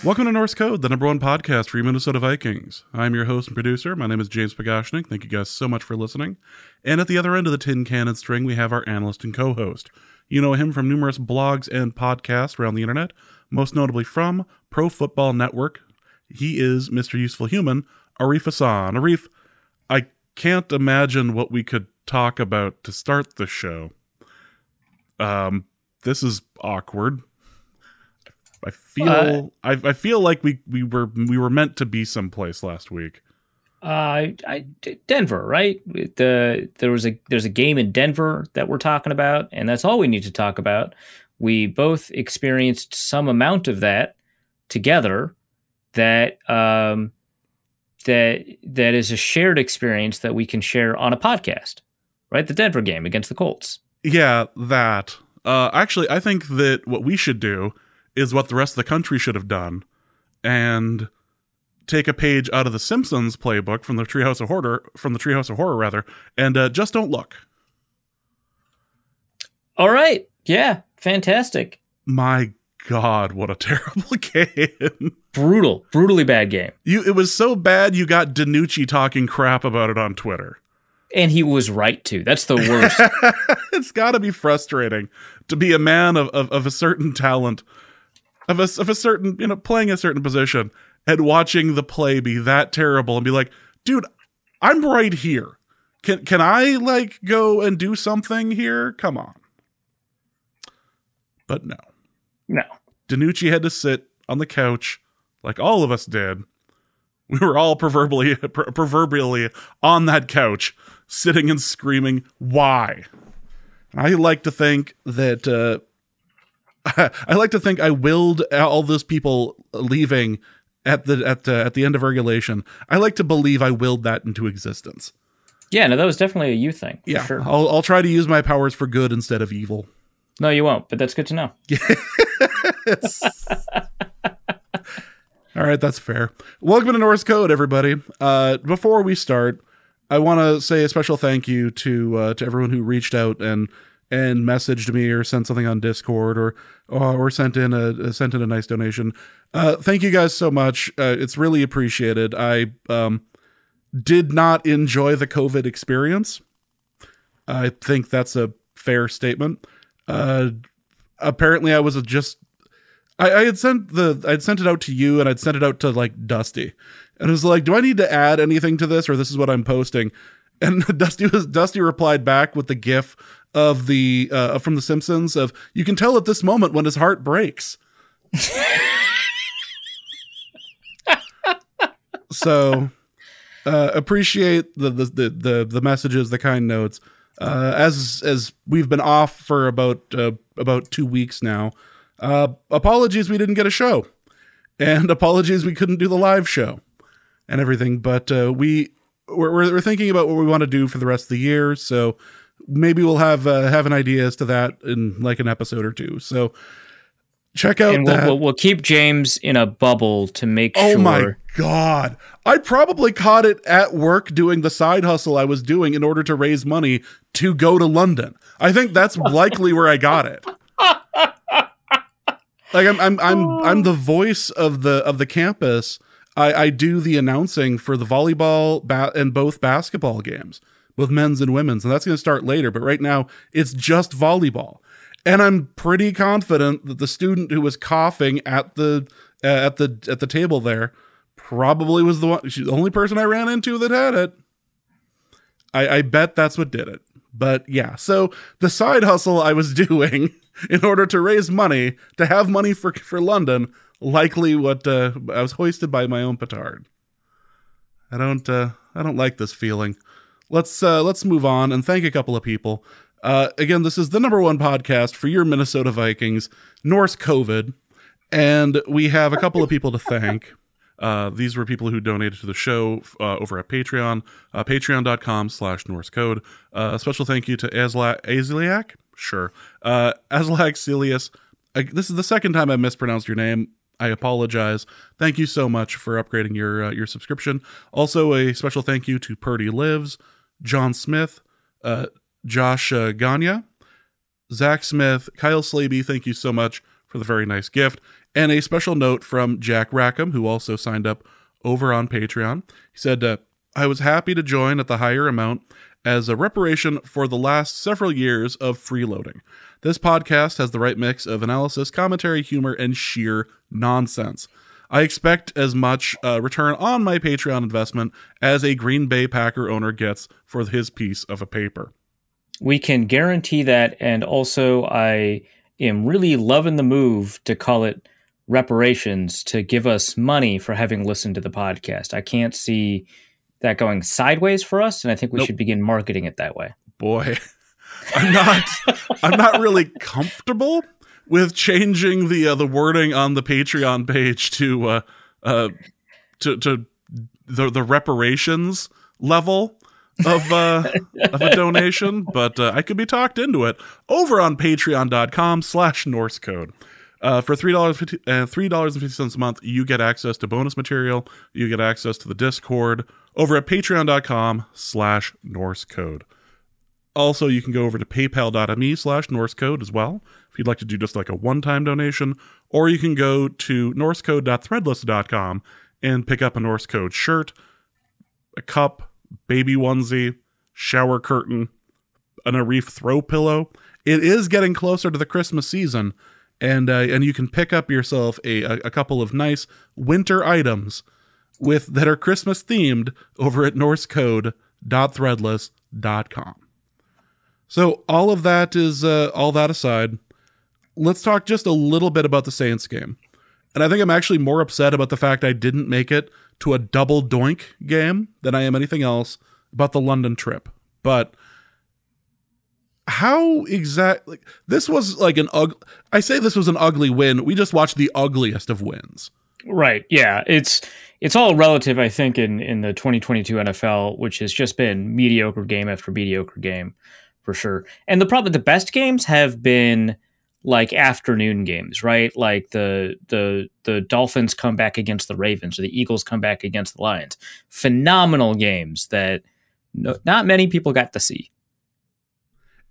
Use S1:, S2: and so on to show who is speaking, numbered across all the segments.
S1: Welcome to Norse Code, the #1 podcast for you Minnesota Vikings. I'm your host and producer. My name is James Pagashnik. Thank you guys so much for listening. And at the other end of the tin cannon string, we have our analyst and co-host. You know him from numerous blogs and podcasts around the internet, most notably from Pro Football Network. He is Mr. Useful Human, Arif Hassan. Arif, I can't imagine what we could talk about to start the show. This is awkward. I feel like we were meant to be someplace last week.
S2: Denver, right? There's a game in Denver that we're talking about, and that's all we need to talk about. We both experienced some amount of that together. That is a shared experience that we can share on a podcast, right? The Denver game against the Colts.
S1: Yeah, that. Actually, I think that what we should do is what the rest of the country should have done, and take a page out of the Simpsons playbook from the Treehouse of Horror, and just don't look.
S2: All right. Yeah. Fantastic.
S1: My God, what a terrible game.
S2: Brutally bad game.
S1: It was so bad you got DiNucci talking crap about it on Twitter.
S2: And he was right to. That's the worst.
S1: It's got to be frustrating to be a man of a certain talent, of a certain, playing a certain position, and watching the play be that terrible and be like, dude, I'm right here. Can I go and do something here? Come on. But no. DiNucci had to sit on the couch like all of us did. We were all proverbially on that couch, sitting and screaming, why? I like to think that I willed all those people leaving at the end of regulation. I like to believe I willed that into existence.
S2: Yeah, no, that was definitely a you thing.
S1: Yeah,
S2: sure.
S1: I'll try to use my powers for good instead of evil.
S2: No, you won't, but that's good to know.
S1: All right, that's fair. Welcome to Norse Code, everybody. Before we start, I want to say a special thank you to everyone who reached out and messaged me or sent something on Discord or sent in a nice donation. Thank you guys so much. It's really appreciated. I did not enjoy the COVID experience. I think that's a fair statement. Apparently I was I had sent it out to you, and I'd sent it out to Dusty, and it was like, do I need to add anything to this, or this is what I'm posting? And Dusty replied back with the GIF of the from The Simpsons of, you can tell at this moment when his heart breaks. So appreciate the messages, the kind notes. As we've been off for about 2 weeks now. Apologies we didn't get a show, and apologies we couldn't do the live show and everything, but we're thinking about what we want to do for the rest of the year, so maybe we'll have an idea as to that in an episode or two. So check out, and
S2: we'll keep James in a bubble to make sure.
S1: Oh my God, I probably caught it at work doing the side hustle I was doing in order to raise money to go to London. I think that's likely where I got it. I'm the voice of the campus. I do the announcing for the volleyball and both basketball games, both men's and women's, and that's going to start later. But right now it's just volleyball, and I'm pretty confident that the student who was coughing at the table there probably was the only person I ran into that had it. I bet that's what did it. But yeah, so the side hustle I was doing in order to raise money, to have money for London, likely what I was hoisted by my own petard. I don't like this feeling. Let's move on and thank a couple of people. Again, this is the #1 podcast for your Minnesota Vikings, Norse COVID, and we have a couple of people to thank. These were people who donated to the show over at Patreon, patreon.com/NorseCode. A special thank you to Azliak. Sure. Azlak Celius. This is the second time I mispronounced your name. I apologize. Thank you so much for upgrading your subscription. Also, a special thank you to Purdy Lives, John Smith, Josh Ganya, Zach Smith, Kyle Slaby. Thank you so much for the very nice gift. And a special note from Jack Rackham, who also signed up over on Patreon. He said, I was happy to join at the higher amount as a reparation for the last several years of freeloading. This podcast has the right mix of analysis, commentary, humor, and sheer nonsense. I expect as much return on my Patreon investment as a Green Bay Packer owner gets for his piece of a paper.
S2: We can guarantee that, and also I am really loving the move to call it reparations to give us money for having listened to the podcast. I can't see that going sideways for us, and I think we should begin marketing it that way.
S1: Boy, I'm not really comfortable with changing the wording on the Patreon page to the reparations level of a donation, but I could be talked into it over on patreon.com/NorseCode. For $3.50 a month, you get access to bonus material. You get access to the Discord over at patreon.com/NorseCode. Also, you can go over to paypal.me/NorseCode as well, if you'd like to do just like a one-time donation, or you can go to norsecode.threadless.com and pick up a Norse Code shirt, a cup, baby onesie, shower curtain, an Arif throw pillow. It is getting closer to the Christmas season, and you can pick up yourself a couple of nice winter items that are Christmas themed over at norsecode.threadless.com. So all of that is all that aside, let's talk just a little bit about the Saints game. And I think I'm actually more upset about the fact I didn't make it to a double doink game than I am anything else about the London trip. But how exactly this was like I say this was an ugly win. We just watched the ugliest of wins.
S2: Right. Yeah. It's all relative, I think, in the 2022 NFL, which has just been mediocre game after mediocre game for sure. And the best games have been like afternoon games, right? Like the Dolphins come back against the Ravens, or the Eagles come back against the Lions. Phenomenal games that not many people got to see.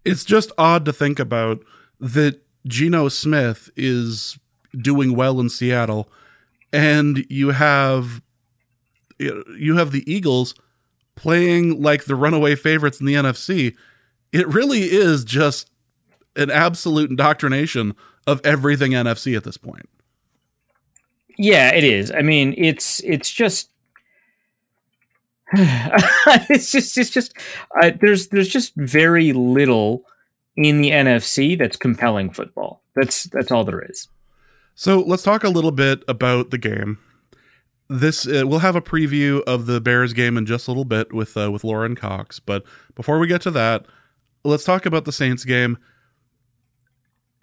S1: It's just odd to think about that Geno Smith is doing well in Seattle, and you have the Eagles playing like the runaway favorites in the NFC. It really is just an absolute indoctrination of everything NFC at this point.
S2: Yeah, it is. I mean, it's just it's just there's just very little in the NFC that's compelling football. That's all there is.
S1: So let's talk a little bit about the game. We'll have a preview of the Bears game in just a little bit with Lauren Cox. But before we get to that, let's talk about the Saints game.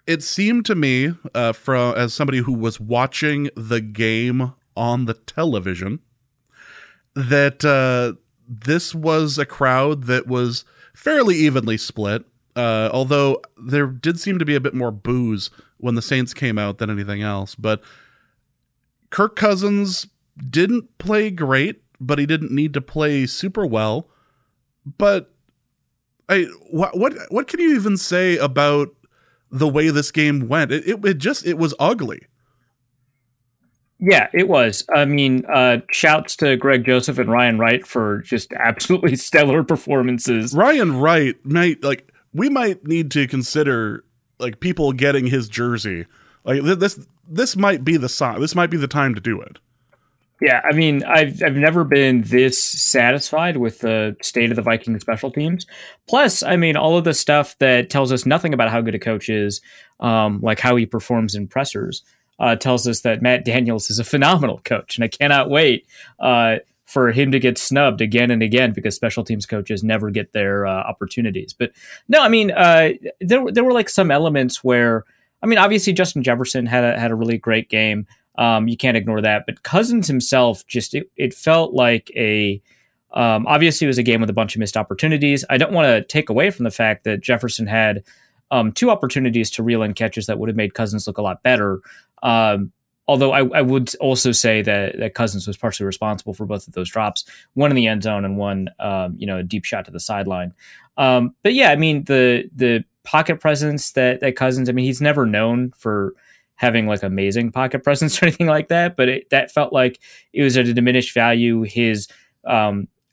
S1: It seemed to me, as somebody who was watching the game on the television, that this was a crowd that was fairly evenly split, although there did seem to be a bit more boos when the Saints came out than anything else. But Kirk Cousins didn't play great, but he didn't need to play super well. But what can you even say about the way this game went? It was ugly.
S2: Yeah, it was. I mean, shouts to Greg Joseph and Ryan Wright for just absolutely stellar performances.
S1: Ryan Wright we might need to consider like people getting his jersey. Like this might be the sign. This might be the time to do it.
S2: Yeah, I mean, I've never been this satisfied with the state of the Viking special teams. Plus, I mean, all of the stuff that tells us nothing about how good a coach is, like how he performs in pressers, tells us that Matt Daniels is a phenomenal coach, and I cannot wait for him to get snubbed again and again because special teams coaches never get their opportunities. But no, I mean, there were like some elements where, I mean, obviously Justin Jefferson had a really great game. You can't ignore that. But Cousins himself, just it felt like obviously it was a game with a bunch of missed opportunities. I don't want to take away from the fact that Jefferson had two opportunities to reel in catches that would have made Cousins look a lot better. Although I would also say that Cousins was partially responsible for both of those drops, one in the end zone and one, a deep shot to the sideline. But yeah, I mean, the pocket presence that Cousins, I mean, he's never known for having like amazing pocket presence or anything like that, but that felt like it was at a diminished value. His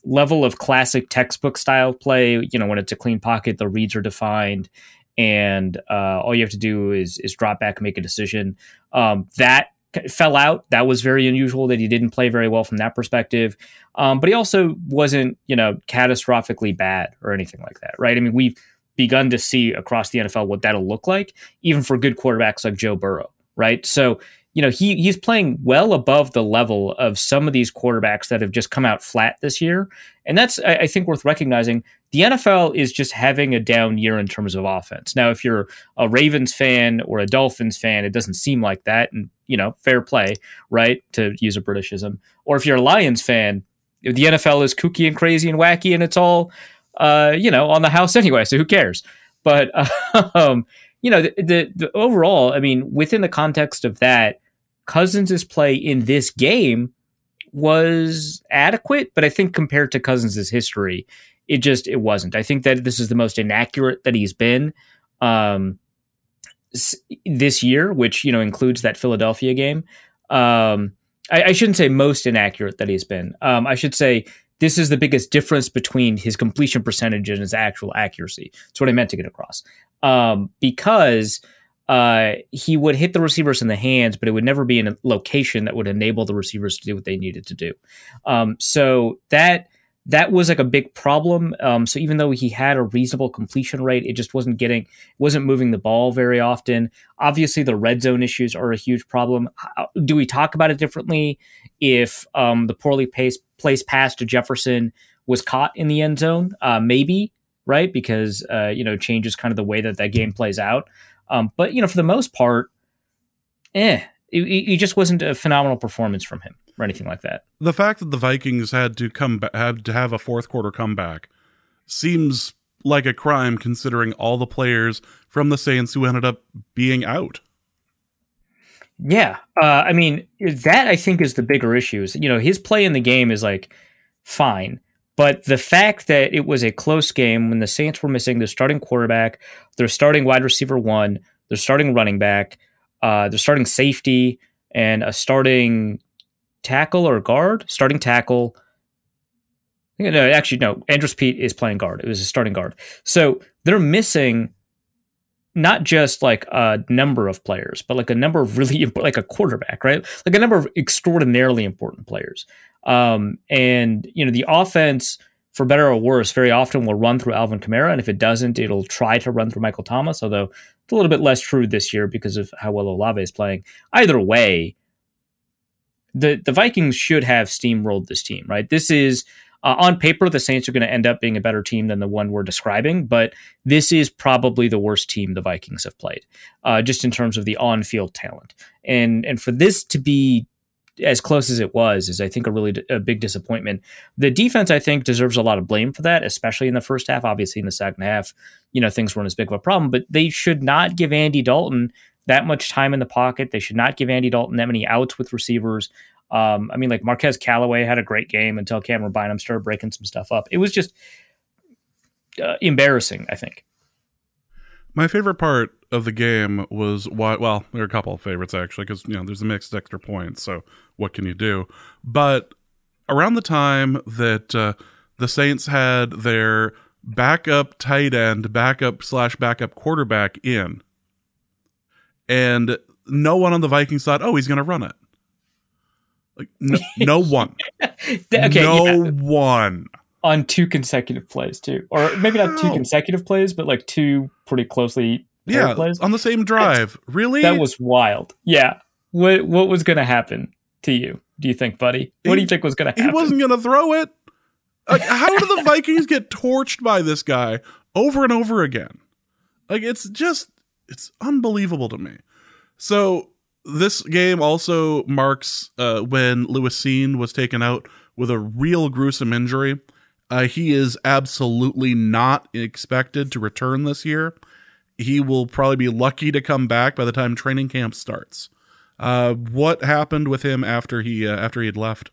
S2: level of classic textbook style play, when it's a clean pocket, the reads are defined, and all you have to do is drop back and make a decision. That fell out. That was very unusual that he didn't play very well from that perspective. But he also wasn't, catastrophically bad or anything like that, right? I mean, we've begun to see across the NFL what that'll look like, even for good quarterbacks like Joe Burrow, right? So, he's playing well above the level of some of these quarterbacks that have just come out flat this year. And that's, I think, worth recognizing. The NFL is just having a down year in terms of offense. Now, if you're a Ravens fan or a Dolphins fan, it doesn't seem like that. And, fair play, right? To use a Britishism. Or if you're a Lions fan, the NFL is kooky and crazy and wacky, and it's all, on the house anyway. So who cares? But, the overall, I mean, within the context of that, Cousins' play in this game was adequate, but I think compared to Cousins' history, it wasn't. I think that this is the most inaccurate that he's been this year, which, includes that Philadelphia game. I shouldn't say most inaccurate that he's been. I should say this is the biggest difference between his completion percentage and his actual accuracy. That's what I meant to get across. Because he would hit the receivers in the hands, but it would never be in a location that would enable the receivers to do what they needed to do. So that was like a big problem. So even though he had a reasonable completion rate, it just wasn't moving the ball very often. Obviously, the red zone issues are a huge problem. Do we talk about it differently if the poorly placed pass to Jefferson was caught in the end zone? Maybe, right? Because, changes kind of the way that game plays out. But, for the most part, it just wasn't a phenomenal performance from him or anything like that.
S1: The fact that the Vikings had to have a fourth quarter comeback seems like a crime, considering all the players from the Saints who ended up being out.
S2: Yeah. I mean, that I think is the bigger issue. Is, his play in the game is like fine. But the fact that it was a close game when the Saints were missing their starting quarterback, their starting wide receiver one, their starting running back, their starting safety, and a starting tackle or guard? Starting tackle. No, actually, no. Andrews Pete is playing guard. It was a starting guard. So they're missing not just like a number of players, but like a number of really like a quarterback, right? Like a number of extraordinarily important players. And the offense, for better or worse, very often will run through Alvin Kamara, and if it doesn't, it'll try to run through Michael Thomas. Although it's a little bit less true this year because of how well Olave is playing. Either way, the Vikings should have steamrolled this team, right? This is on paper, the Saints are going to end up being a better team than the one we're describing, but this is probably the worst team the Vikings have played, just in terms of the on-field talent. And for this to be as close as it was is, I think, a big disappointment. The defense, I think, deserves a lot of blame for that, especially in the first half. Obviously, in the second half, things weren't as big of a problem, but they should not give Andy Dalton that much time in the pocket. They should not give Andy Dalton that many outs with receivers. Like Marquez Callaway had a great game until Cameron Bynum started breaking some stuff up. It was just embarrassing, I think.
S1: My favorite part of the game was there are a couple of favorites, actually, because, there's a mixed extra points, so what can you do? But around the time that the Saints had their backup tight end, backup quarterback in, and no one on the Vikings thought, he's going to run it. Like no one. One.
S2: On two consecutive plays too, or maybe not two consecutive plays, but like two pretty closely paired plays
S1: on the same drive. Really,
S2: that was wild. Yeah, what was going to happen to you? Do you think, buddy? What do you think was going to happen?
S1: He wasn't going to throw it. Like, how did the Vikings get torched by this guy over and over again? Like, it's unbelievable to me. So this game also marks when Lewis Cine was taken out with a real gruesome injury. He is absolutely not expected to return this year. He will probably be lucky to come back by the time training camp starts. What happened with him after he had left?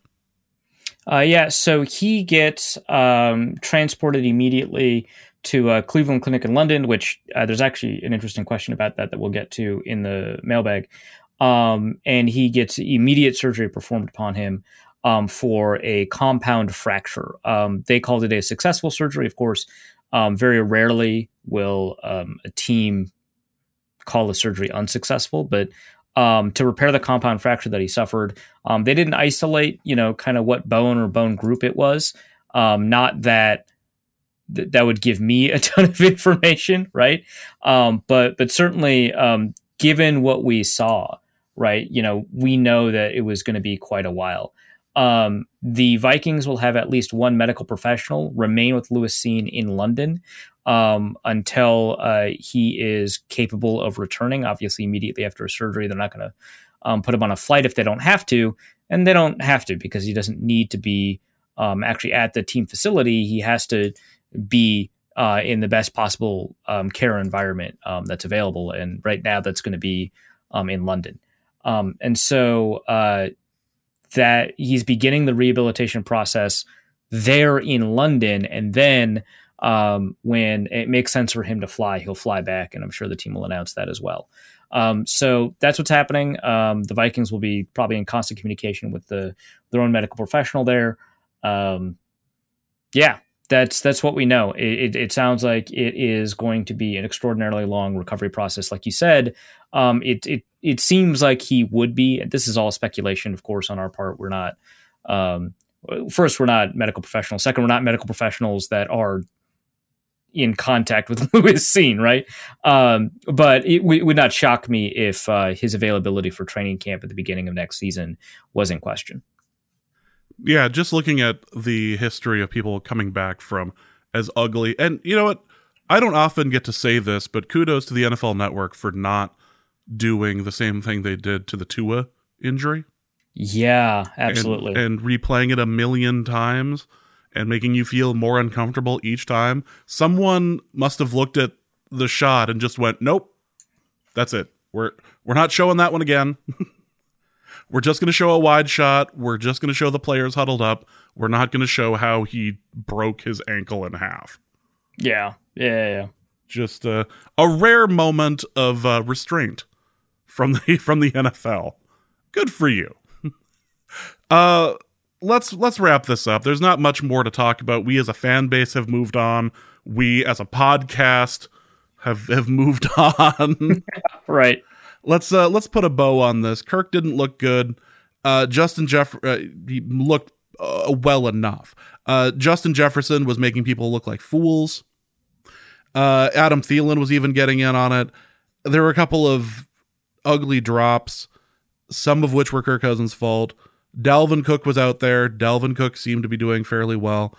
S1: So
S2: he gets transported immediately to Cleveland Clinic in London, which there's actually an interesting question about that we'll get to in the mailbag. And he gets immediate surgery performed upon him for a compound fracture. They called it a successful surgery. Of course, very rarely will a team call the surgery unsuccessful, but to repair the compound fracture that he suffered, they didn't isolate, kind of what bone or bone group it was. Not that that would give me a ton of information, right? But certainly, given what we saw, right, we know that it was going to be quite a while. The Vikings will have at least one medical professional remain with Lewis Seen in London until he is capable of returning. Obviously, immediately after a surgery, they're not going to put him on a flight if they don't have to, and they don't have to because he doesn't need to be actually at the team facility. He has to be in the best possible care environment that's available, and right now that's going to be in London. And so that he's beginning the rehabilitation process there in London, and then when it makes sense for him to fly, he'll fly back, and I'm sure the team will announce that as well. So that's what's happening. The Vikings will be probably in constant communication with their own medical professional there. Yeah, that's what we know. It sounds like it is going to be an extraordinarily long recovery process. Like you said, it seems like he would be. This is all speculation, of course, on our part. We're not. First, we're not medical professionals. Second, we're not medical professionals that are in contact with Lewis Seen, right? But it would not shock me if his availability for training camp at the beginning of next season was in question.
S1: Yeah, just looking at the history of people coming back from as ugly, and you know what? I don't often get to say this, but kudos to the NFL Network for not doing the same thing they did to the Tua injury.
S2: Yeah, absolutely.
S1: And replaying it a million times and making you feel more uncomfortable each time. Someone must have looked at the shot and just went, "Nope, that's it. We're not showing that one again." We're just going to show a wide shot. We're just going to show the players huddled up. We're not going to show how he broke his ankle in half.
S2: Yeah.
S1: Just a rare moment of restraint from the NFL. Good for you. Let's wrap this up. There's not much more to talk about. We as a fan base have moved on. We as a podcast have moved on.
S2: Right.
S1: Let's put a bow on this. Kirk didn't look good. Justin he looked well enough. Justin Jefferson was making people look like fools. Adam Thielen was even getting in on it. There were a couple of ugly drops, some of which were Kirk Cousins' fault. Dalvin Cook was out there. Dalvin Cook seemed to be doing fairly well.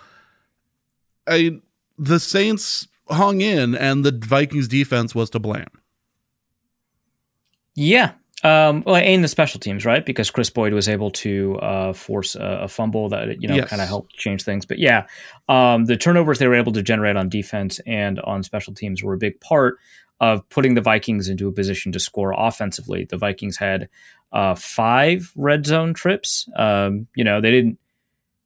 S1: The Saints hung in, and the Vikings defense was to blame.
S2: Yeah. Well, and the special teams, right? Because Chris Boyd was able to force a fumble that,
S1: Yes.
S2: kind of helped change things. But yeah, the turnovers they were able to generate on defense and on special teams were a big part of putting the Vikings into a position to score offensively. The Vikings had 5 red zone trips. They didn't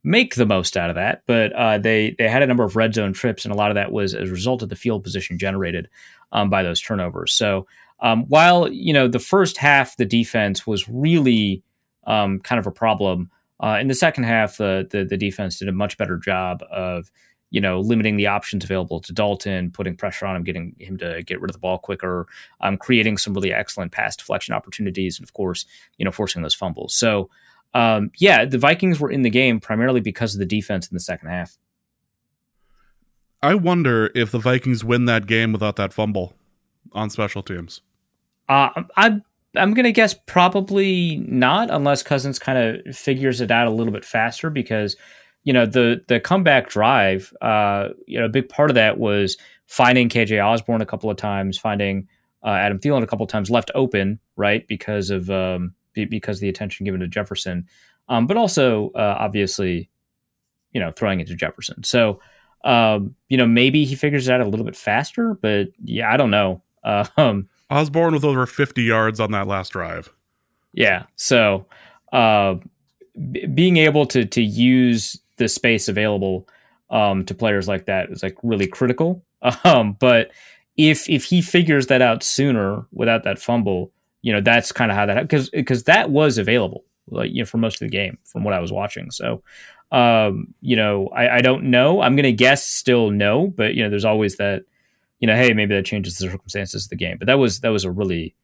S2: make the most out of that, but they had a number of red zone trips, and a lot of that was as a result of the field position generated by those turnovers. So while, the first half, the defense was really kind of a problem, in the second half, the defense did a much better job of, limiting the options available to Dalton, putting pressure on him, getting him to get rid of the ball quicker, creating some really excellent pass deflection opportunities, and of course, forcing those fumbles. So, the Vikings were in the game primarily because of the defense in the second half.
S1: I wonder if the Vikings win that game without that fumble on special teams.
S2: I'm going to guess probably not, unless Cousins kind of figures it out a little bit faster, because the comeback drive, a big part of that was finding KJ Osborne a couple of times, finding Adam Thielen a couple of times left open, right, because of the attention given to Jefferson, but also obviously, throwing it to Jefferson. So, maybe he figures it out a little bit faster, but yeah, I don't know.
S1: Osborne with over 50 yards on that last drive.
S2: Yeah, so being able to use the space available to players like that is like really critical But if he figures that out sooner without that fumble, that's kind of how that, because that was available, like, for most of the game from what I was watching. So, I don't know. I'm gonna guess still no, but there's always that, hey, maybe that changes the circumstances of the game. But that was a really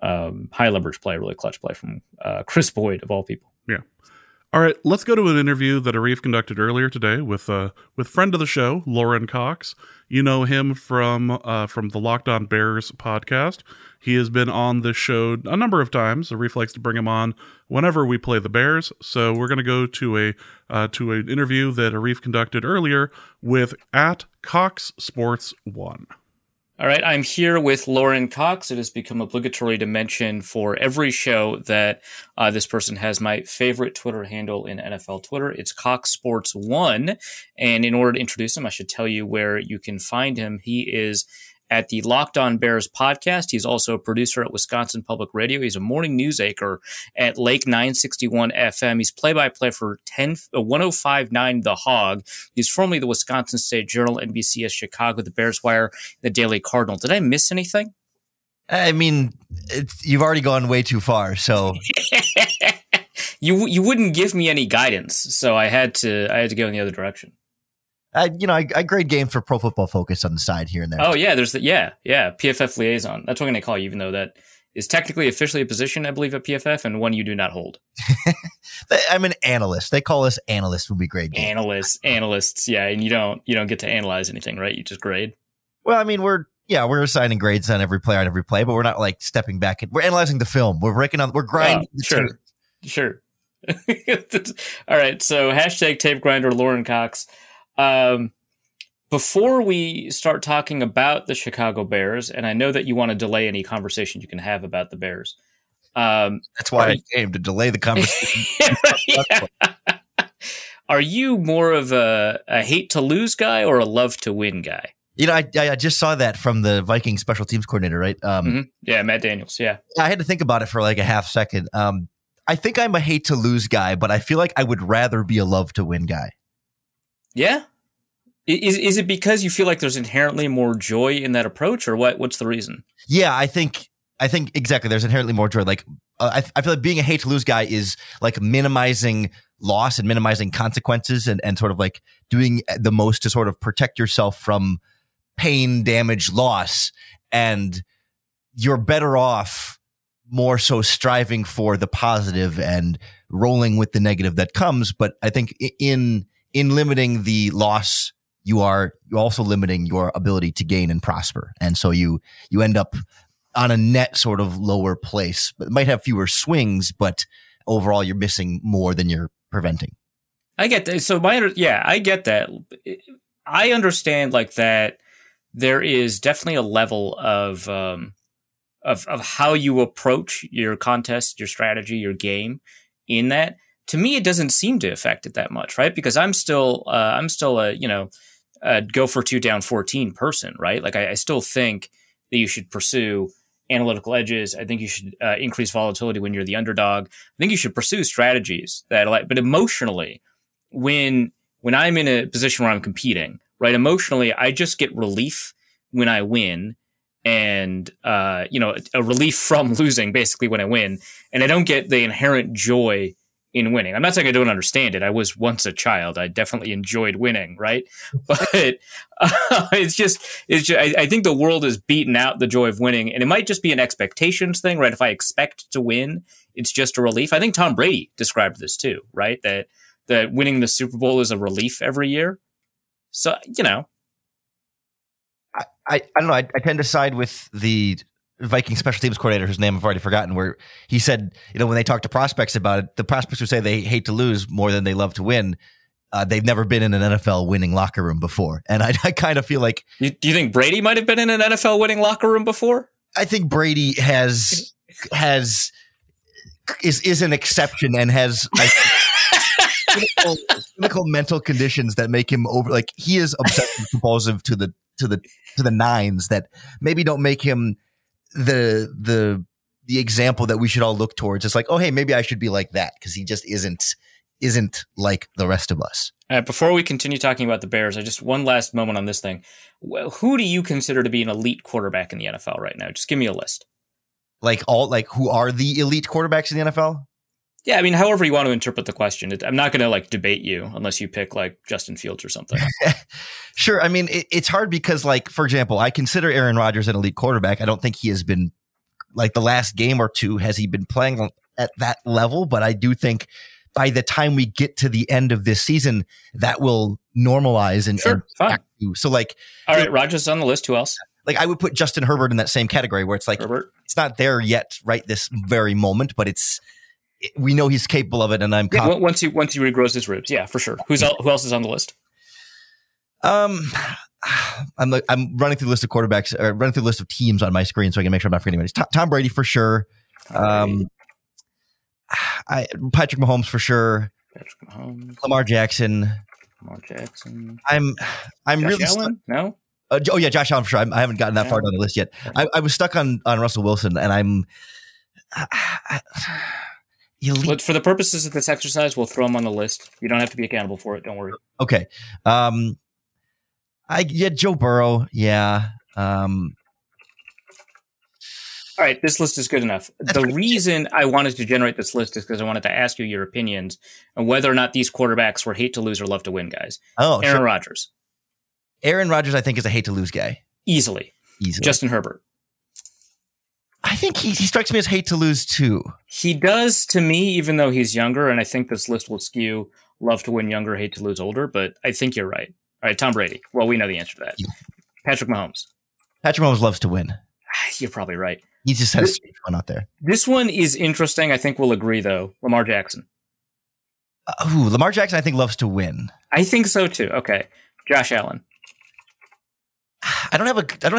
S2: high leverage play, really clutch play from Chris Boyd of all people.
S1: Yeah. All right, let's go to an interview that Arif conducted earlier today with friend of the show, Lauren Cox. You know him from the Locked On Bears podcast. He has been on this show a number of times. Arif likes to bring him on whenever we play the Bears. So we're going to go to an interview that Arif conducted earlier with at Cox Sports 1.
S2: All right, I'm here with Lauren Cox. It has become obligatory to mention for every show that this person has my favorite Twitter handle in NFL Twitter. It's Cox Sports 1. And in order to introduce him, I should tell you where you can find him. He is at the Locked On Bears podcast. He's also a producer at Wisconsin Public Radio. He's a morning news anchor at Lake 961 FM. He's play-by-play for 10-1059 The Hog. He's formerly the Wisconsin State Journal, NBCS Chicago, the Bears Wire, the Daily Cardinal. Did I miss anything?
S3: I mean, you've already gone way too far, so...
S2: You wouldn't give me any guidance, so I had to go in the other direction.
S3: I grade games for Pro Football Focus on the side here and there.
S2: Oh yeah, there's PFF liaison. That's what I'm going to call you, even though that is technically officially a position, I believe, at PFF, and one you do not hold.
S3: I'm an analyst. They call us analysts when we grade games.
S2: Analysts, yeah, and you don't get to analyze anything, right? You just grade.
S3: Well, I mean, we're assigning grades on every player on every play, but we're not like stepping back. We're analyzing the film. We're grinding.
S2: Sure. All right. So #tape grinder Lauren Cox. Before we start talking about the Chicago Bears, and I know that you want to delay any conversation you can have about the Bears.
S3: That's why I came to delay the conversation.
S2: Are you more of a hate to lose guy or a love to win guy?
S3: I just saw that from the Vikings special teams coordinator, right?
S2: Yeah, Matt Daniels. Yeah.
S3: I had to think about it for like a half second. I think I'm a hate to lose guy, but I feel like I would rather be a love to win guy. Yeah.
S2: Is it because you feel like there's inherently more joy in that approach, or what? What's the reason?
S3: Yeah, I think exactly. There's inherently more joy. Like I feel like being a hate to lose guy is like minimizing loss and minimizing consequences and sort of like doing the most to sort of protect yourself from pain, damage, loss. And you're better off more so striving for the positive and rolling with the negative that comes. But I think in limiting the loss, you're also limiting your ability to gain and prosper. And so you end up on a net sort of lower place, but it might have fewer swings, but overall you're missing more than you're preventing.
S2: I get that. So I get that. I understand like that there is definitely a level of how you approach your contest, your strategy, your game in that. To me, it doesn't seem to affect it that much, right? Because I'm still a go for 2 down 14 person, right? Like I still think that you should pursue analytical edges. I think you should increase volatility when you're the underdog. I think you should pursue strategies but emotionally, when I'm in a position where I'm competing, right? Emotionally, I just get relief when I win, and a relief from losing basically when I win, and I don't get the inherent joy in winning. I'm not saying I don't understand it. I was once a child. I definitely enjoyed winning, right? But it's just I think the world has beaten out the joy of winning, and it might just be an expectations thing, right? If I expect to win, it's just a relief. I think Tom Brady described this too, right? That winning the Super Bowl is a relief every year. So,
S3: I don't know. I tend to side with the Viking special teams coordinator, whose name I've already forgotten, where he said, when they talk to prospects about it, the prospects would say they hate to lose more than they love to win. They've never been in an NFL winning locker room before. And I kind of feel like...
S2: Do you think Brady might have been in an NFL winning locker room before?
S3: I think Brady is an exception and has clinical mental conditions that make him over. Like he is obsessive compulsive to the nines that maybe don't make him the example that we should all look towards. It's like, oh, hey, maybe I should be like that, because he just isn't isn't like the rest of us.
S2: Before we continue talking about the Bears, I just one last moment on this thing. Who do you consider to be an elite quarterback in the NFL right now? Just give me a list.
S3: Like who are the elite quarterbacks in the NFL?
S2: Yeah, I mean, however you want to interpret the question. I'm not going to like debate you unless you pick like Justin Fields or something.
S3: Sure. I mean, it's hard because, like, for example, I consider Aaron Rodgers an elite quarterback. I don't think he has been, like, the last game or two has he been playing at that level, but I do think by the time we get to the end of this season, that will normalize and
S2: fine.
S3: So, like,
S2: all right, Rodgers is on the list. Who else?
S3: Like, I would put Justin Herbert in that same category where it's like
S2: Herbert.
S3: It's not there yet, right this very moment, but we know he's capable of it, and I'm confident.
S2: Once he regrows his ribs, yeah, for sure. Who else is on the list?
S3: I'm running through the list of quarterbacks, or running through the list of teams on my screen, so I can make sure I'm not forgetting anybody. Tom Brady for sure. Patrick Mahomes for sure.
S2: Patrick Mahomes.
S3: Lamar Jackson. I'm
S2: Josh
S3: really
S2: Allen? No.
S3: Josh Allen for sure. I haven't gotten that far down the list yet. I was stuck on Russell Wilson, and I'm.
S2: But for the purposes of this exercise, we'll throw him on the list. You don't have to be accountable for it. Don't worry.
S3: Okay. Joe Burrow. Yeah. All
S2: right. This list is good enough. The reason I wanted to generate this list is because I wanted to ask you your opinions on whether or not these quarterbacks were hate to lose or love to win guys.
S3: Oh,
S2: Aaron Rodgers.
S3: Aaron Rodgers, I think, is a hate to lose guy.
S2: Easily. Justin Herbert.
S3: I think he strikes me as hate to lose too.
S2: He does to me, even though he's younger, and I think this list will skew love to win younger, hate to lose older, but I think you're right. All right, Tom Brady. Well, we know the answer to that. Yeah. Patrick Mahomes.
S3: Patrick Mahomes loves to win.
S2: You're probably right.
S3: He just has fun out there.
S2: This one is interesting. I think we'll agree, though. Lamar Jackson.
S3: Lamar Jackson, I think, loves to win.
S2: I think so, too. Okay. Josh Allen.
S3: I don't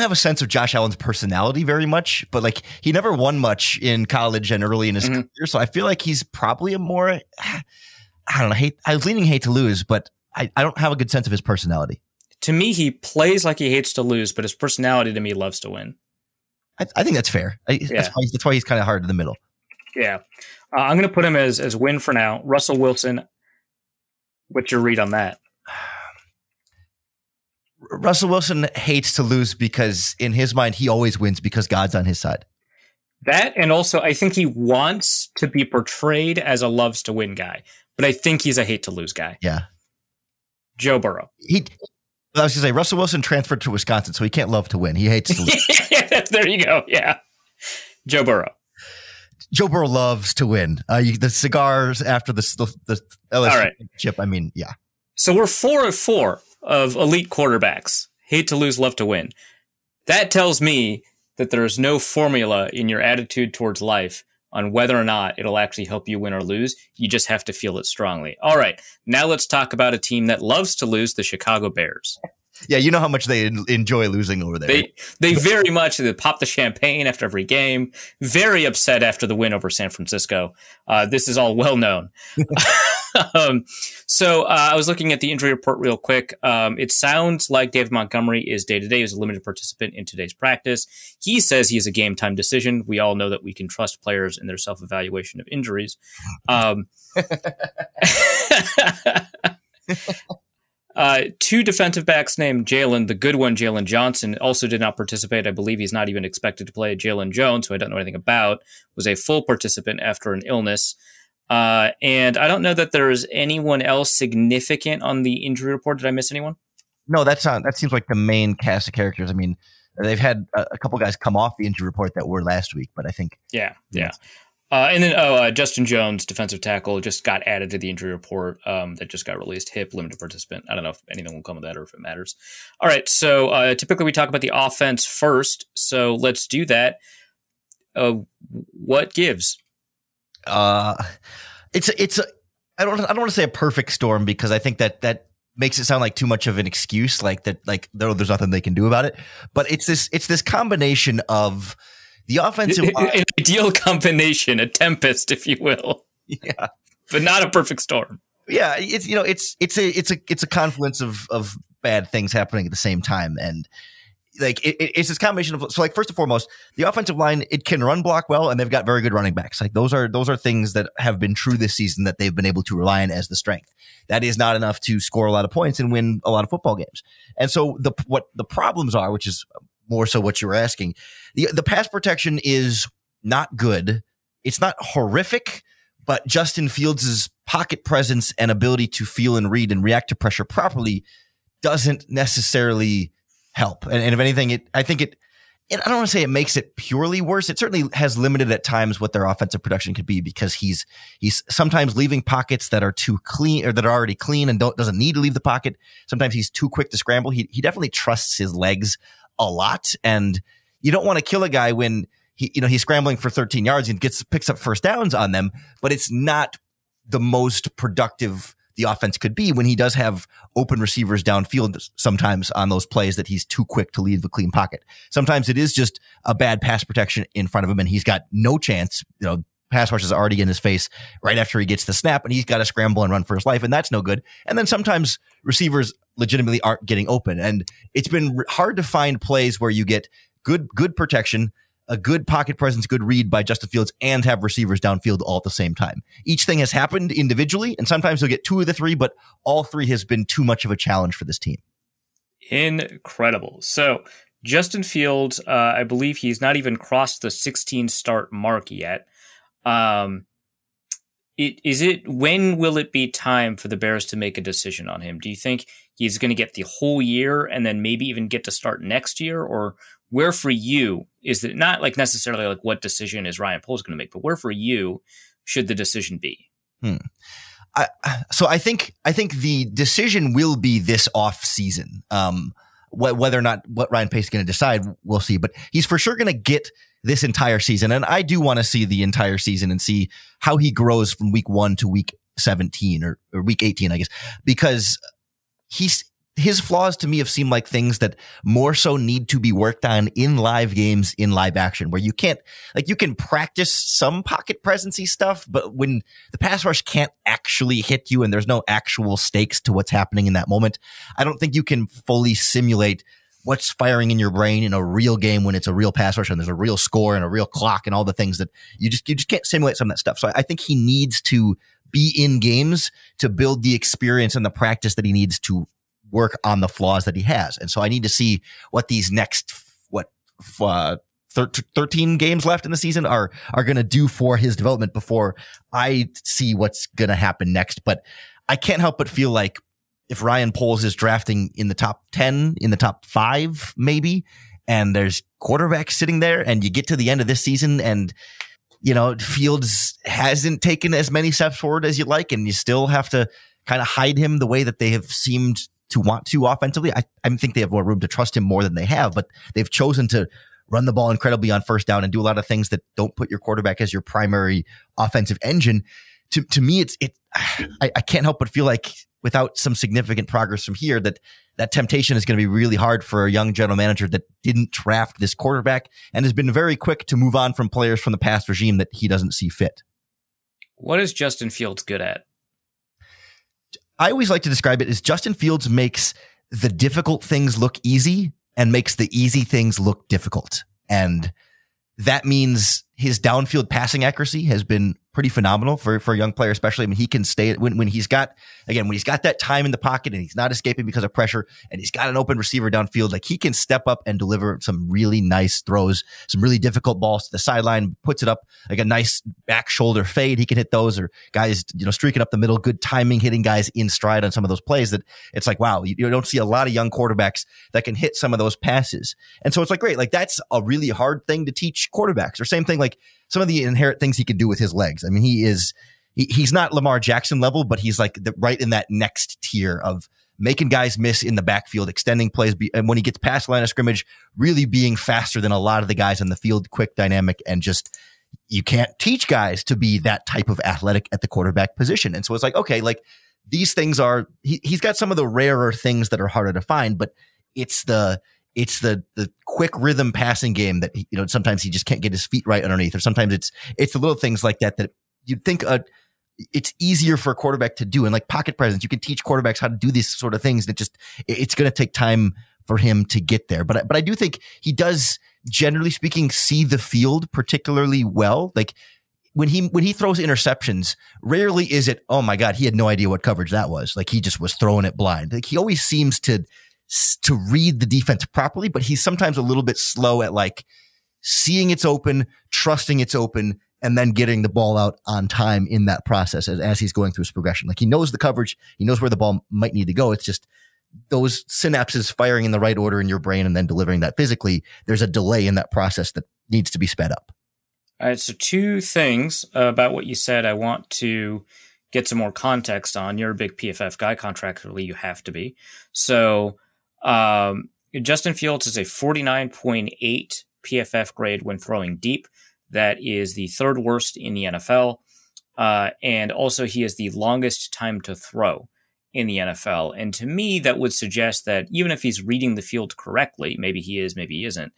S3: have a sense of Josh Allen's personality very much, but like he never won much in college and early in his career, so I feel like he's probably a more I don't know. I was leaning hate to lose, but I don't have a good sense of his personality.
S2: To me, he plays like he hates to lose, but his personality to me loves to win.
S3: I think that's fair. That's why he's kind of hard in the middle.
S2: Yeah, I'm going to put him as win for now. Russell Wilson. What's your read on that?
S3: Russell Wilson hates to lose because in his mind, he always wins because God's on his side.
S2: That, and also I think he wants to be portrayed as a loves to win guy, but I think he's a hate to lose guy.
S3: Yeah.
S2: Joe Burrow.
S3: I was going to say, Russell Wilson transferred to Wisconsin, so he can't love to win. He hates to lose.
S2: There you go. Yeah. Joe Burrow.
S3: Joe Burrow loves to win. The cigars after the LSU chip. I mean, yeah.
S2: So we're 4 of 4 of elite quarterbacks. Hate to lose, love to win. That tells me that there's no formula in your attitude towards life on whether or not it'll actually help you win or lose. You just have to feel it strongly. All right, now let's talk about a team that loves to lose, the Chicago Bears.
S3: Yeah, you know how much they enjoy losing over there.
S2: They very much pop the champagne after every game. Very upset after the win over San Francisco. This is all well known. So I was looking at the injury report real quick. It sounds like David Montgomery is day-to-day. He was a limited participant in today's practice. He says he is a game-time decision. We all know that we can trust players in their self-evaluation of injuries. Two defensive backs named Jalen, the good one, Jalen Johnson, also did not participate. I believe he's not even expected to play. Jalen Jones, who I don't know anything about, was a full participant after an illness. And I don't know that there's anyone else significant on the injury report. Did I miss anyone?
S3: No, that seems like the main cast of characters. I mean, they've had a couple guys come off the injury report that were last week, but I think.
S2: Yeah. And then Justin Jones, defensive tackle, just got added to the injury report that just got released. Hip, limited participant. I don't know if anything will come of that or if it matters. All right, so typically we talk about the offense first, so let's do that. What gives?
S3: It's I don't want to say a perfect storm because I think that makes it sound like too much of an excuse, like there's nothing they can do about it. But it's this combination of the offensive line.
S2: An ideal combination, a tempest, if you will.
S3: Yeah,
S2: but not a perfect storm.
S3: Yeah, it's a confluence of bad things happening at the same time, and like it's this combination of, so like first and foremost, the offensive line, it can run block well, and they've got very good running backs. Like those are things that have been true this season that they've been able to rely on as the strength. That is not enough to score a lot of points and win a lot of football games. And so what the problems are, which is more so what you were asking, the pass protection is not good. It's not horrific, but Justin Fields' pocket presence and ability to feel and read and react to pressure properly doesn't necessarily help. And if anything, I don't want to say it makes it purely worse. It certainly has limited at times what their offensive production could be, because he's sometimes leaving pockets that are too clean, or that are already clean and doesn't need to leave the pocket. Sometimes he's too quick to scramble. He definitely trusts his legs a lot, and you don't want to kill a guy when he's scrambling for 13 yards and picks up first downs on them, but it's not the most productive the offense could be when he does have open receivers downfield sometimes on those plays that he's too quick to leave a clean pocket. Sometimes it is just a bad pass protection in front of him and he's got no chance. Pass rush is already in his face right after he gets the snap, and he's got to scramble and run for his life, and that's no good. And then sometimes receivers legitimately aren't getting open, and it's been hard to find plays where you get good protection, a good pocket presence, good read by Justin Fields, and have receivers downfield all at the same time. Each thing has happened individually, and sometimes he'll get two of the three, but all three has been too much of a challenge for this team.
S2: Incredible. So Justin Fields, I believe he's not even crossed the 16 start mark yet. When will it be time for the Bears to make a decision on him? Do you think he's going to get the whole year and then maybe even get to start next year? Or where for you is it not like necessarily like what decision is Ryan Poles going to make, but where for you should the decision be?
S3: So I think the decision will be this off season. Whether or not what Ryan Pace is going to decide, we'll see. But he's for sure going to get this entire season, and I do want to see the entire season and see how he grows from week 1 to week 17 or week 18, I guess, because his flaws to me have seemed like things that more so need to be worked on in live games, in live action, where you can practice some pocket presencey stuff, but when the pass rush can't actually hit you and there's no actual stakes to what's happening in that moment, I don't think you can fully simulate what's firing in your brain in a real game when it's a real pass rush and there's a real score and a real clock and all the things that you just can't simulate some of that stuff. So I think he needs to be in games to build the experience and the practice that he needs to work on the flaws that he has. And so I need to see what these next 13 games left in the season are going to do for his development before I see what's going to happen next. But I can't help but feel like if Ryan Poles is drafting in the top 10, in the top 5, maybe, and there's quarterbacks sitting there and you get to the end of this season and, Fields hasn't taken as many steps forward as you'd like, and you still have to kind of hide him the way that they have seemed to want to offensively. I think they have more room to trust him more than they have, but they've chosen to run the ball incredibly on first down and do a lot of things that don't put your quarterback as your primary offensive engine. To me, I can't help but feel like without some significant progress from here, that temptation is going to be really hard for a young general manager that didn't draft this quarterback and has been very quick to move on from players from the past regime that he doesn't see fit.
S2: What is Justin Fields good at?
S3: I always like to describe it as Justin Fields makes the difficult things look easy and makes the easy things look difficult. And that means his downfield passing accuracy has been pretty phenomenal for a young player, especially. I mean, he can stay when he's got that time in the pocket and he's not escaping because of pressure and he's got an open receiver downfield, like he can step up and deliver some really nice throws, some really difficult balls to the sideline, puts it up like a nice back shoulder fade. He can hit those, or guys, streaking up the middle, good timing, hitting guys in stride on some of those plays that it's like, wow, you don't see a lot of young quarterbacks that can hit some of those passes. And so it's like, great. Like that's a really hard thing to teach quarterbacks, or same thing, like some of the inherent things he can do with his legs. I mean, he's not Lamar Jackson level, but he's like right in that next tier of making guys miss in the backfield, extending plays, and when he gets past the line of scrimmage, really being faster than a lot of the guys on the field, quick, dynamic, and just you can't teach guys to be that type of athletic at the quarterback position. And so it's like, okay, like these things are he's got some of the rarer things that are harder to find, but it's the quick rhythm passing game that sometimes he just can't get his feet right underneath, or sometimes it's the little things like that you'd think it's easier for a quarterback to do. And like pocket presence, you can teach quarterbacks how to do these sort of things. And it's going to take time for him to get there. But I do think he does, generally speaking, see the field particularly well. Like when he throws interceptions, rarely is it, oh my God, he had no idea what coverage that was. Like he just was throwing it blind. Like he always seems to read the defense properly, but he's sometimes a little bit slow at like seeing it's open, trusting it's open, and then getting the ball out on time in that process as he's going through his progression. Like he knows the coverage, he knows where the ball might need to go. It's just those synapses firing in the right order in your brain and then delivering that physically. There's a delay in that process that needs to be sped up.
S2: All right, so two things about what you said I want to get some more context on. You're a big PFF guy, contractually you have to be. So Justin Fields is a 49.8 PFF grade when throwing deep. That is the third worst in the NFL. And also he has the longest time to throw in the NFL. And to me, that would suggest that even if he's reading the field correctly, maybe he is, maybe he isn't,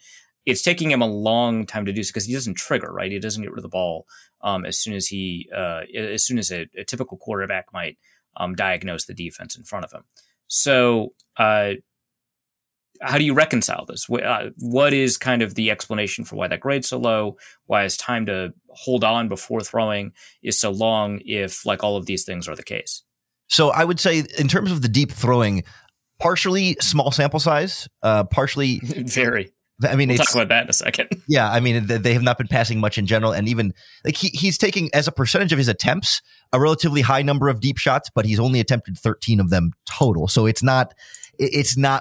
S2: it's taking him a long time to do so because he doesn't trigger, right? He doesn't get rid of the ball as soon as a typical quarterback might diagnose the defense in front of him. So how do you reconcile this? What is kind of the explanation for why that grade's so low? Why his time to hold on before throwing is so long if like all of these things are the case?
S3: So I would say in terms of the deep throwing, partially small sample size, partially
S2: very.
S3: I mean,
S2: we'll talk about that in a second.
S3: Yeah, I mean, they have not been passing much in general, and even like he's taking as a percentage of his attempts a relatively high number of deep shots, but he's only attempted 13 of them total. So it's not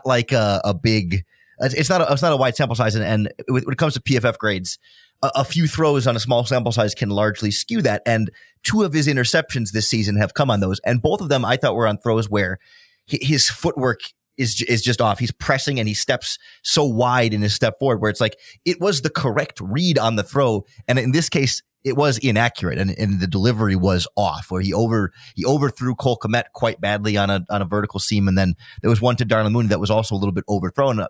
S3: like a big, it's not a wide sample size. And when it comes to PFF grades, a few throws on a small sample size can largely skew that. And two of his interceptions this season have come on those, and both of them I thought were on throws where his footwork is just off. He's pressing and he steps so wide in his step forward where it's like it was the correct read on the throw. And in this case, it was inaccurate and the delivery was off where he overthrew Cole Kmet quite badly on a vertical seam. And then there was one to Darnell Mooney that was also a little bit overthrown,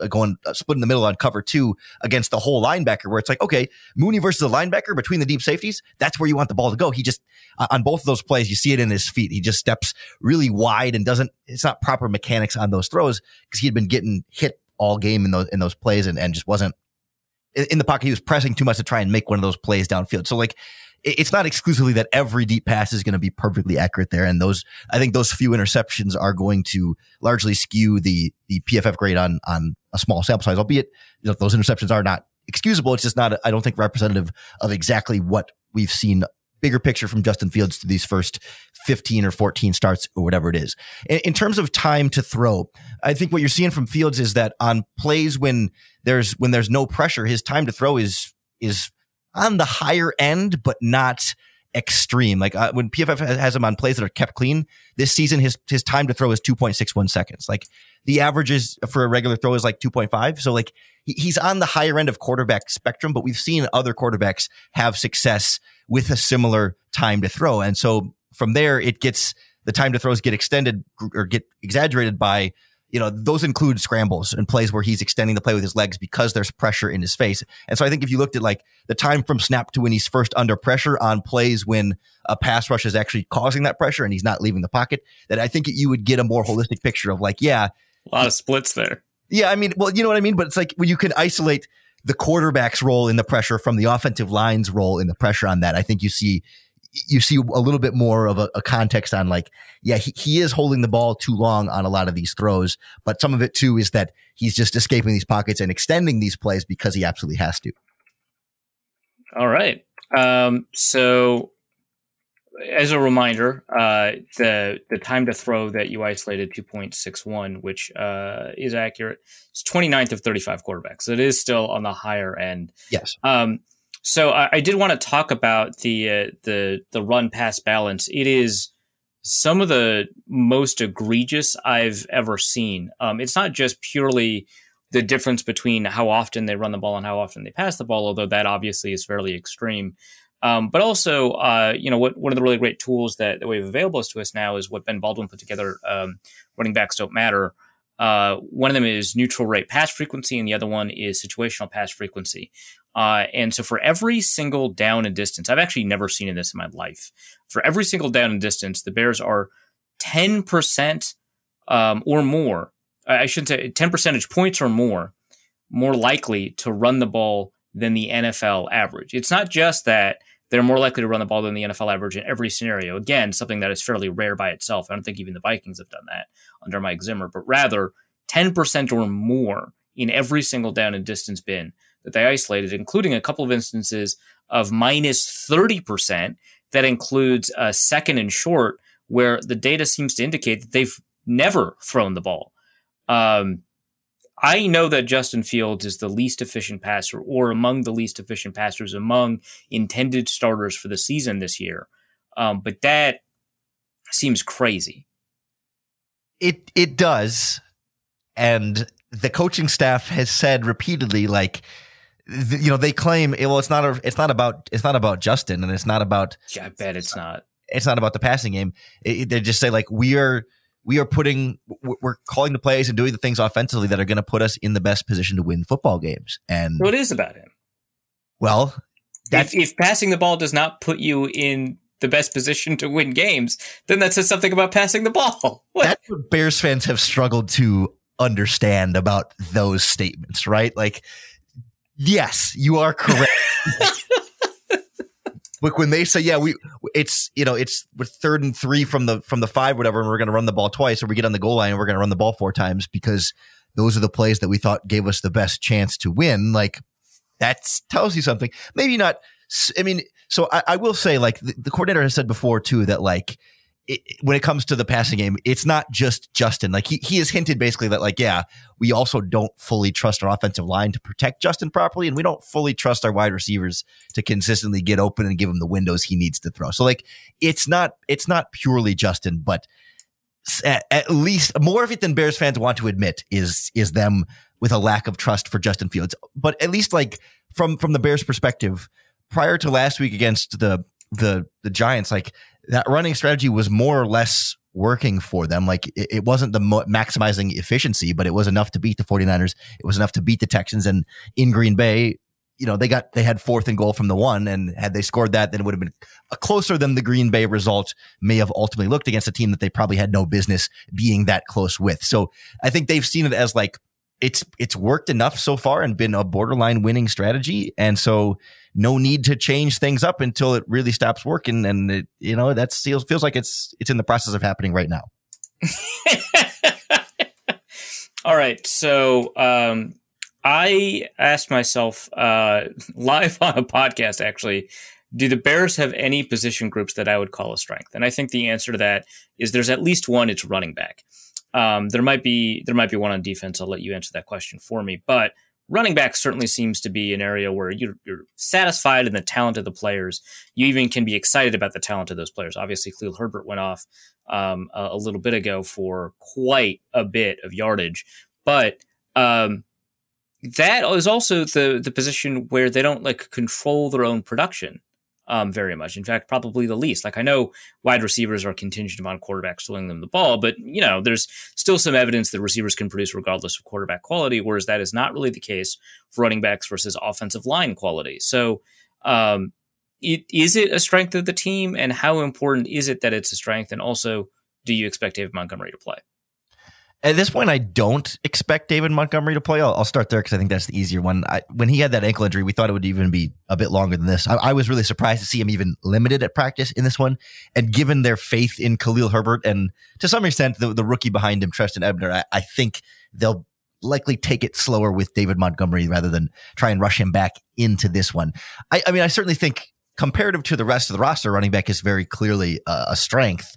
S3: going split in the middle on cover 2 against the whole linebacker where it's like, okay, Mooney versus a linebacker between the deep safeties, that's where you want the ball to go. He just, on both of those plays, you see it in his feet. He just steps really wide and it's not proper mechanics on those throws because he had been getting hit all game in those plays and just wasn't in the pocket. He was pressing too much to try and make one of those plays downfield. So like, it's not exclusively that every deep pass is going to be perfectly accurate there. And I think those few interceptions are going to largely skew the PFF grade on a small sample size, albeit those interceptions are not excusable. It's just not, I don't think, representative of exactly what we've seen bigger picture from Justin Fields to these first 15 or 14 starts or whatever it is. In terms of time to throw, I think what you're seeing from Fields is that on plays when there's no pressure, his time to throw is on the higher end, but not extreme. Like when PFF has him on plays that are kept clean this season, his time to throw is 2.61 seconds. Like the average is for a regular throw is like 2.5. So like he's on the higher end of quarterback spectrum, but we've seen other quarterbacks have success with a similar time to throw. And so from there, the time to throws get extended or get exaggerated by, those include scrambles and plays where he's extending the play with his legs because there's pressure in his face. And so I think if you looked at like the time from snap to when he's first under pressure on plays when a pass rush is actually causing that pressure and he's not leaving the pocket, that I think you would get a more holistic picture of like, yeah.
S2: A lot of splits there.
S3: Yeah. I mean, well, you know what I mean? But it's like when you can isolate the quarterback's role in the pressure from the offensive line's role in the pressure on that, I think you see a little bit more of a context on like, yeah, he is holding the ball too long on a lot of these throws, but some of it too is that he's just escaping these pockets and extending these plays because he absolutely has to.
S2: All right. So as a reminder, the time to throw that you isolated 2.61, which is accurate, is 29th of 35 quarterbacks. So it is still on the higher end.
S3: Yes.
S2: So I did want to talk about the run pass balance. It is some of the most egregious I've ever seen. It's not just purely the difference between how often they run the ball and how often they pass the ball, although that obviously is fairly extreme. But also, one of the really great tools that we have available to us now is what Ben Baldwin put together. Running backs don't matter. One of them is neutral rate pass frequency, and the other one is situational pass frequency. And so for every single down and distance, I've actually never seen this in my life. For every single down and distance, the Bears are 10% or more I shouldn't say 10 percentage points or more likely to run the ball than the NFL average. It's not just that they're more likely to run the ball than the NFL average in every scenario. Again, something that is fairly rare by itself. I don't think even the Vikings have done that under Mike Zimmer, but rather 10% or more in every single down and distance bin that they isolated, including a couple of instances of minus 30% that includes a second and short, where the data seems to indicate that they've never thrown the ball. I know that Justin Fields is the least efficient passer, or among the least efficient passers among intended starters for the season this year. But that seems crazy.
S3: It does. And the coaching staff has said repeatedly, like, they claim, well, it's not about Justin, and it's not about.
S2: Yeah, I bet it's not.
S3: It's not about the passing game. They just say, like, we're calling the plays and doing the things offensively that are going to put us in the best position to win football games. And
S2: so it is about him.
S3: Well,
S2: if passing the ball does not put you in the best position to win games, then that says something about passing the ball.
S3: That's what Bears fans have struggled to understand about those statements, right? Like, yes, you are correct. Look, when they say, we're 3rd and 3 from the 5, whatever, and we're going to run the ball twice, or we get on the goal line and we're going to run the ball 4 times because those are the plays that we thought gave us the best chance to win. Like, that tells you something. Maybe not. I mean, so I will say, like, the coordinator has said before too that, like, when it comes to the passing game, it's not just Justin. Like, he has hinted basically that, like, we also don't fully trust our offensive line to protect Justin properly, and we don't fully trust our wide receivers to consistently get open and give him the windows he needs to throw. So, like, it's not purely Justin, but at least more of it than Bears fans want to admit is them with a lack of trust for Justin Fields. But at least, like, from the Bears' perspective, prior to last week against the Giants, like, that running strategy was more or less working for them. Like, it wasn't the maximizing efficiency, but it was enough to beat the 49ers. It was enough to beat the Texans. And in Green Bay, they had 4th and goal from the 1. And had they scored that, then it would have been closer than the Green Bay result may have ultimately looked against a team that they probably had no business being that close with. So I think they've seen it as, like, it's worked enough so far and been a borderline winning strategy. And so no need to change things up until it really stops working. And it, that feels like it's in the process of happening right now.
S2: All right. So, I asked myself, live on a podcast, actually, do the Bears have any position groups that I would call a strength? And I think the answer to that is there's at least one. It's running back. There might be one on defense. I'll let you answer that question for me. But running back certainly seems to be an area where you're satisfied in the talent of the players. You even can be excited about the talent of those players. Obviously, Khalil Herbert went off a little bit ago for quite a bit of yardage. But that is also the position where they don't, like, control their own production very much. In fact, probably the least. Like, I know wide receivers are contingent upon quarterbacks throwing them the ball, but, there's still some evidence that receivers can produce regardless of quarterback quality, whereas that is not really the case for running backs versus offensive line quality. So is it a strength of the team, and how important is it that it's a strength? And also, do you expect David Montgomery to play?
S3: At this point, I don't expect David Montgomery to play. I'll start there because I think that's the easier one. When he had that ankle injury, we thought it would even be a bit longer than this. I was really surprised to see him even limited at practice in this one. And given their faith in Khalil Herbert and to some extent the rookie behind him, Treston Ebner, I think they'll likely take it slower with David Montgomery rather than try and rush him back into this one. I mean, I certainly think comparative to the rest of the roster, running back is very clearly a strength.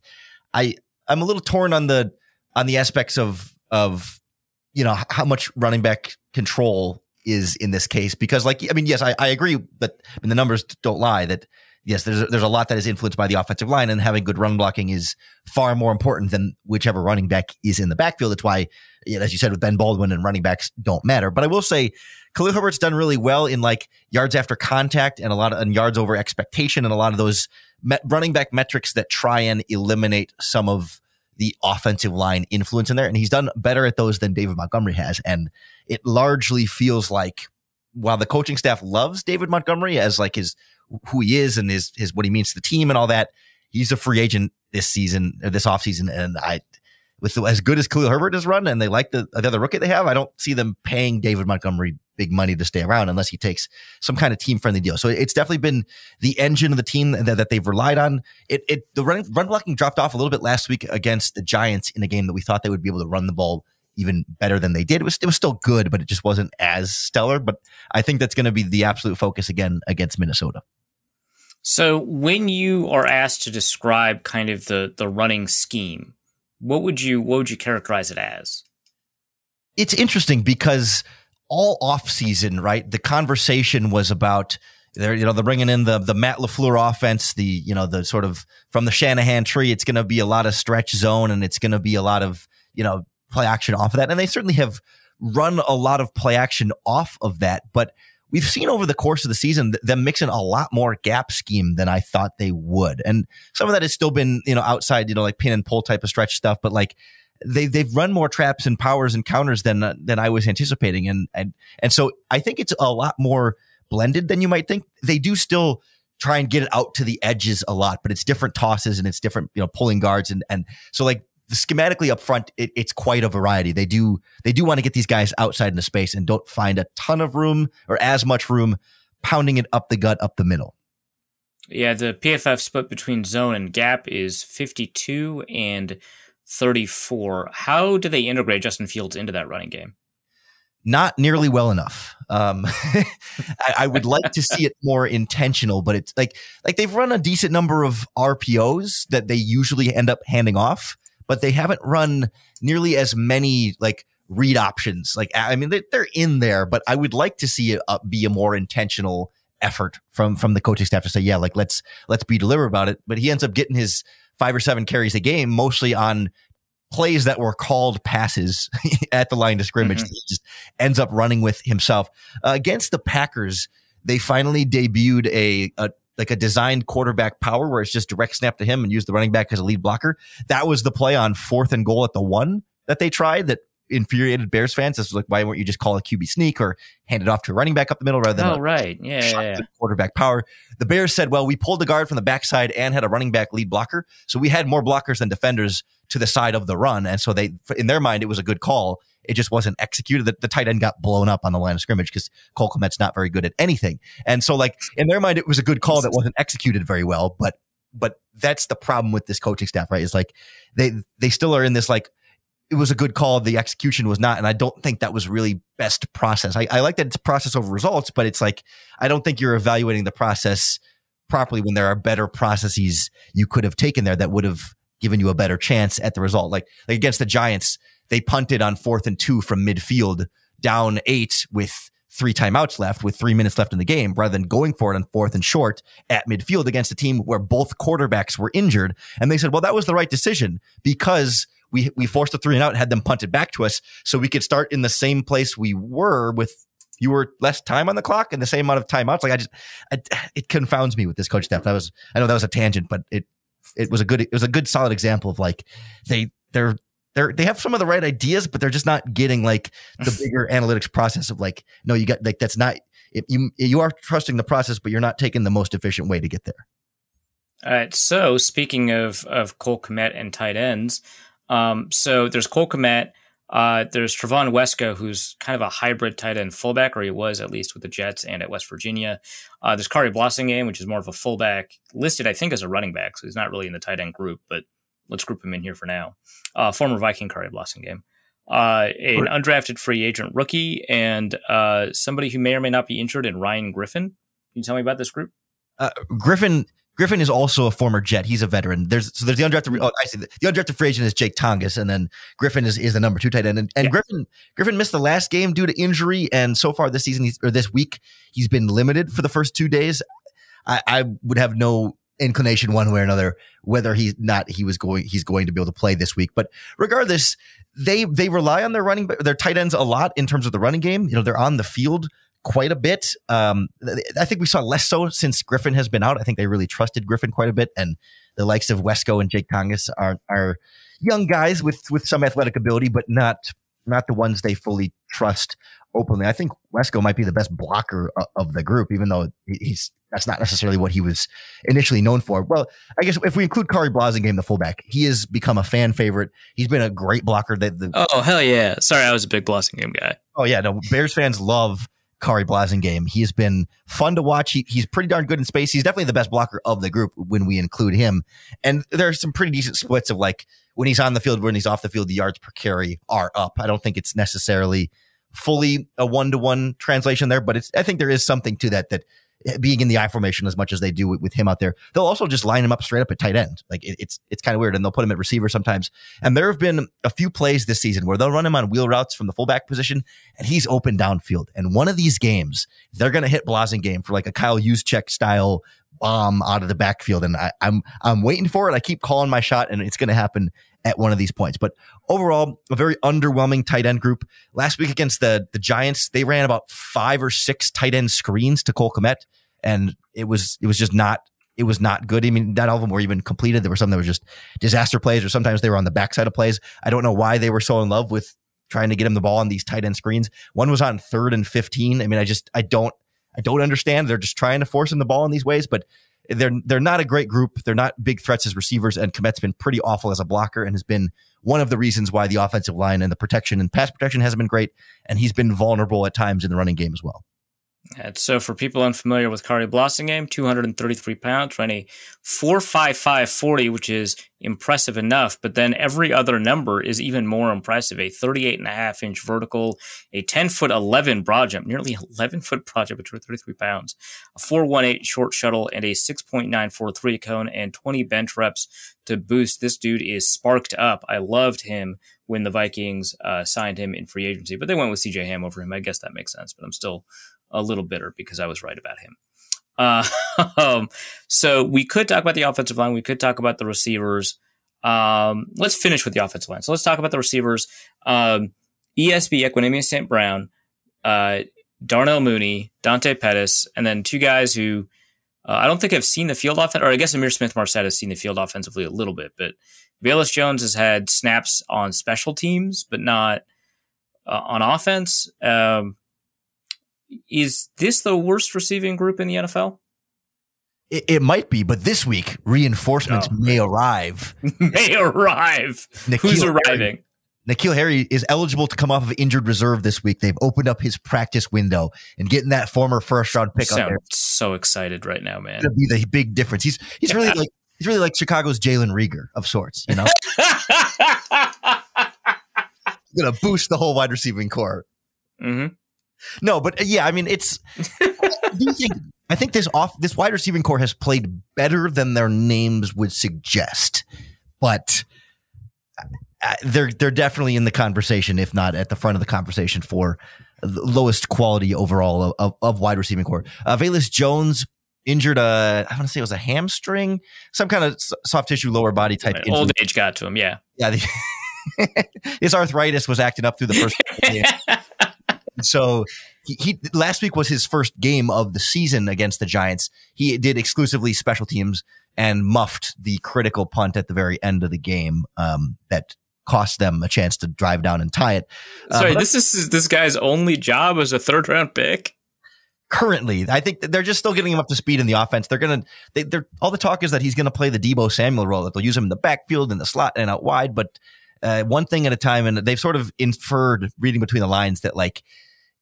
S3: I'm a little torn on the aspects of how much running back control is in this case, because, like, I mean, yes, I agree that the numbers don't lie that, yes, there's a lot that is influenced by the offensive line, and having good run blocking is far more important than whichever running back is in the backfield. That's why, as you said, with Ben Baldwin, and running backs don't matter. But I will say Khalil Herbert's done really well in, like, yards after contact and yards over expectation, and a lot of those running back metrics that try and eliminate some of the offensive line influence in there. And he's done better at those than David Montgomery has. And it largely feels like, while the coaching staff loves David Montgomery as, like, who he is and his what he means to the team and all that, he's a free agent this season, or this offseason. And with as good as Khalil Herbert has run, and they like the other rookie they have, I don't see them paying David Montgomery big money to stay around unless he takes some kind of team-friendly deal. So it's definitely been the engine of the team that they've relied on. The run blocking dropped off a little bit last week against the Giants in a game that we thought they would be able to run the ball even better than they did. It was still good, but it just wasn't as stellar. But I think that's going to be the absolute focus again against Minnesota.
S2: So when you are asked to describe kind of the running scheme, what would you characterize it as?
S3: It's interesting because all off season, right? The conversation was about they're bringing in the Matt LaFleur offense, the sort of from the Shanahan tree. It's going to be a lot of stretch zone, and it's going to be a lot of play action off of that. And they certainly have run a lot of play action off of that, but we've seen over the course of the season them mixing a lot more gap scheme than I thought they would. And some of that has still been, outside, like pin and pull type of stretch stuff, but like they've run more traps and powers and counters than I was anticipating. And so I think it's a lot more blended than you might think. They do still try and get it out to the edges a lot, but it's different tosses and it's different, pulling guards. And so like, schematically up front, it's quite a variety. They do want to get these guys outside into space and don't find a ton of room or as much room pounding it up the gut, up the middle.
S2: Yeah, the PFF split between zone and gap is 52 and 34. How do they integrate Justin Fields into that running game?
S3: Not nearly well enough. I would like to see it more intentional, but it's like they've run a decent number of RPOs that they usually end up handing off, but they haven't run nearly as many like read options. Like, I mean, they're in there, but I would like to see it be a more intentional effort from the coaching staff to say, yeah, like let's be deliberate about it. But he ends up getting his 5 or 7 carries a game, mostly on plays that were called passes at the line of scrimmage. Mm-hmm. He just ends up running with himself. Against the Packers, they finally debuted a designed quarterback power where it's just direct snap to him and use the running back as a lead blocker. That was the play on 4th and goal at the 1 that they tried that infuriated Bears fans. This was like, why won't you just call a QB sneak or hand it off to a running back up the middle rather than quarterback power? The Bears said, well, we pulled the guard from the backside and had a running back lead blocker. So we had more blockers than defenders to the side of the run. And so in their mind, it was a good call. It just wasn't executed. The tight end got blown up on the line of scrimmage because Cole Kmet's not very good at anything. And so like in their mind, it was a good call that wasn't executed very well. But that's the problem with this coaching staff, right? Is like they still are in this like, it was a good call. The execution was not. And I don't think that was really best process. I like that it's process over results, but it's like, I don't think you're evaluating the process properly when there are better processes you could have taken there that would have given you a better chance at the result. Like against the Giants, they punted on 4th and 2 from midfield down 8 with 3 timeouts left with 3 minutes left in the game rather than going for it on 4th and short at midfield against a team where both quarterbacks were injured. And they said, well, that was the right decision because we forced a 3 and out and had them punted back to us so we could start in the same place we were with less time on the clock and the same amount of timeouts. Like it confounds me with this coach staff. I know that was a tangent, but it was a good solid example of like they have some of the right ideas, but they're just not getting like the bigger analytics process of like, no, you got like, that's not, you are trusting the process, but you're not taking the most efficient way to get there.
S2: All right. So speaking of Cole Kmet and tight ends, so there's Cole Kmet, there's Trevon Wesco, who's kind of a hybrid tight end fullback, or he was at least with the Jets and at West Virginia. There's Kari Blossingame, which is more of a fullback, listed, I think, as a running back. So he's not really in the tight end group, but let's group him in here for now. Former Viking Kari Blossingame, an undrafted free agent rookie, and somebody who may or may not be injured in Ryan Griffin. Can you tell me about this group?
S3: Griffin is also a former Jet. He's a veteran. There's the undrafted. Oh, I see. The undrafted free agent is Jake Tongas, and then Griffin is the number 2 tight end. And yeah. Griffin missed the last game due to injury, and so far this season this week he's been limited for the first 2 days. I would have no inclination one way or another whether he's going to be able to play this week. But regardless, they rely on their tight ends a lot in terms of the running game. They're on the field quite a bit. I think we saw less so since Griffin has been out. I think they really trusted Griffin quite a bit, and the likes of Wesco and Jake Tongas are young guys with some athletic ability, but not not the ones they fully trust openly. I think Wesco might be the best blocker of the group, even though that's not necessarily what he was initially known for. Well, I guess if we include Kari Blasingame, the fullback, he has become a fan favorite. He's been a great blocker.
S2: Oh, hell yeah. Sorry, I was a big Blasingame guy.
S3: Oh, yeah. No, Bears fans love Kari Blasingame. He has been fun to watch. He's pretty darn good in space. He's definitely the best blocker of the group when we include him. And there are some pretty decent splits of like when he's on the field, when he's off the field, the yards per carry are up. I don't think it's necessarily fully a one-to-one translation there, but I think there is something to that being in the I formation as much as they do with him out there. They'll also just line him up straight up at tight end. Like it's kind of weird. And they'll put him at receiver sometimes. And there have been a few plays this season where they'll run him on wheel routes from the fullback position and he's open downfield. And one of these games, they're going to hit Blasingame for like a Kyle Juszczyk style bomb out of the backfield. And I'm waiting for it. I keep calling my shot and it's going to happen at one of these points. But overall, a very underwhelming tight end group. Last week against the Giants, they ran about 5 or 6 tight end screens to Cole Kmet, and it was not good. I mean, not all of them were even completed. There were some that were just disaster plays, or sometimes they were on the backside of plays. I don't know why they were so in love with trying to get him the ball on these tight end screens. One was on 3rd and 15. I mean, I don't understand. They're just trying to force him the ball in these ways, but they're not a great group. They're not big threats as receivers, and Kmet's been pretty awful as a blocker and has been one of the reasons why the offensive line and the protection and pass protection hasn't been great, and he's been vulnerable at times in the running game as well.
S2: And so for people unfamiliar with Kari Blasingame, 233 pounds, ran a 4.55 40, which is impressive enough, but then every other number is even more impressive. A 38.5-inch vertical, a 10'11" broad jump, nearly 11-foot broad jump at 233 pounds, a 4.18 short shuttle, and a 6.94 cone, and 20 bench reps to boost. This dude is sparked up. I loved him when the Vikings signed him in free agency, but they went with CJ Ham over him. I guess that makes sense, but I'm still a little bitter because I was right about him. So we could talk about the offensive line. We could talk about the receivers. Let's finish with the offensive line. So let's talk about the receivers. ESB, Equinemius St. Brown, Darnell Mooney, Dante Pettis, and then 2 guys who I don't think have seen the field offense, or I guess Amir Smith-Marset has seen the field offensively a little bit, but Velus Jones has had snaps on special teams, but not on offense. Is this the worst receiving group in the NFL?
S3: It might be, but this week reinforcements may arrive.
S2: May arrive. Who's arriving?
S3: N'Keal Harry is eligible to come off of injured reserve this week. They've opened up his practice window and getting that former first-round pick up there.
S2: So excited right now, man.
S3: It's gonna be the big difference. He's really like Chicago's Jalen Reagor of sorts, you know. Gonna boost the whole wide receiving core.
S2: Mm-hmm.
S3: No, but yeah, I mean, I think this wide receiving core has played better than their names would suggest, but they're definitely in the conversation, if not at the front of the conversation, for the lowest quality overall of wide receiving core. Velus Jones injured I want to say it was a hamstring, some kind of soft tissue lower body type injury.
S2: Old age got to him, yeah.
S3: Yeah, his arthritis was acting up through the first game. So he last week was his first game of the season against the Giants. He did exclusively special teams and muffed the critical punt at the very end of the game that cost them a chance to drive down and tie it.
S2: Sorry, this is this guy's only job as a 3rd-round pick?
S3: Currently, I think they're just still getting him up to speed in the offense. They're all the talk is that he's going to play the Deebo Samuel role, that they'll use him in the backfield, in the slot, and out wide, but one thing at a time. And they've sort of inferred, reading between the lines, that like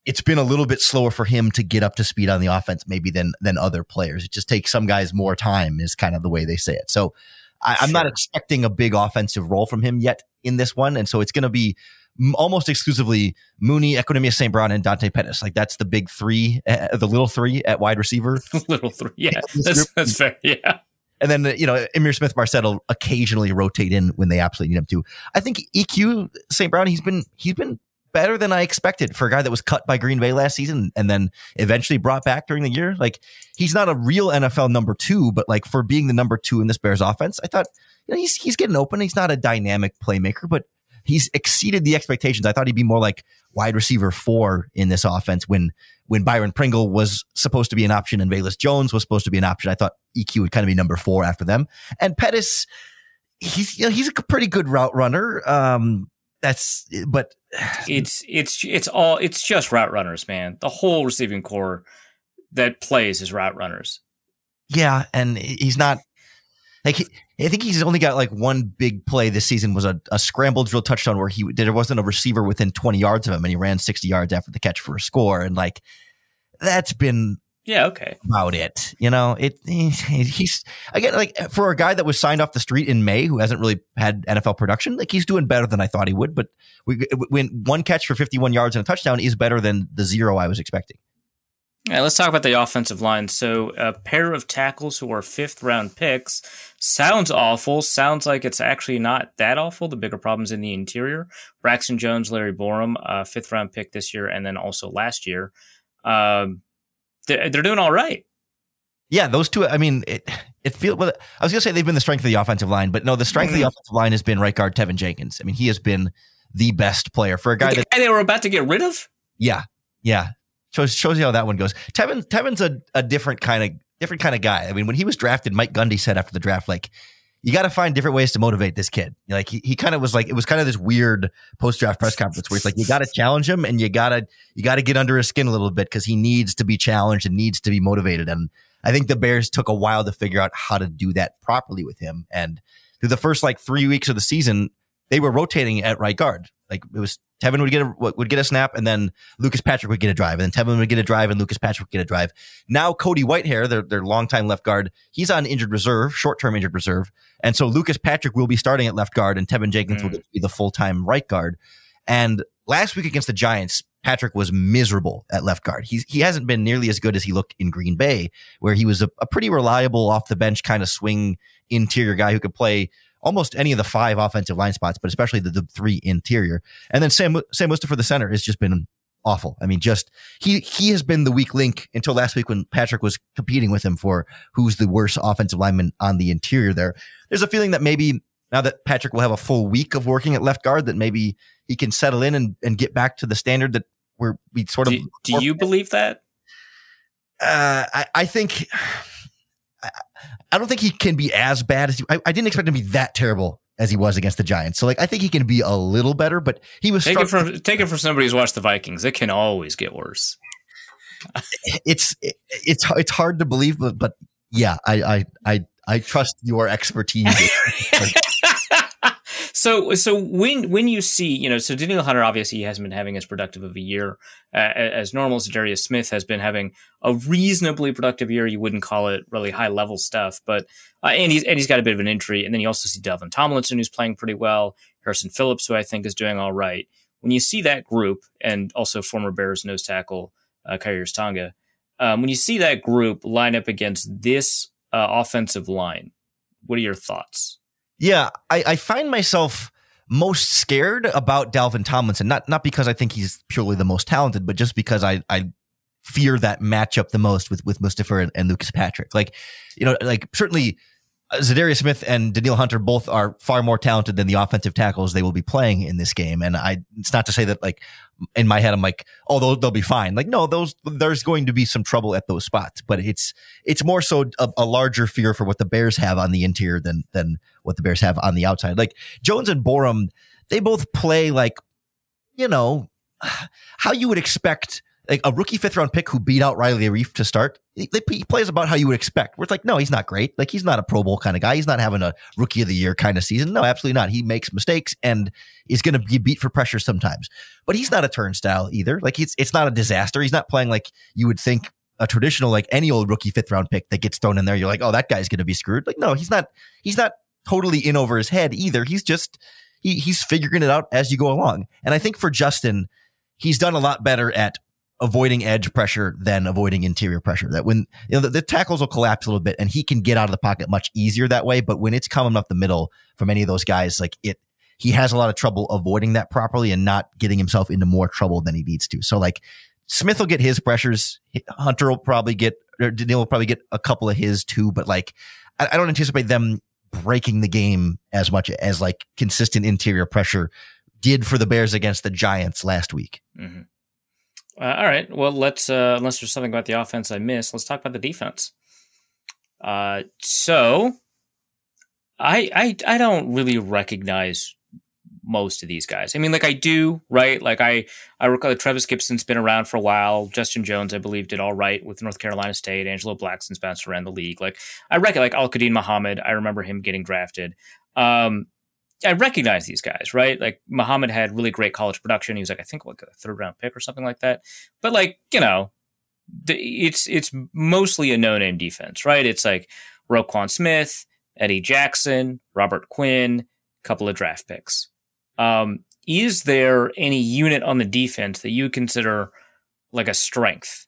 S3: it's been a little bit slower for him to get up to speed on the offense maybe than other players. It just takes some guys more time, is kind of the way they say it. So I'm not expecting a big offensive role from him yet in this one. And so it's going to be almost exclusively Mooney, Equinemius St. Brown, and Dante Pettis. Like that's the big 3, the little 3 at wide receiver.
S2: Little 3. Yeah, that's fair. Yeah.
S3: And then, Amir Smith-Marset will occasionally rotate in when they absolutely need him to. I think EQ St. Brown, he's been better than I expected for a guy that was cut by Green Bay last season and then eventually brought back during the year. Like he's not a real NFL number 2, but like for being the number 2 in this Bears offense, I thought he's getting open. He's not a dynamic playmaker, but he's exceeded the expectations. I thought he'd be more like wide receiver 4 in this offense when Byron Pringle was supposed to be an option and Velus Jones was supposed to be an option. I thought EQ would kind of be number 4 after them. And Pettis, he's a pretty good route runner. but
S2: it's just route runners, man. The whole receiving core that plays is route runners.
S3: Yeah, and he's not like I think he's only got like one big play this season was a scramble drill touchdown where there wasn't a receiver within 20 yards of him, and he ran 60 yards after the catch for a score, and like that's been about it. He's again like for a guy that was signed off the street in May who hasn't really had NFL production, like he's doing better than I thought he would. But when one catch for 51 yards and a touchdown is better than the 0 I was expecting.
S2: Yeah, let's talk about the offensive line. So a pair of tackles who are 5th-round picks sounds awful. Sounds like it's actually not that awful. The bigger problem's in the interior. Braxton Jones, Larry Borum, 5th-round pick this year, and then also last year. They're doing all right.
S3: Yeah, those two. I mean, it feels. Well, I was going to say they've been the strength of the offensive line, but no, the strength of the offensive line has been right guard Tevin Jenkins. I mean, he has been the best player for a guy that
S2: they were about to get rid of.
S3: Yeah. Shows you how that one goes. Tevin's a different kind of guy. I mean, when he was drafted, Mike Gundy said after the draft, like, you got to find different ways to motivate this kid. Like he kind of was like, it was kind of this weird post-draft press conference where it's like, you got to challenge him and you got to get under his skin a little bit because he needs to be challenged and needs to be motivated. And I think the Bears took a while to figure out how to do that properly with him. And through the first like 3 weeks of the season, they were rotating at right guard. Like it was Tevin would get a snap, and then Lucas Patrick would get a drive, and then Tevin would get a drive, and Lucas Patrick would get a drive. Now Cody Whitehair, their longtime left guard, he's on injured reserve, short-term injured reserve, and so Lucas Patrick will be starting at left guard, and Tevin Jenkins will get to be the full-time right guard. And last week against the Giants, Patrick was miserable at left guard. He hasn't been nearly as good as he looked in Green Bay, where he was a pretty reliable off the bench kind of swing interior guy who could play almost any of the 5 offensive line spots, but especially the 3 interior. And then Sam Worcester for the center has just been awful. I mean, just he has been the weak link until last week when Patrick was competing with him for who's the worst offensive lineman on the interior there. There's a feeling that maybe now that Patrick will have a full week of working at left guard, that maybe he can settle in and get back to the standard that we sort of.
S2: Do you believe that?
S3: I think. I don't think he can be as bad as I didn't expect him to be that terrible as he was against the Giants. So like I think he can be a little better, but he was
S2: take it from somebody who's watched the Vikings. It can always get worse.
S3: It's hard to believe, but yeah, I trust your expertise.
S2: So when you see, so Danielle Hunter, obviously he hasn't been having as productive of a year as normal. Darius Smith has been having a reasonably productive year. You wouldn't call it really high level stuff, but and he's got a bit of an injury. And then you also see Delvin Tomlinson, who's playing pretty well. Harrison Phillips, who I think is doing all right. When you see that group, and also former Bears nose tackle Kairos Tonga, when you see that group line up against this offensive line, what are your thoughts?
S3: Yeah, I find myself most scared about Dalvin Tomlinson, not because I think he's purely the most talented, but just because I fear that matchup the most with Mustafa and Lucas Patrick. Like, certainly Zadarius Smith and Danielle Hunter both are far more talented than the offensive tackles they will be playing in this game. And it's not to say that like in my head, I'm like, oh, they'll be fine. Like, no, there's going to be some trouble at those spots, but it's more so a larger fear for what the Bears have on the interior than what the Bears have on the outside. Like Jones and Borum, they both play like, how you would expect like a rookie 5th-round pick who beat out Riley Reef to start. He plays about how you would expect. Where it's like, no, he's not great. Like he's not a Pro Bowl kind of guy. He's not having a rookie of the year kind of season. No, absolutely not. He makes mistakes and is going to be beat for pressure sometimes. But he's not a turnstile either. Like it's not a disaster. He's not playing like you would think a traditional like any old rookie 5th-round pick that gets thrown in there. You're like, oh, that guy's going to be screwed. Like no, he's not totally in over his head either. He's just he's figuring it out as you go along. And I think for Justin, he's done a lot better at avoiding edge pressure than avoiding interior pressure. That when the tackles will collapse a little bit and he can get out of the pocket much easier that way. But when it's coming up the middle from any of those guys, like he has a lot of trouble avoiding that properly and not getting himself into more trouble than he needs to. So like Smith will get his pressures. Hunter will probably get, or Daniil will probably get a couple of his too. But like, I don't anticipate them breaking the game as much as like consistent interior pressure did for the Bears against the Giants last week.
S2: Mm-hmm. All right. Well, let's unless there's something about the offense I missed, let's talk about the defense. So I don't really recognize most of these guys. I mean, like I do, right? Like I recall Travis Gibson's been around for a while. Justin Jones, I believe, did all right with North Carolina State. Angelo Blackson's bounced around the league. Like I reckon, like Al-Qadim Muhammad, I remember him getting drafted. I recognize these guys, right? Like Muhammad had really great college production. He was like, I think like a third round pick or something like that. But like, you know, it's mostly a no-name defense, right? It's like Roquan Smith, Eddie Jackson, Robert Quinn, couple of draft picks. Is there any unit on the defense that you consider like a strength?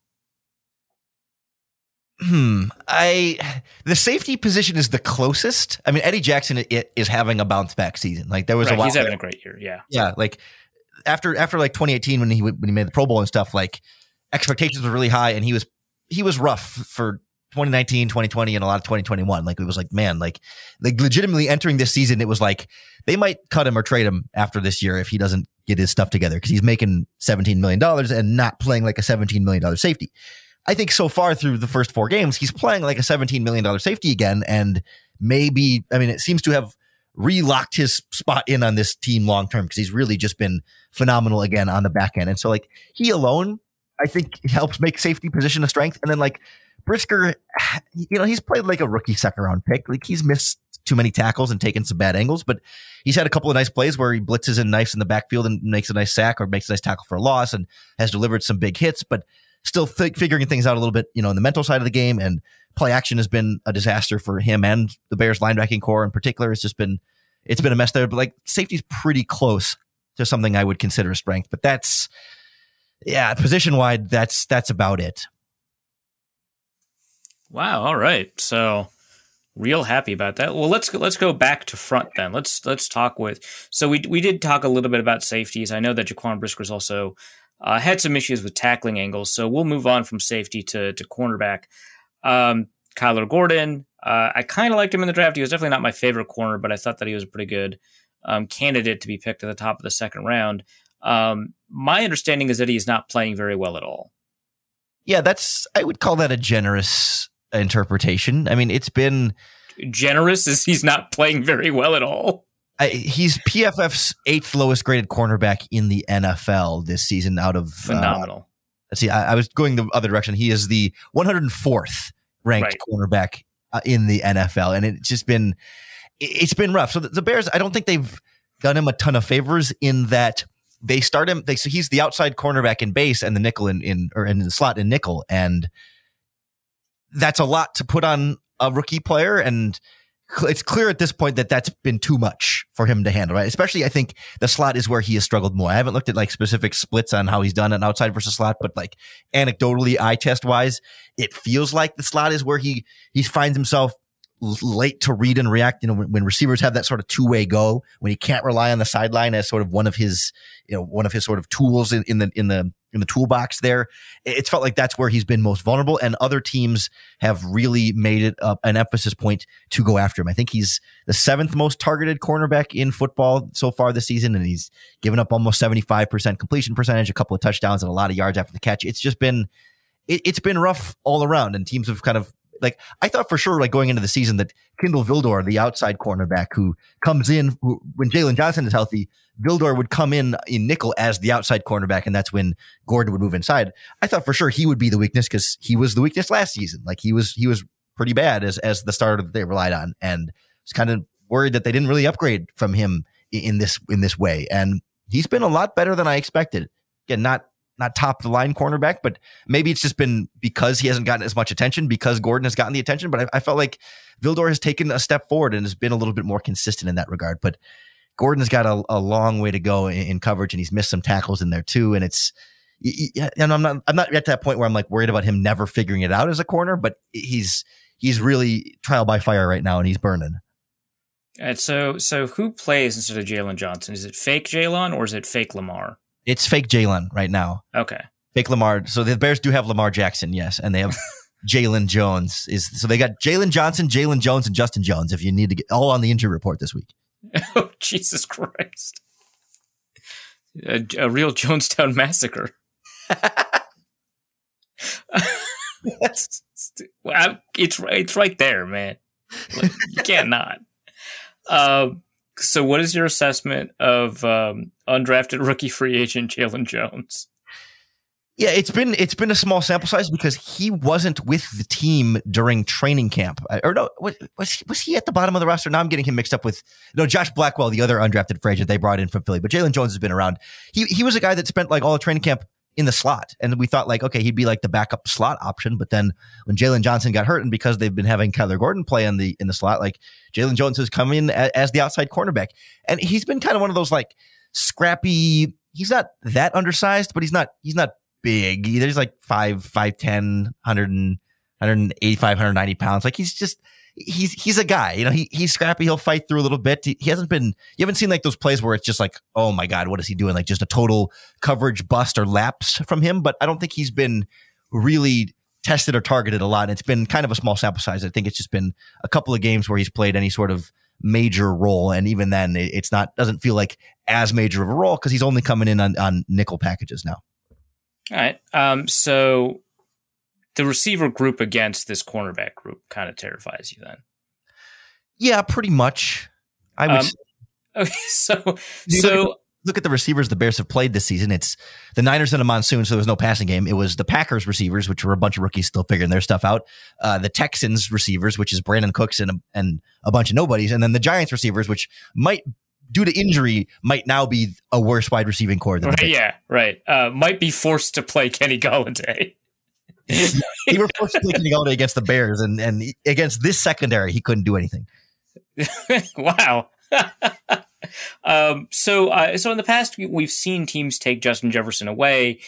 S3: The safety position is the closest. I mean, Eddie Jackson is having a bounce back season. Like there was a while
S2: he's having a great year. Yeah.
S3: Yeah. Like after like 2018 when he made the Pro Bowl and stuff, like expectations were really high and he was rough for 2019, 2020, and a lot of 2021. Like it was like, man, like legitimately entering this season, it was like they might cut him or trade him after this year if he doesn't get his stuff together because he's making $17 million and not playing like a $17 million safety. I think so far through the first 4 games, he's playing like a $17 million safety again. And maybe, I mean, it seems to have relocked his spot in on this team long term because he's really just been phenomenal again on the back end. And so like he alone, I think helps make safety position a strength. And then like Brisker, you know, he's played like a rookie second round pick. Like he's missed too many tackles and taken some bad angles, but he's had a couple of nice plays where he blitzes in nice in the backfield and makes a nice sack or makes a nice tackle for a loss and has delivered some big hits, but still figuring things out a little bit, you know, in the mental side of the game. And play action has been a disaster for him and the Bears linebacking core in particular. It's been a mess there, but like safety's pretty close to something I would consider a strength, but that's, yeah, position wide, that's about it.
S2: Wow. All right. So real happy about that. Well, let's go back to front then. Let's talk with, so we did talk a little bit about safeties. I know that Jaquan Brisker's also had some issues with tackling angles. So we'll move on from safety to cornerback. Kyler Gordon, I kind of liked him in the draft. He was definitely not my favorite corner, but I thought that he was a pretty good candidate to be picked at the top of the second round. My understanding is that he's not playing very well at all.
S3: Yeah, I would call that a generous interpretation. I mean, it's been
S2: generous as he's not playing very well at all.
S3: He's PFF's 8th lowest graded cornerback in the NFL this season out of
S2: phenomenal.
S3: Let's see. I was going the other direction. He is the 104th ranked cornerback in the NFL. And it's been rough. So the Bears, I don't think they've done him a ton of favors in that they start him. So he's the outside cornerback in base and the nickel in the slot in nickel. And that's a lot to put on a rookie player. And it's clear at this point that that's been too much for him to handle, right? Especially, I think the slot is where he has struggled more. I haven't looked at like specific splits on how he's done an outside versus slot, but like anecdotally, eye test wise, it feels like the slot is where he finds himself late to read and react. You know, when receivers have that sort of two-way go, when he can't rely on the sideline as sort of one of his sort of tools in the toolbox there, it's felt like that's where he's been most vulnerable. And other teams have really made it an emphasis point to go after him. I think he's the 7th most targeted cornerback in football so far this season. And he's given up almost 75% completion percentage, a couple of touchdowns and a lot of yards after the catch. It's just been, it's been rough all around. And teams have kind of, like, I thought for sure, like going into the season, that Kindle Vildor, the outside cornerback who comes in when Jalen Johnson is healthy, Vildor would come in nickel as the outside cornerback, and that's when Gordon would move inside. I thought for sure he would be the weakness because he was the weakness last season. Like he was pretty bad as the starter that they relied on, and was kind of worried that they didn't really upgrade from him in this way. And he's been a lot better than I expected. Again, not top of the line cornerback, but maybe it's just been because he hasn't gotten as much attention because Gordon has gotten the attention. But I felt like Vildor has taken a step forward and has been a little bit more consistent in that regard. But Gordon's got a long way to go in coverage, and he's missed some tackles in there too. And I'm not yet to that point where I'm like worried about him never figuring it out as a corner, but he's really trial by fire right now, and he's burning.
S2: And so who plays instead of Jalen Johnson? Is it fake Jalen or is it fake Lamar?
S3: It's fake Jalen right now.
S2: Okay.
S3: Fake Lamar. So the Bears do have Lamar Jackson, yes, and they have Jalen Jones. So they got Jalen Johnson, Jalen Jones, and Justin Jones, if you need to get all on the injury report this week.
S2: Oh, Jesus Christ. A real Jonestown massacre. It's right there, man. Like, you can't not. So what is your assessment of undrafted rookie free agent Jalen Jones?
S3: Yeah, it's been a small sample size because he wasn't with the team during training camp. Or no, was he at the bottom of the roster? Now I'm getting him mixed up with Josh Blackwell, the other undrafted free agent they brought in from Philly. But Jalen Jones has been around. He was a guy that spent like all the training camp in the slot, and we thought like, okay, he'd be like the backup slot option. But then when Jalen Johnson got hurt, and because they've been having Kyler Gordon play in the slot, like Jalen Jones has come in as the outside cornerback, and he's been kind of one of those like scrappy. He's not that undersized, but he's not big. He's like 5'10", 185, 190 pounds. Like he's a guy, he's scrappy. He'll fight through a little bit. You haven't seen like those plays where it's just like, oh my God, what is he doing? Like just a total coverage bust or lapse from him. But I don't think he's been really tested or targeted a lot. It's been kind of a small sample size. I think it's just been a couple of games where he's played any sort of major role. And even then doesn't feel like as major of a role because he's only coming in on nickel packages now.
S2: All right. So the receiver group against this cornerback group kind of terrifies you then? Yeah,
S3: pretty much. I would.
S2: Okay, so
S3: look at the receivers the Bears have played this season. It's the Niners in a monsoon, so there was no passing game. It was the Packers receivers, which were a bunch of rookies still figuring their stuff out. The Texans receivers, which is Brandon Cooks and a bunch of nobodies, and then the Giants receivers, which might, due to injury, might now be a worse wide receiving core than
S2: right. Might be forced to play Kenny Golladay.
S3: He were forced to play Kenny Golladay against the Bears, and against this secondary, he couldn't do anything.
S2: Wow. So in the past, we've seen teams take Justin Jefferson away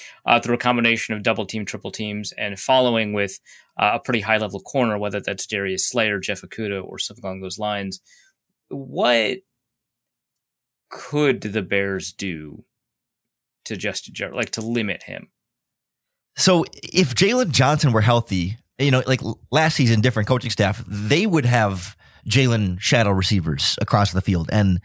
S2: through a combination of double team, triple teams, and following with a pretty high level corner, whether that's Darius Slay or Jeff Okudah or something along those lines. What could the Bears do to Justin Jefferson, like to limit him?
S3: So if Jalen Johnson were healthy, like last season, different coaching staff, they would have Jalen shadow receivers across the field. And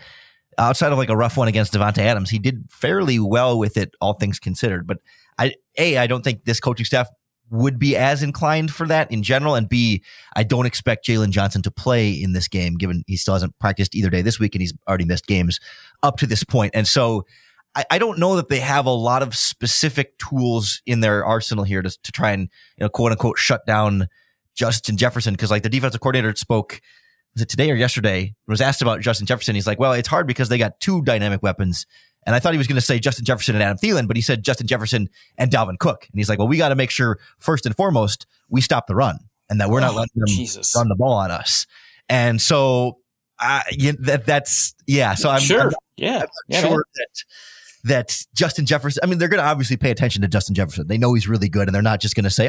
S3: outside of like a rough one against Devontae Adams, he did fairly well with it, all things considered. But I don't think this coaching staff would be as inclined for that in general. And B, I don't expect Jalen Johnson to play in this game, given he still hasn't practiced either day this week and he's already missed games up to this point. And so I don't know that they have a lot of specific tools in their arsenal here to try and, quote unquote, shut down Justin Jefferson. Cause like the defensive coordinator spoke, was it today or yesterday, was asked about Justin Jefferson. He's like, well, it's hard because they got two dynamic weapons. And I thought he was going to say Justin Jefferson and Adam Thielen, but he said Justin Jefferson and Dalvin Cook. And he's like, well, we got to make sure first and foremost, we stop the run and that we're not letting them run the ball on us. And so that's. So I'm
S2: sure.
S3: I'm sure that Justin Jefferson, I mean, they're going to obviously pay attention to Justin Jefferson. They know he's really good, and they're not just going to say,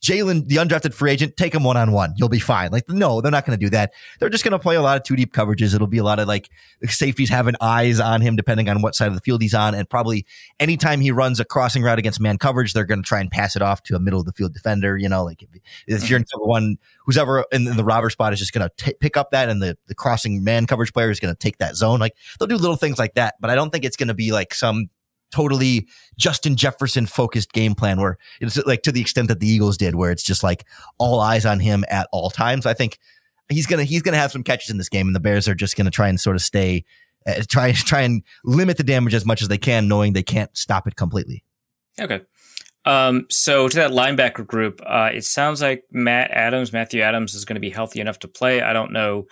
S3: Jalen, the undrafted free agent, take him one-on-one. You'll be fine. Like, no, they're not going to do that. They're just going to play a lot of two deep coverages. It'll be a lot of like safeties having eyes on him, depending on what side of the field he's on. And probably anytime he runs a crossing route against man coverage, they're going to try and pass it off to a middle of the field defender. Like if you're in cover one, who's ever in the robber spot is just going to pick up that, and the crossing man coverage player is going to take that zone. Like they'll do little things like that, but I don't think it's going to be like some totally Justin Jefferson focused game plan where it's like to the extent that the Eagles did, where it's just like all eyes on him at all times. I think he's going to have some catches in this game, and the Bears are just going to try and sort of try and limit the damage as much as they can, knowing they can't stop it completely.
S2: Okay. So to that linebacker group, it sounds like Matthew Adams is going to be healthy enough to play. I don't know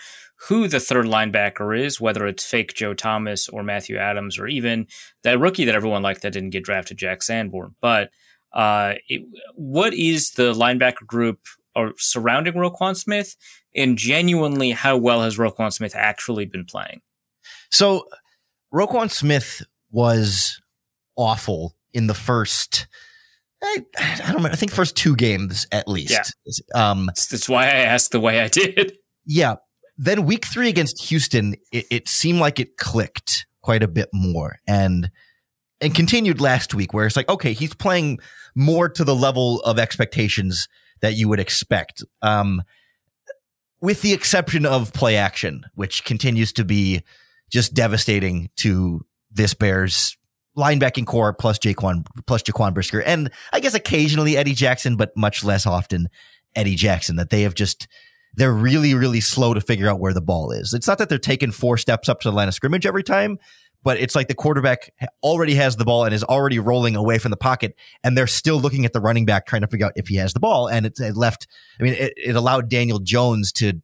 S2: who the third linebacker is, whether it's fake Joe Thomas or Matthew Adams, or even that rookie that everyone liked that didn't get drafted, Jack Sanborn. But what is the linebacker group surrounding Roquan Smith, and genuinely how well has Roquan Smith actually been playing?
S3: So Roquan Smith was awful in the first, I don't know, I think first two games at least.
S2: Yeah. That's why I asked the way I did.
S3: Yeah. Then week 3 against Houston, it seemed like it clicked quite a bit more, and continued last week, where it's like, okay, he's playing more to the level of expectations that you would expect, with the exception of play action, which continues to be just devastating to this Bears linebacking core, plus Jaquan Brisker, and I guess occasionally Eddie Jackson, but much less often Eddie Jackson, that they have just they're really, really slow to figure out where the ball is. It's not that they're taking 4 steps up to the line of scrimmage every time, but it's like the quarterback already has the ball and is already rolling away from the pocket, and they're still looking at the running back trying to figure out if he has the ball. And it allowed Daniel Jones to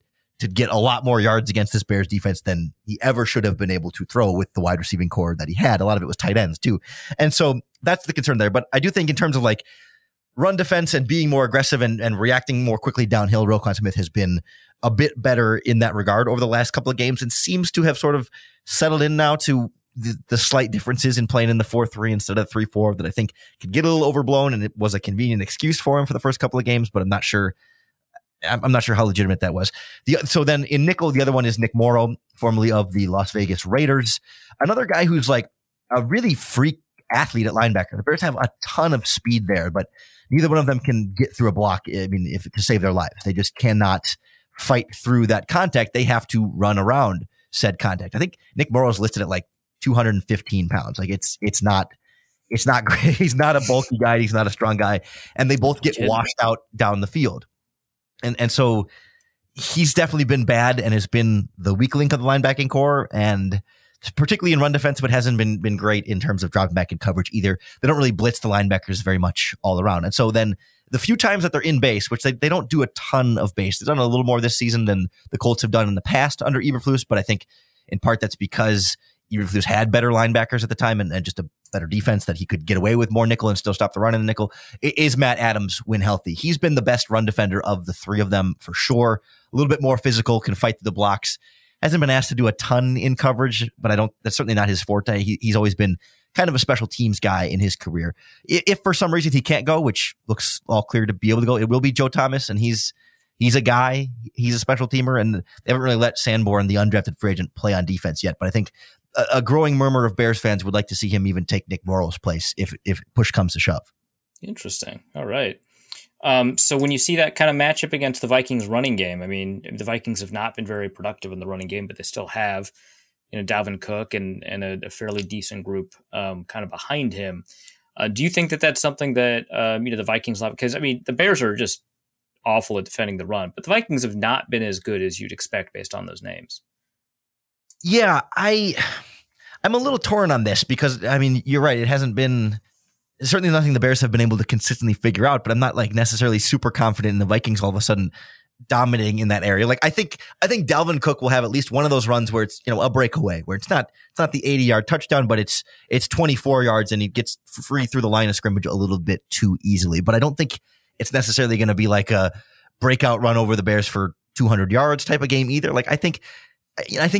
S3: get a lot more yards against this Bears defense than he ever should have been able to throw with the wide receiving core that he had. A lot of it was tight ends too. And so that's the concern there. But I do think in terms of like run defense and being more aggressive and reacting more quickly downhill, Roquan Smith has been a bit better in that regard over the last couple of games and seems to have sort of settled in now to the slight differences in playing in the 4-3 instead of 3-4 that I think could get a little overblown, and it was a convenient excuse for him for the first couple of games, but I'm not sure how legitimate that was. So then in nickel, the other one is Nick Morrow, formerly of the Las Vegas Raiders, another guy who's like a really freak athlete at linebacker. The Bears have a ton of speed there, but neither one of them can get through a block. I mean, to save their lives, they just cannot fight through that contact. They have to run around said contact. I think Nick Morrow is listed at like 215 pounds. Like it's not great. He's not a bulky guy. He's not a strong guy. And they both get washed out down the field. And so he's definitely been bad and has been the weak link of the linebacking core, and particularly in run defense, but hasn't been great in terms of dropping back in coverage either. They don't really blitz the linebackers very much all around. And so then the few times that they're in base, which they don't do a ton of base, they've done a little more this season than the Colts have done in the past under Eberflus, but I think in part that's because Eberflus had better linebackers at the time and just a better defense that he could get away with more nickel and still stop the run in the nickel. Is Matt Adams when healthy? He's been the best run defender of the three of them for sure. A little bit more physical, can fight through the blocks. Hasn't been asked to do a ton in coverage, but that's certainly not his forte. He's always been kind of a special teams guy in his career. If for some reason he can't go, which looks all clear to be able to go, it will be Joe Thomas, and he's a guy. He's a special teamer, and they haven't really let Sanborn, the undrafted free agent, play on defense yet. But I think a growing murmur of Bears fans would like to see him even take Nick Morrow's place if push comes to shove.
S2: Interesting. All right. So when you see that kind of matchup against the Vikings running game, I mean, the Vikings have not been very productive in the running game, but they still have, Dalvin Cook and a fairly decent group kind of behind him. Do you think that that's something that, the Vikings love? Because, I mean, the Bears are just awful at defending the run, but the Vikings have not been as good as you'd expect based on those names.
S3: Yeah, I'm a little torn on this because, I mean, you're right. It hasn't been certainly nothing the Bears have been able to consistently figure out, but I'm not like necessarily super confident in the Vikings all of a sudden dominating in that area. Like I think Dalvin Cook will have at least one of those runs where it's, a breakaway where it's not the 80-yard touchdown, but it's 24 yards and he gets free through the line of scrimmage a little bit too easily. But I don't think it's necessarily going to be like a breakout run over the Bears for 200 yards type of game either. Like I think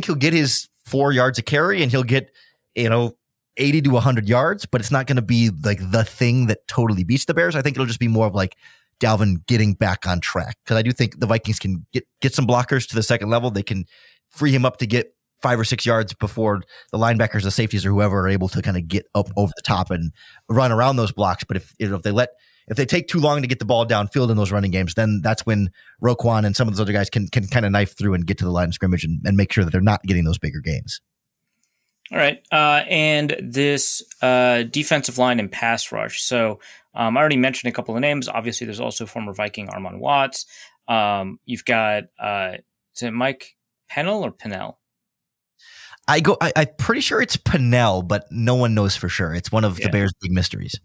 S3: he'll get his 4 yards a carry and he'll get, 80 to 100 yards, but it's not going to be like the thing that totally beats the Bears. I think it'll just be more of like Dalvin getting back on track. Cause I do think the Vikings can get some blockers to the second level. They can free him up to get 5 or 6 yards before the linebackers, the safeties, or whoever are able to kind of get up over the top and run around those blocks. But if they take too long to get the ball downfield in those running games, then that's when Roquan and some of those other guys can kind of knife through and get to the line of scrimmage and make sure that they're not getting those bigger gains.
S2: All right. And this defensive line and pass rush. So I already mentioned a couple of names. Obviously, there's also former Viking Armon Watts. You've got, is it Mike Pennell or Pennell?
S3: I'm pretty sure it's Pennell, but no one knows for sure. It's one of the Bears' big mysteries.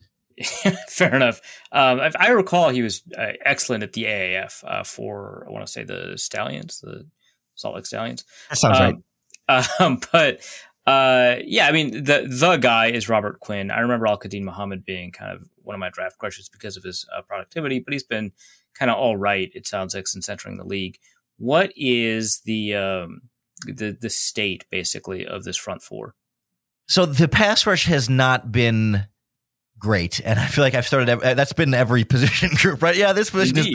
S2: Fair enough. I recall he was excellent at the AAF for, I want to say, the Stallions, the Salt Lake Stallions.
S3: That sounds right.
S2: But I mean, the guy is Robert Quinn. I remember Al-Qadim Muhammad being kind of one of my draft crushes because of his productivity, but he's been kind of all right, it sounds like, since entering the league. What is the state, basically, of this front four?
S3: So the pass rush has not been great, and I feel like I've started. That's been every position group, right? Yeah, this position has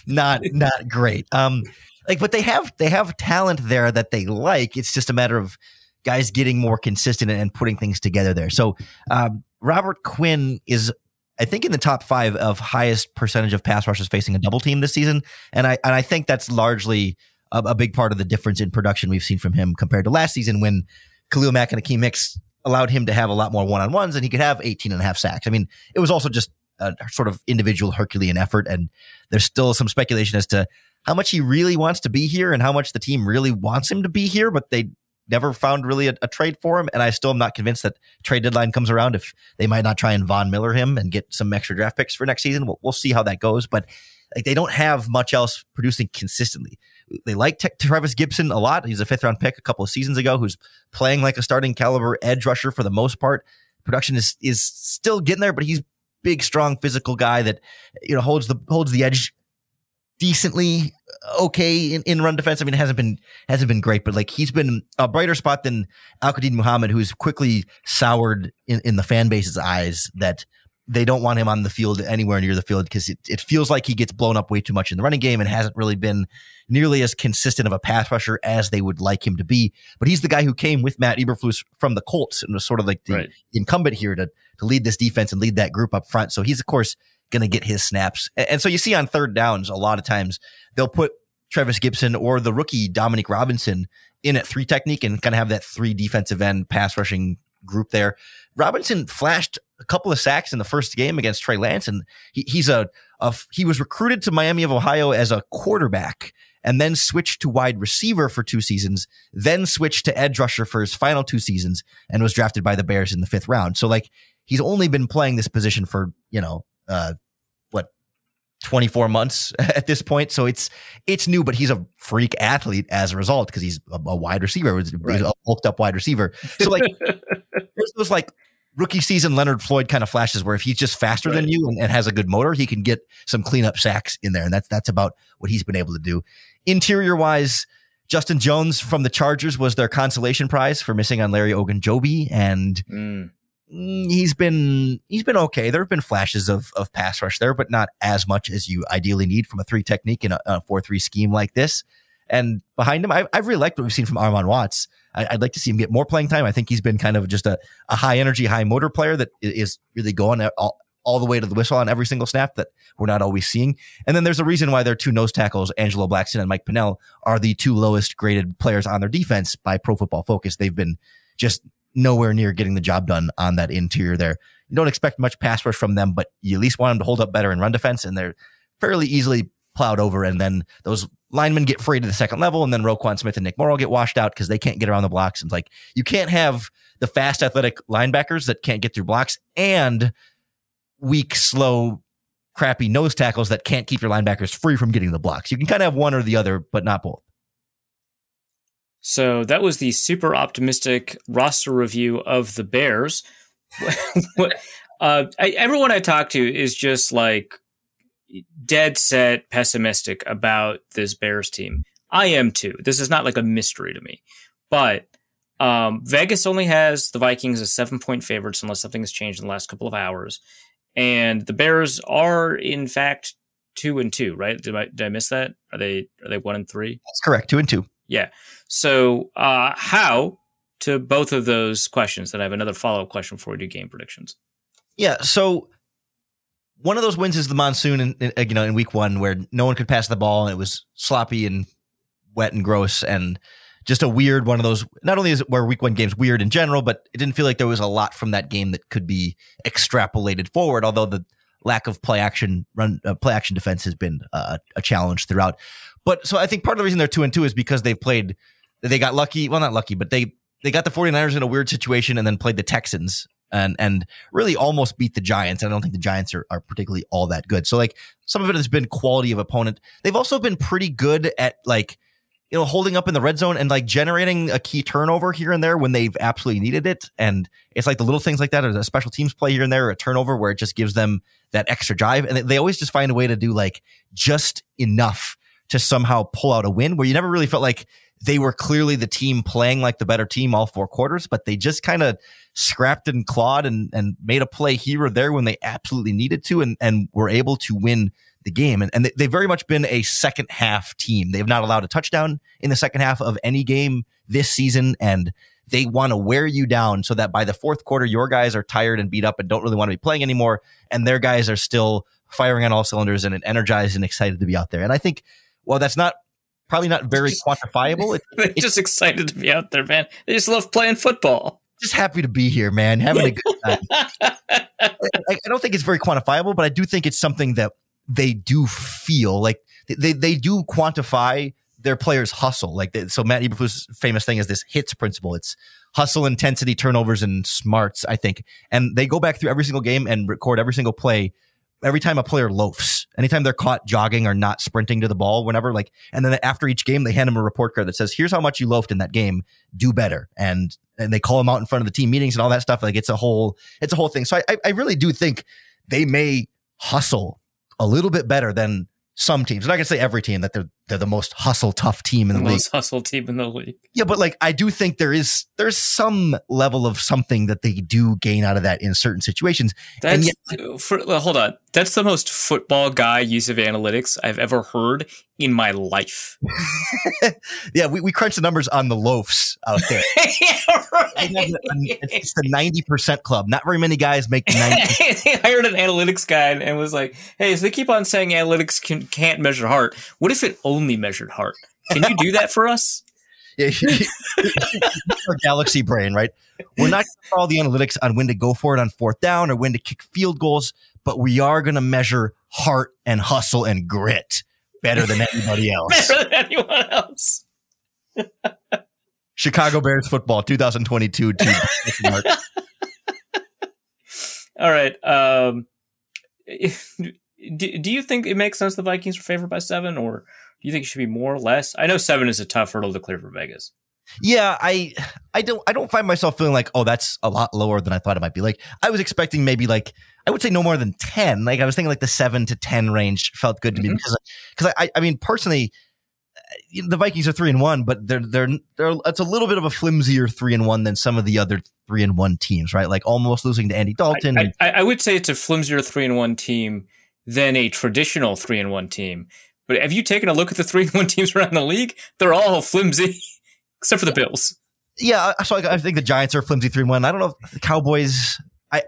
S3: been not great. But they have talent there that they like. It's just a matter of guys getting more consistent and putting things together there. So Robert Quinn is, I think, in the top 5 of highest percentage of pass rushes facing a double team this season, and I think that's largely a big part of the difference in production we've seen from him compared to last season when Khalil Mack and Akeem Hicks allowed him to have a lot more one-on-ones and he could have 18.5 sacks. I mean, it was also just a sort of individual Herculean effort. And there's still some speculation as to how much he really wants to be here and how much the team really wants him to be here, but they never found really a trade for him. And I still am not convinced that trade deadline comes around if they might not try and Von Miller him and get some extra draft picks for next season. We'll see how that goes. But like, they don't have much else producing consistently. They like Travis Gibson a lot. He's a 5th-round pick a couple of seasons ago who's playing like a starting caliber edge rusher for the most part. Production is still getting there, but he's big, strong, physical guy that, you know, holds the edge decently okay in run defense. I mean, it hasn't been great, but like he's been a brighter spot than Al-Qadim Muhammad, who's quickly soured in the fan base's eyes that they don't want him on the field anywhere near the field because it feels like he gets blown up way too much in the running game and hasn't really been nearly as consistent of a pass rusher as they would like him to be. But he's the guy who came with Matt Eberflus from the Colts and was sort of like the incumbent here to lead this defense and lead that group up front. So he's, of course, going to get his snaps. And so you see on third downs, a lot of times they'll put Travis Gibson or the rookie Dominique Robinson in at 3 technique and kind of have that 3 defensive end pass rushing group there. Robinson flashed a couple of sacks in the first game against Trey Lance, and he was recruited to Miami of Ohio as a quarterback and then switched to wide receiver for 2 seasons, then switched to edge rusher for his final 2 seasons and was drafted by the Bears in the 5th round. So like he's only been playing this position for, 24 months at this point. So it's new, but he's a freak athlete as a result because he's a wide receiver. He's a bulked up wide receiver. So like there's those like rookie season Leonard Floyd kind of flashes where if he's just faster than you and has a good motor, he can get some cleanup sacks in there. And that's about what he's been able to do. Interior wise, Justin Jones from the Chargers was their consolation prize for missing on Larry Ogunjobi. And he's been okay. There have been flashes of pass rush there, but not as much as you ideally need from a 3 technique in a 4-3 scheme like this. And behind him, I really liked what we've seen from Armon Watts. I'd like to see him get more playing time. I think he's been kind of just a high energy, high motor player that is really going all the way to the whistle on every single snap that we're not always seeing. And then there's a reason why their 2 nose tackles, Angelo Blackson and Mike Pennell, are the 2 lowest graded players on their defense by Pro Football Focus. They've been just nowhere near getting the job done on that interior there. You don't expect much pass rush from them, but you at least want them to hold up better in run defense, and they're fairly easily plowed over. And then those linemen get free to the second level, and then Roquan Smith and Nick Morrow get washed out because they can't get around the blocks. And it's like, you can't have the fast, athletic linebackers that can't get through blocks and weak, slow, crappy nose tackles that can't keep your linebackers free from getting the blocks. You can kind of have one or the other, but not both.
S2: So that was the super optimistic roster review of the Bears. Everyone I talk to is just like dead set pessimistic about this Bears team. I am too. This is not like a mystery to me. But Vegas only has the Vikings as 7-point favorites unless something has changed in the last couple of hours. And the Bears are, in fact, 2-2, right? Did I miss that? Are they 1-3?
S3: That's correct. 2-2.
S2: Yeah. So how to both of those questions? Then I have another follow-up question before we do game predictions.
S3: Yeah. So one of those wins is the monsoon in week 1 where no one could pass the ball and it was sloppy and wet and gross and just a weird one of those. Not only is it where week 1 games weird in general, but it didn't feel like there was a lot from that game that could be extrapolated forward, although the lack of play action defense has been a challenge throughout. But so I think part of the reason they're 2-2 is because they got lucky. Well, not lucky, but they got the 49ers in a weird situation and then played the Texans and really almost beat the Giants. I don't think the Giants are particularly all that good. So like some of it has been quality of opponent. They've also been pretty good at like, holding up in the red zone and like generating a key turnover here and there when they've absolutely needed it. And it's like the little things like that, or a special teams play here and there, or a turnover where it just gives them that extra drive. And they always just find a way to do like just enough to somehow pull out a win where you never really felt like they were clearly the team playing like the better team all 4 quarters, but they just kind of scrapped and clawed and made a play here or there when they absolutely needed to and were able to win the game. And they've very much been a second half team. They have not allowed a touchdown in the second half of any game this season, and they want to wear you down so that by the 4th quarter, your guys are tired and beat up and don't really want to be playing anymore, and their guys are still firing on all cylinders and energized and excited to be out there. And I think, well, that's probably not very quantifiable.
S2: They're just excited to be out there, man. They just love playing football.
S3: Just happy to be here, man. Having a good time. I don't think it's very quantifiable, but I do think it's something that they do feel like they do quantify their players' hustle. So Matt Eberflus' famous thing is this HITS principle. It's hustle, intensity, turnovers, and smarts, I think. And they go back through every single game and record every single play. Every time a player loafs, anytime they're caught jogging or not sprinting to the ball, whenever, and then after each game, they hand them a report card that says, here's how much you loafed in that game, do better. And they call them out in front of the team meetings and all that stuff. It's a whole thing. So I really do think they may hustle a little bit better than some teams. I'm not going to say every team that they're the most hustle tough team in the league.
S2: Most hustle team in the league.
S3: Yeah, but I do think there's some level of something that they do gain out of that in certain situations.
S2: Hold on. That's the most football guy use of analytics I've ever heard in my life.
S3: Yeah, we crunch the numbers on the loafs out there.
S2: Yeah, right.
S3: It's the 90% club. Not very many guys make 90%.
S2: I hired an analytics guy and was like, hey, so they keep on saying analytics can't measure heart. What if it only measured heart? Can you do that for us?
S3: Yeah, our galaxy brain, right? We're not going to follow the analytics on when to go for it on fourth down or when to kick field goals, but we are going to measure heart and hustle and grit better than anybody else.
S2: Better than anyone else.
S3: Chicago Bears football 2022.
S2: All right. Do you think it makes sense the Vikings are favored by 7, or do you think it should be more or less? I know 7 is a tough hurdle to clear for Vegas.
S3: Yeah, I don't find myself feeling like, oh, that's a lot lower than I thought it might be. I was expecting maybe I would say no more than 10. I was thinking the 7 to 10 range felt good to me because I mean personally, the Vikings are 3-1, but they're it's a little bit of a flimsier 3-1 than some of the other 3-1 teams, right? Almost losing to Andy Dalton.
S2: I would say it's a flimsier 3-1 team than a traditional 3-1 team. But have you taken a look at the 3-1 teams around the league? They're all flimsy, except for the Bills.
S3: Yeah, so I think the Giants are flimsy 3-1. I don't know if the Cowboys. I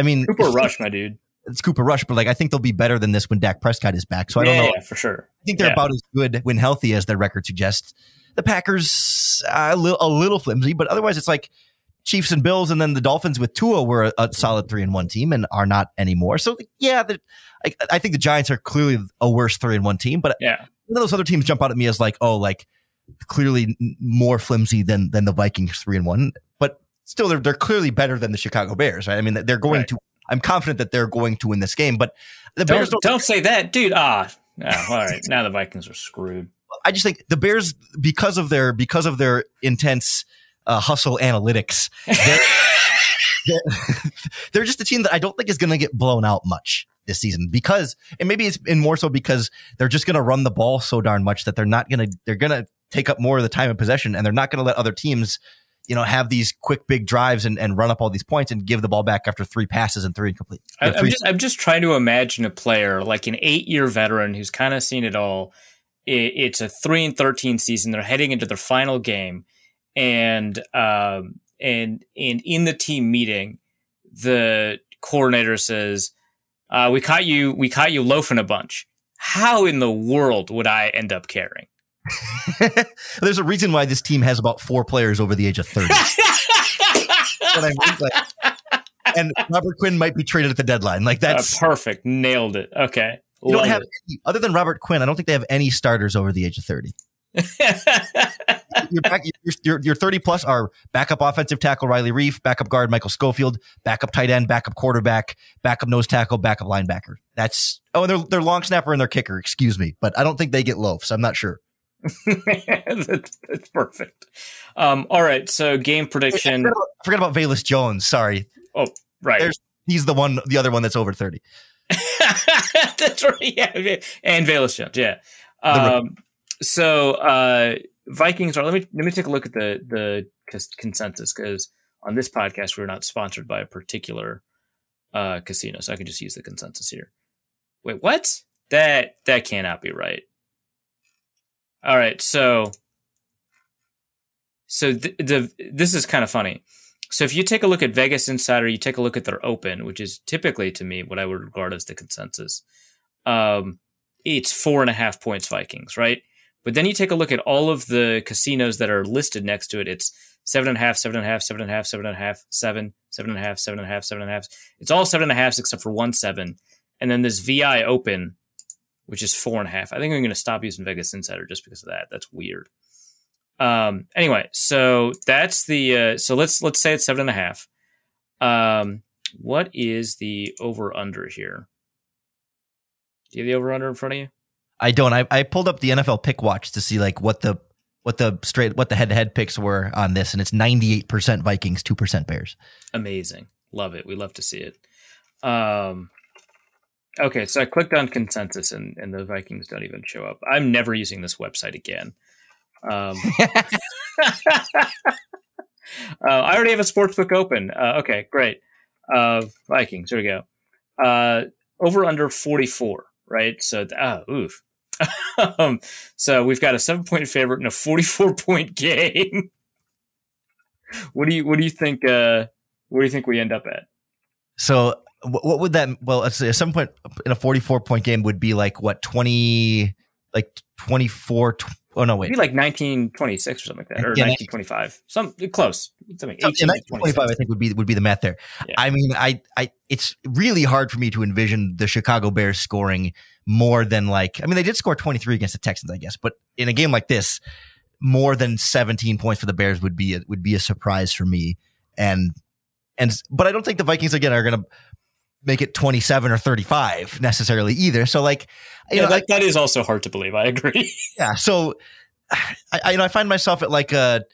S3: mean,
S2: Cooper Rush, my dude.
S3: It's Cooper Rush, but I think they'll be better than this when Dak Prescott is back. So I don't know.
S2: Yeah, for sure.
S3: I think they're about as good when healthy as their record suggests. The Packers a little flimsy, but otherwise it's Chiefs and Bills, and then the Dolphins with Tua were a solid 3-1 team and are not anymore. So yeah, I think the Giants are clearly a worse 3-1 team, but none of those other teams jump out at me as clearly more flimsy than the Vikings 3-1. But still, they're clearly better than the Chicago Bears, right? I mean, they're going to. I'm confident that they're going to win this game, but the Bears
S2: don't say that, dude. All right. Now the Vikings are screwed.
S3: I just think the Bears, because of their intense hustle analytics, they're just a team that I don't think is going to get blown out much this season and maybe it's more so because they're just going to run the ball so darn much that they're going to take up more of the time of possession, and they're not going to let other teams have these quick, big drives and run up all these points and give the ball back after 3 passes and 3 incomplete.
S2: I'm just trying to imagine a player like an 8-year veteran who's kind of seen it all. It's a 3-13 season. They're heading into their final game, and in the team meeting, the coordinator says, "We caught you loafing a bunch." How in the world would I end up caring?
S3: There's a reason why this team has about 4 players over the age of 30. What I mean, and Robert Quinn might be traded at the deadline. That's
S2: perfect. Nailed it. Okay.
S3: You don't have other than Robert Quinn. I don't think they have any starters over the age of 30. Your 30 plus are backup offensive tackle Riley Reif, backup guard Michael Schofield, backup tight end, backup quarterback, backup nose tackle, backup linebacker. And they're long snapper and their kicker. Excuse me, but I don't think they get loafs. I'm not sure.
S2: That's perfect. All right, so game prediction.
S3: Forget about Velus Jones. Sorry.
S2: Oh, right.
S3: He's the other one that's over 30.
S2: That's right. Yeah, and Velus Jones. Yeah. So Vikings are. Let me take a look at the consensus, because on this podcast we're not sponsored by a particular casino, so I can just use the consensus here. Wait, what? That cannot be right. All right, so this is kind of funny. So if you take a look at Vegas Insider, you take a look at their open, which is typically to me what I would regard as the consensus. It's 4.5 points Vikings, right? But then you take a look at all of the casinos that are listed next to it. It's 7.5, 7.5, 7.5, 7.5, 7, 7.5, 7.5, 7.5. It's all 7.5 except for 1 7. And then this VI Open, which is 4.5. I think I'm going to stop using Vegas Insider just because of that. That's weird. Anyway, so that's the so let's say it's 7.5. What is the over under here? Do you have the over under in front of you?
S3: I don't. I pulled up the NFL pick watch to see like what the head to head picks were on this, and it's 98% Vikings, 2% Bears.
S2: Amazing. Love it. We love to see it. Okay, so I clicked on consensus and the Vikings don't even show up. I'm never using this website again. I already have a sportsbook open. Okay, great. Vikings, here we go. Over under 44, right? So, oof. So we've got a 7-point favorite in a 44-point game. What do you think? Where do you think we end up at?
S3: So what would that? Well, let's say a 7-point in a 44-point game would be like what 20, like 24. Oh no, wait,
S2: it'd be like 1926 or something like that, or 1925. Something close. Something
S3: 1925, I think would be the math there. Yeah. I mean, I it's really hard for me to envision the Chicago Bears scoring more than like. I mean, they did score 23 against the Texans, I guess, but in a game like this, more than 17 points for the Bears would be a surprise for me. But I don't think the Vikings again are going to make it 27 or 35 necessarily either. So like,
S2: that is also hard to believe. I agree.
S3: Yeah. So I find myself at like a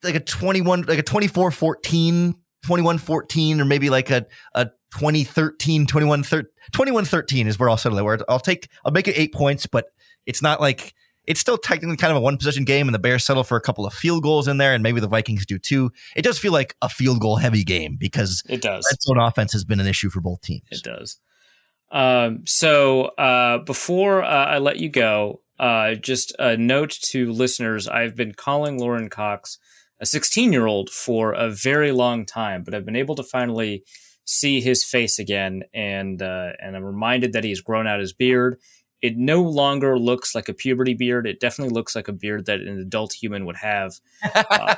S3: 21, like a 24-14, 21-14, or maybe like a 20-13, 21-13 is where I'll settle it. Where I'll make it 8 points, but it's not like, it's still technically kind of a one possession game, and the Bears settle for a couple of field goals in there, and maybe the Vikings do too. It does feel like a field goal heavy game because
S2: it does.
S3: Red zone offense has been an issue for both teams.
S2: It does. So before I let you go, just a note to listeners: I've been calling Lauren Cox a 16-year-old for a very long time, but I've been able to finally see his face again, and I'm reminded that he's grown out his beard. It no longer looks like a puberty beard. It definitely looks like a beard that an adult human would have.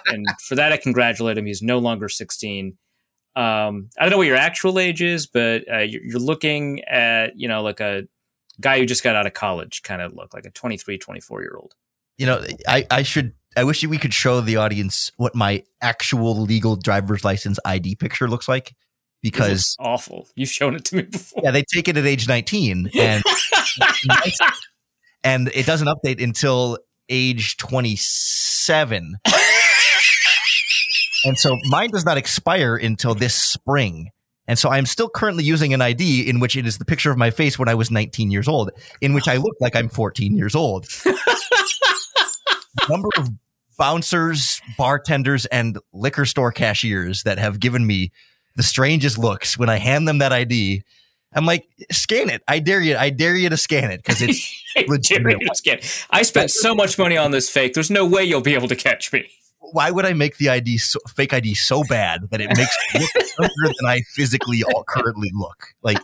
S2: And for that, I congratulate him. He's no longer 16. I don't know what your actual age is, but you're looking at, like a guy who just got out of college kind of look, like a 23, 24-year-old.
S3: I wish we could show the audience what my actual legal driver's license ID picture looks like. Because
S2: it's awful. You've shown it to me before.
S3: Yeah, they take it at age 19 and it doesn't update until age 27. And so mine does not expire until this spring. And so I'm still currently using an ID in which it is the picture of my face when I was 19 years old, in which I look like I'm 14 years old. Number of bouncers, bartenders, and liquor store cashiers that have given me the strangest looks when I hand them that ID. I'm like, scan it. I dare you to scan it because it's legitimate.
S2: I spent so much money on this fake. There's no way you'll be able to catch me.
S3: Why would I make the fake ID so bad that it makes me look younger than I physically currently look? Like,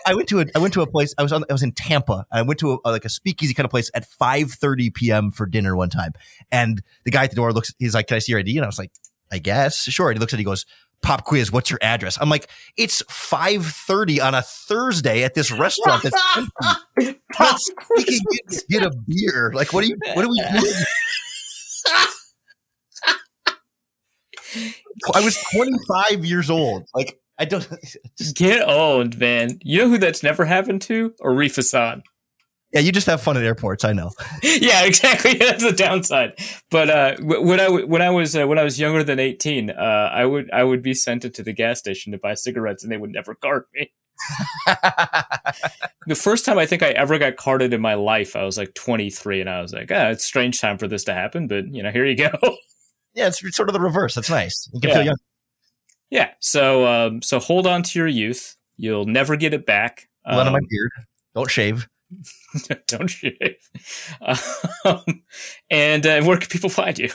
S3: I went to a place. I was in Tampa. I went to a speakeasy kind of place at 5:30 p.m. for dinner one time, and the guy at the door he's like, "Can I see your ID?" And I was like, "I guess, sure." And he looks at it, he goes, "Pop quiz, what's your address?" I'm like, it's 5:30 on a Thursday at this restaurant that's empty. We can get a beer. Like, what are we doing? I was 25 years old. Like, I don't
S2: just get old, man. You know who that's never happened to? Arif Hassan.
S3: Yeah, you just have fun at airports. I know.
S2: Yeah, exactly. That's the downside. But when I was younger than 18, I would be sent into the gas station to buy cigarettes, and they would never card me. The first time I think I ever got carded in my life, I was like 23, and I was like, it's a strange time for this to happen, but here you go.
S3: Yeah, it's sort of the reverse. That's nice. You can feel young.
S2: Yeah. So hold on to your youth. You'll never get it back.
S3: Let on my beard. Don't shave.
S2: Don't shave. And where can people find you?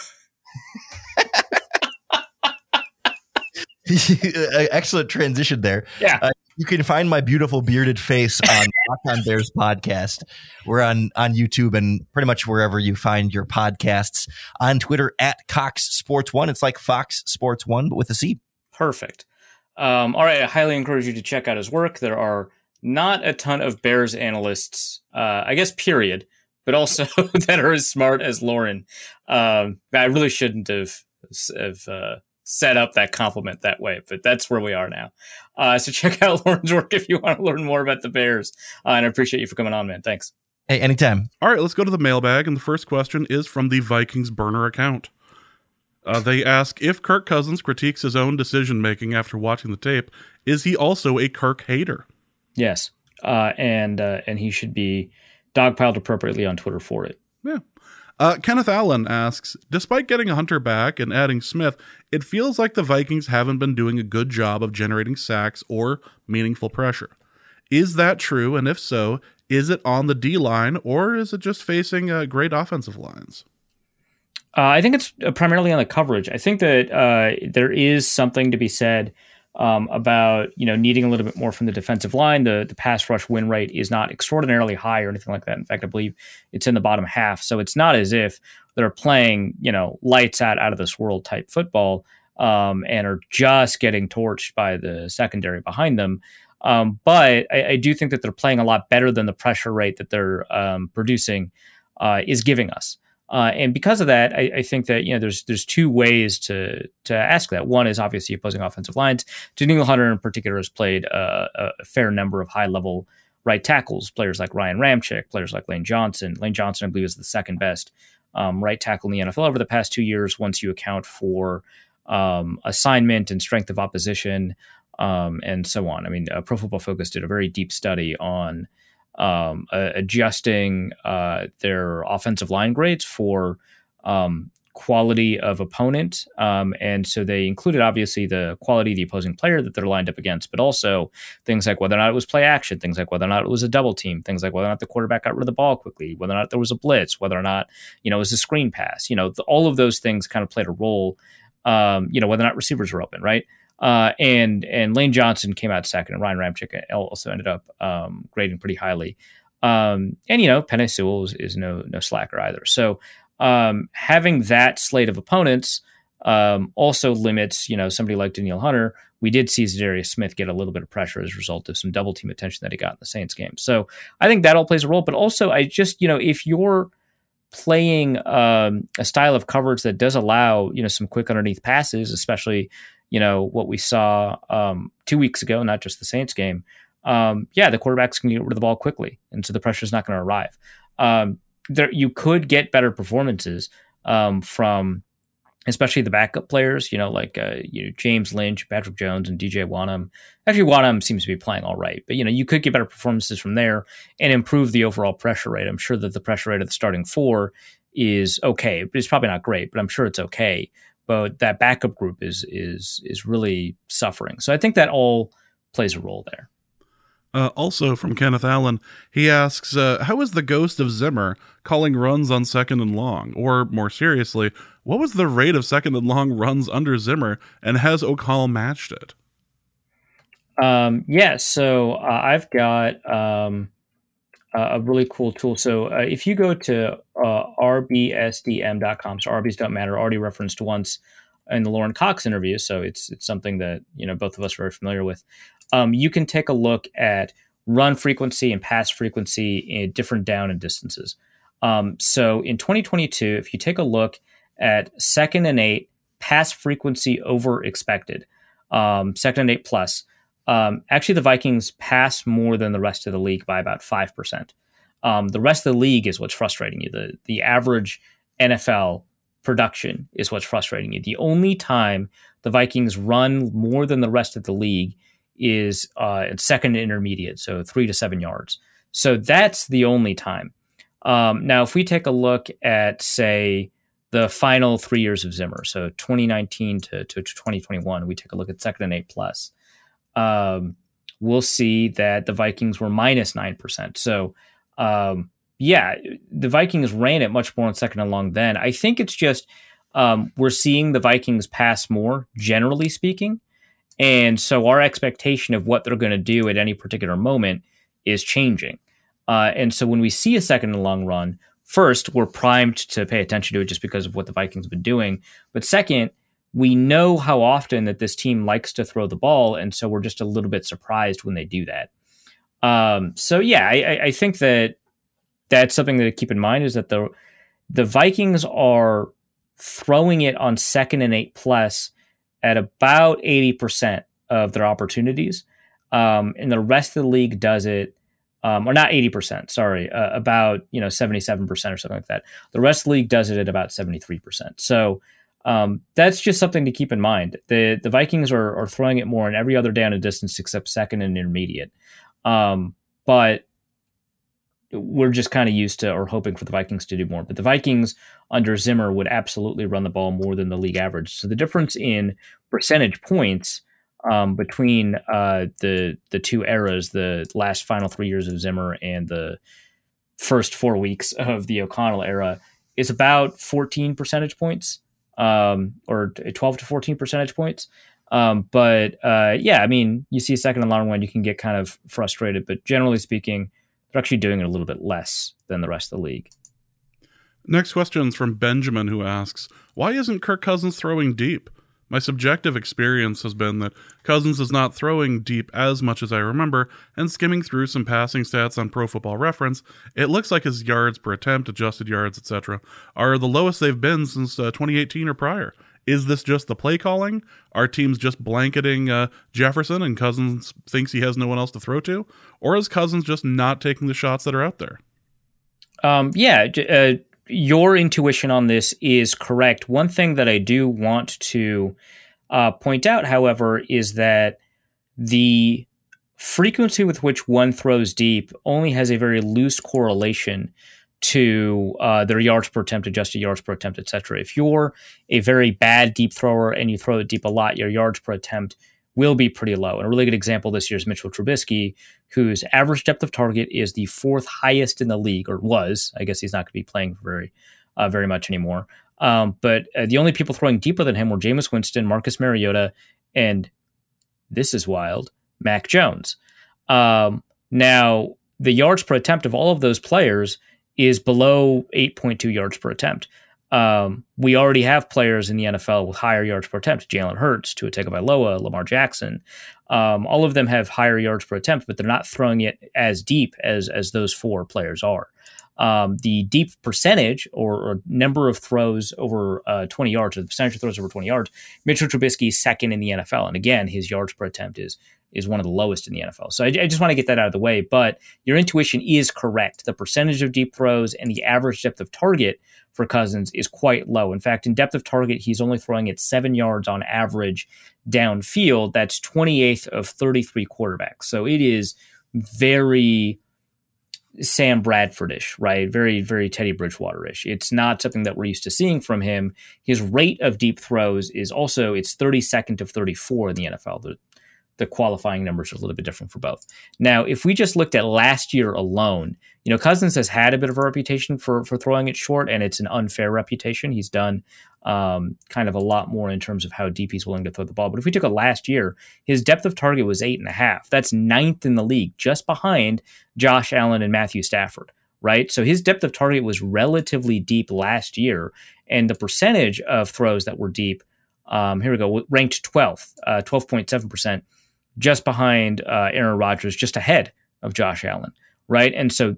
S3: Excellent transition there.
S2: Yeah.
S3: You can find my beautiful bearded face on Lock On Bears podcast. We're on YouTube and pretty much wherever you find your podcasts. On Twitter at Cox Sports One. It's like Fox Sports One, but with a C.
S2: Perfect. All right, I highly encourage you to check out his work. There are not a ton of Bears analysts, I guess, period, but also that are as smart as Lauren. I really shouldn't have set up that compliment that way, but that's where we are now. So check out Lauren's work if you want to learn more about the Bears. And I appreciate you for coming on, man. Thanks.
S3: Hey, anytime.
S1: All right, let's go to the mailbag. And the first question is from the Vikings burner account. They ask, if Kirk Cousins critiques his own decision-making after watching the tape, is he also a Kirk hater?
S2: Yes. And he should be dogpiled appropriately on Twitter for it.
S1: Yeah. Kenneth Allen asks, despite getting Hunter back and adding Smith, it feels like the Vikings haven't been doing a good job of generating sacks or meaningful pressure. Is that true? And if so, is it on the D-line or is it just facing great offensive lines?
S2: I think it's primarily on the coverage. I think that there is something to be said about needing a little bit more from the defensive line. The pass rush win rate is not extraordinarily high or anything like that. In fact, I believe it's in the bottom half. So it's not as if they're playing lights out of this world type football and are just getting torched by the secondary behind them. But I do think that they're playing a lot better than the pressure rate that they're producing is giving us. And because of that, I think that there's two ways to ask that. One is obviously opposing offensive lines. Daniil Hunter in particular has played a fair number of high level right tackles. Players like Ryan Ramczyk, players like Lane Johnson. Lane Johnson, I believe, is the second best right tackle in the NFL over the past 2 years. Once you account for assignment and strength of opposition and so on. I mean, Pro Football Focus did a very deep study on adjusting their offensive line grades for quality of opponent. And so they included obviously the quality of the opposing player that they're lined up against, but also things like whether or not it was play action, things like whether or not it was a double team, things like whether or not the quarterback got rid of the ball quickly, whether or not there was a blitz, whether or not, it was a screen pass, all of those things kind of played a role, whether or not receivers were open, right? And Lane Johnson came out second, and Ryan Ramczyk also ended up grading pretty highly. And Penei Sewell is no slacker either. So having that slate of opponents also limits, somebody like Daniil Hunter. We did see Zadarius Smith get a little bit of pressure as a result of some double team attention that he got in the Saints game. So I think that all plays a role. But also, I just if you're playing a style of coverage that does allow some quick underneath passes, especially what we saw 2 weeks ago, not just the Saints game. The quarterbacks can get rid of the ball quickly, and so the pressure is not going to arrive. You could get better performances from, especially the backup players, like James Lynch, Patrick Jones, and DJ Wanham. Actually, Wanham seems to be playing all right, but you could get better performances from there and improve the overall pressure rate. I'm sure that the pressure rate of the starting four is okay, but it's probably not great, but I'm sure it's okay. But that backup group is really suffering. So I think that all plays a role there.
S1: Also from Kenneth Allen, he asks, how is the ghost of Zimmer calling runs on second and long? Or more seriously, what was the rate of second and long runs under Zimmer, and has O'Connell matched it?
S2: So I've got a really cool tool. So if you go to rbsdm.com, so RBs don't matter, already referenced once in the Lauren Cox interview, so it's something that both of us are very familiar with. You can take a look at run frequency and pass frequency in different down and distances. So in 2022, if you take a look at 2nd and 8 pass frequency over expected, 2nd and 8 plus, actually the Vikings pass more than the rest of the league by about 5%. The rest of the league is what's frustrating you. The average NFL production is what's frustrating you. The only time the Vikings run more than the rest of the league is at second and intermediate, so 3 to 7 yards. So that's the only time. Now, if we take a look at, say, the final 3 years of Zimmer, so 2019 to 2021, we take a look at 2nd and 8 plus, we'll see that the Vikings were minus 9%. So, the Vikings ran it much more on 2nd and long then. I think it's just we're seeing the Vikings pass more, generally speaking. And so our expectation of what they're going to do at any particular moment is changing. And so when we see a 2nd and long run, first, we're primed to pay attention to it just because of what the Vikings have been doing. But second, we know how often that this team likes to throw the ball, and so we're just a little bit surprised when they do that. So yeah, I think that that's something to keep in mind, is that the Vikings are throwing it on 2nd and 8+ at about 80% of their opportunities. And the rest of the league does it, or not 80%, sorry, about 77% or something like that. The rest of the league does it at about 73%. So that's just something to keep in mind. The Vikings are throwing it more in every other down and distance except 2nd and intermediate. But we're just kind of used to or hoping for the Vikings to do more. But the Vikings under Zimmer would absolutely run the ball more than the league average. So the difference in percentage points between the two eras, the last final 3 years of Zimmer and the first 4 weeks of the O'Connell era, is about 14 percentage points, or 12 to 14 percentage points. Yeah, I mean, you see a second and long one, you can get kind of frustrated, but generally speaking, they're actually doing it a little bit less than the rest of the league.
S1: Next question is from Benjamin, who asks, why isn't Kirk Cousins throwing deep? My subjective experience has been that Cousins is not throwing deep as much as I remember, and skimming through some passing stats on Pro Football Reference, it looks like his yards per attempt, adjusted yards, etc., are the lowest they've been since 2018 or prior. Is this just the play calling? Are teams just blanketing Jefferson and Cousins thinks he has no one else to throw to? Or is Cousins just not taking the shots that are out there?
S2: Your intuition on this is correct. One thing that I do want to point out, however, is that the frequency with which one throws deep only has a very loose correlation to their yards per attempt, adjusted yards per attempt, etc. If you're a very bad deep thrower and you throw it deep a lot, your yards per attempt will be pretty low. And a really good example this year is Mitchell Trubisky, whose average depth of target is the 4th highest in the league, or was. I guess he's not going to be playing very much anymore. But the only people throwing deeper than him were Jameis Winston, Marcus Mariota, and, this is wild, Mac Jones. Now, the yards per attempt of all of those players is below 8.2 yards per attempt. We already have players in the NFL with higher yards per attempt. Jalen Hurts, Tua Tagovailoa, Lamar Jackson. All of them have higher yards per attempt, but they're not throwing it as deep as those 4 players are. The deep percentage or number of throws over 20 yards, or the percentage of throws over 20 yards, Mitchell Trubisky is 2nd in the NFL. And again, his yards per attempt is one of the lowest in the NFL. So I just want to get that out of the way. But your intuition is correct. The percentage of deep throws and the average depth of target for Cousins is quite low. In fact, in depth of target, he's only throwing it 7 yards on average downfield. That's 28th of 33 quarterbacks. So it is very Sam Bradford-ish, right? Very, very Teddy Bridgewater-ish. It's not something that we're used to seeing from him. His rate of deep throws is also, it's 32nd of 34 in the NFL. The qualifying numbers are a little bit different for both. Now, if we just looked at last year alone, Cousins has had a bit of a reputation for throwing it short, and it's an unfair reputation. He's done kind of a lot more in terms of how deep he's willing to throw the ball. But if we took a last year, his depth of target was 8.5. That's 9th in the league, just behind Josh Allen and Matthew Stafford, right? So his depth of target was relatively deep last year, and the percentage of throws that were deep, here we go, ranked 12th, 12.7%. Just behind Aaron Rodgers, just ahead of Josh Allen, right? And so,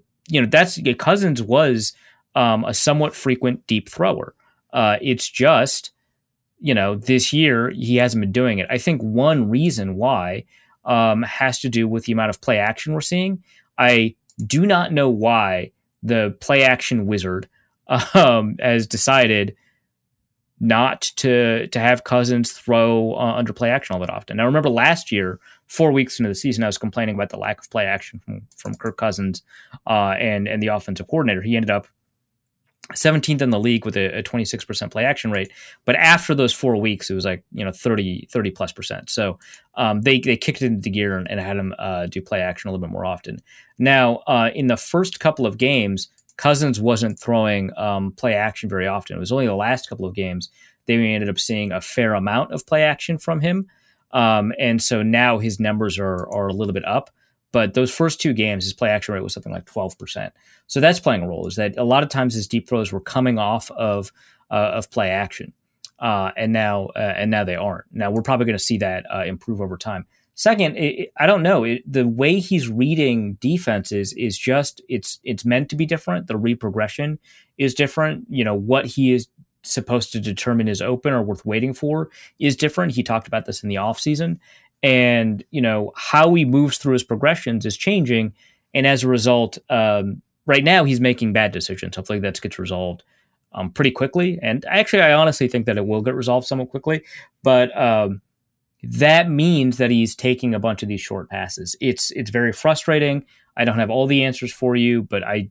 S2: Cousins was a somewhat frequent deep thrower. It's just, this year he hasn't been doing it. I think one reason why has to do with the amount of play action we're seeing. I do not know why the play action wizard has decided not to have Cousins throw under play action all that often. Now, remember last year, 4 weeks into the season, I was complaining about the lack of play action from Kirk Cousins and the offensive coordinator. He ended up 17th in the league with a 26% play action rate. But after those 4 weeks, it was like 30 plus percent. So they kicked it into gear and had him do play action a little bit more often. Now, in the first couple of games, Cousins wasn't throwing play action very often. It was only the last couple of games that we ended up seeing a fair amount of play action from him. And so now his numbers are a little bit up. But those first 2 games, his play action rate was something like 12%. So that's playing a role, is that a lot of times his deep throws were coming off of play action. and now they aren't. Now we're probably going to see that improve over time. Second, I don't know. The way he's reading defenses is just it's meant to be different. The read progression is different. What he is supposed to determine is open or worth waiting for is different. He talked about this in the offseason. And, how he moves through his progressions is changing. And as a result, right now he's making bad decisions. Hopefully that gets resolved pretty quickly. And actually, I honestly think that it will get resolved somewhat quickly. But that means that he's taking a bunch of these short passes. It's very frustrating. I don't have all the answers for you, but I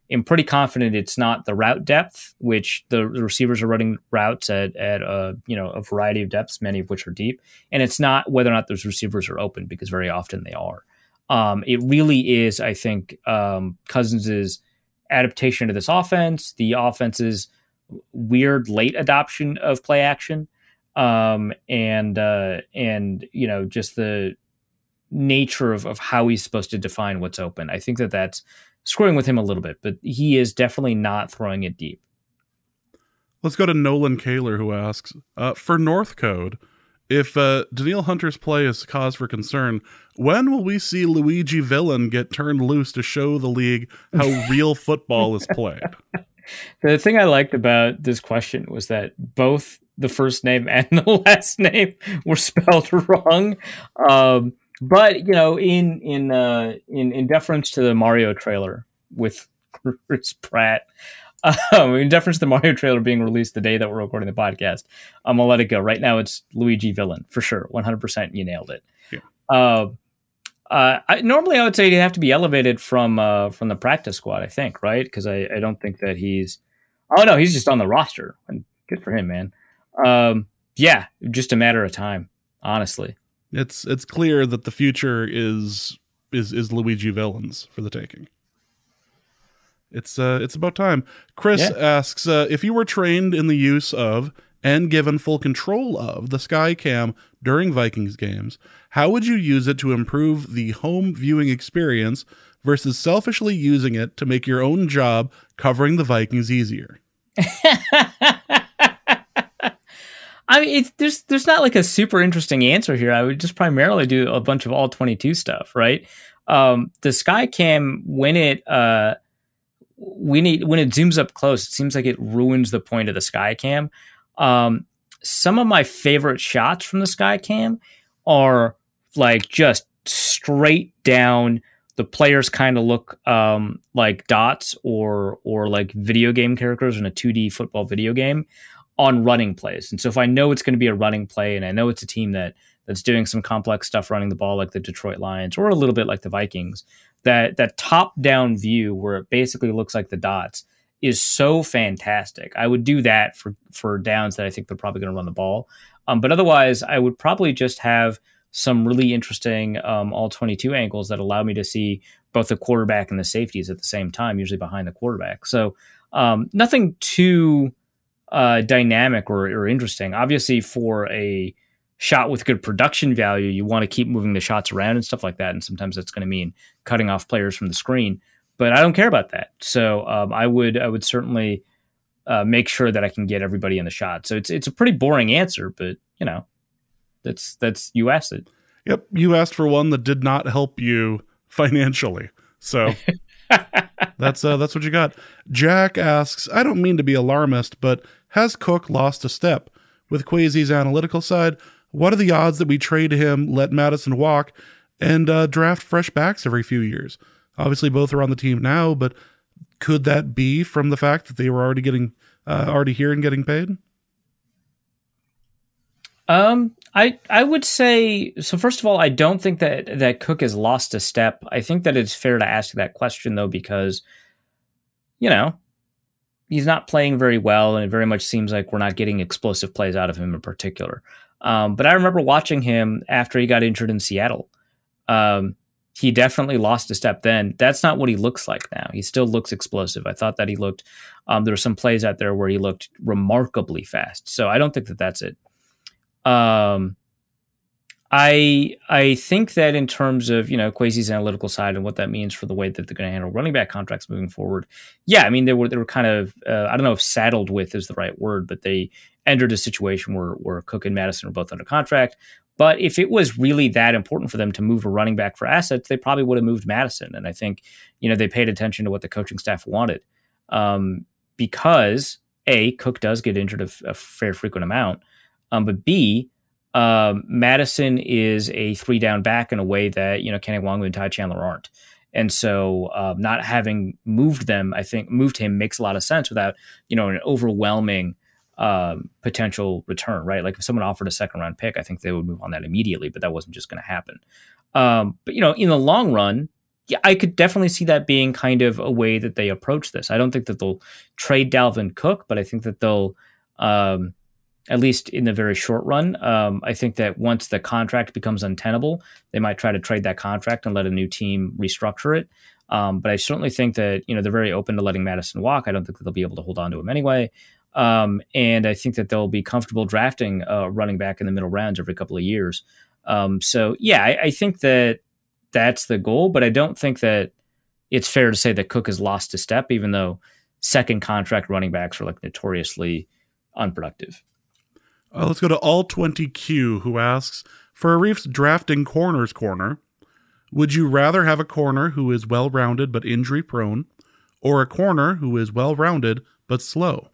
S2: am pretty confident it's not the route depth, which the receivers are running routes at a variety of depths, many of which are deep. And it's not whether or not those receivers are open, because very often they are. It really is, I think, Cousins' adaptation to this offense, the offense's weird late adoption of play action, and just the nature of how he's supposed to define what's open. I think that's screwing with him a little bit, but he is definitely not throwing it deep.
S1: Let's go to Nolan Kaler, who asks, for North Code, if Danielle Hunter's play is cause for concern, when will we see Luigi Villain get turned loose to show the league how real football is played?
S2: The thing I liked about this question was that both the first name and the last name were spelled wrong. But in deference to the Mario trailer with Chris Pratt, in deference to the Mario trailer being released the day that we're recording the podcast, I'm gonna let it go. Right now, it's Luigi Villain for sure, 100%. You nailed it. Yeah. Normally, I would say he'd have to be elevated from the practice squad. I think, right? Because I don't think that he's. Oh no, he's just on the roster. And good for him, man. Yeah, just a matter of time, honestly.
S1: It's clear that the future is Luigi Villains for the taking. It's about time. Chris asks, if you were trained in the use of and given full control of the Skycam during Vikings games, how would you use it to improve the home viewing experience versus selfishly using it to make your own job covering the Vikings easier?
S2: I mean, there's not like a super interesting answer here. I would just primarily do a bunch of all 22 stuff, right? The Skycam, when it zooms up close, it seems like it ruins the point of the Skycam. Some of my favorite shots from the Skycam are like just straight down. The players kind of look like dots or like video game characters in a 2D football video game on running plays. And so if I know it's going to be a running play and I know it's a team that's doing some complex stuff running the ball like the Detroit Lions or a little bit like the Vikings, that top-down view where it basically looks like the dots is so fantastic. I would do that for downs that I think they're probably going to run the ball. But otherwise, I would probably just have some really interesting all 22 angles that allow me to see both the quarterback and the safeties at the same time, usually behind the quarterback. So nothing too dynamic or interesting. Obviously, for a shot with good production value, you want to keep moving the shots around and stuff like that. And sometimes that's going to mean cutting off players from the screen. But I don't care about that. So I would certainly make sure that I can get everybody in the shot. So it's a pretty boring answer, but that's you asked it.
S1: Yep, you asked for one that did not help you financially. So that's what you got. Jack asks, I don't mean to be alarmist, but has Cook lost a step? With Kwesi's analytical side, what are the odds that we trade him, let Madison walk, and draft fresh backs every few years? Obviously, both are on the team now, but could that be from the fact that they were already here and getting paid?
S2: I would say, so first of all, I don't think that Cook has lost a step. I think that it's fair to ask that question, though, because, he's not playing very well, and it very much seems like we're not getting explosive plays out of him in particular. But I remember watching him after he got injured in Seattle. He definitely lost a step then. That's not what he looks like now. He still looks explosive. I thought that he looked, there were some plays out there where he looked remarkably fast. So I don't think that that's it. I think that in terms of, Kwesi's analytical side and what that means for the way that they're going to handle running back contracts moving forward, yeah, I mean they were kind of I don't know if saddled with is the right word, but they entered a situation where Cook and Madison were both under contract. But if it was really that important for them to move a running back for assets, they probably would have moved Madison. And I think they paid attention to what the coaching staff wanted, because A, Cook does get injured a fair frequent amount, but B, Madison is a 3-down back in a way that, Kenny Nwangwu and Ty Chandler aren't. And so not having moved them, I think moved him makes a lot of sense without, an overwhelming potential return, right? Like if someone offered a 2nd-round pick, I think they would move on that immediately, but that wasn't just going to happen. But, in the long run, yeah, I could definitely see that being kind of a way that they approach this. I don't think that they'll trade Dalvin Cook, but I think that they'll, at least in the very short run, I think that once the contract becomes untenable, they might try to trade that contract and let a new team restructure it. But I certainly think that, they're very open to letting Madison walk. I don't think that they'll be able to hold on to him anyway. And I think that they'll be comfortable drafting a running back in the middle rounds every couple of years. So, yeah, I think that that's the goal, but I don't think that it's fair to say that Cook has lost a step, even though second contract running backs are like notoriously unproductive.
S1: Let's go to All20Q, who asks, for Arif's drafting corners corner, would you rather have a corner who is well-rounded but injury-prone, or a corner who is well-rounded but slow?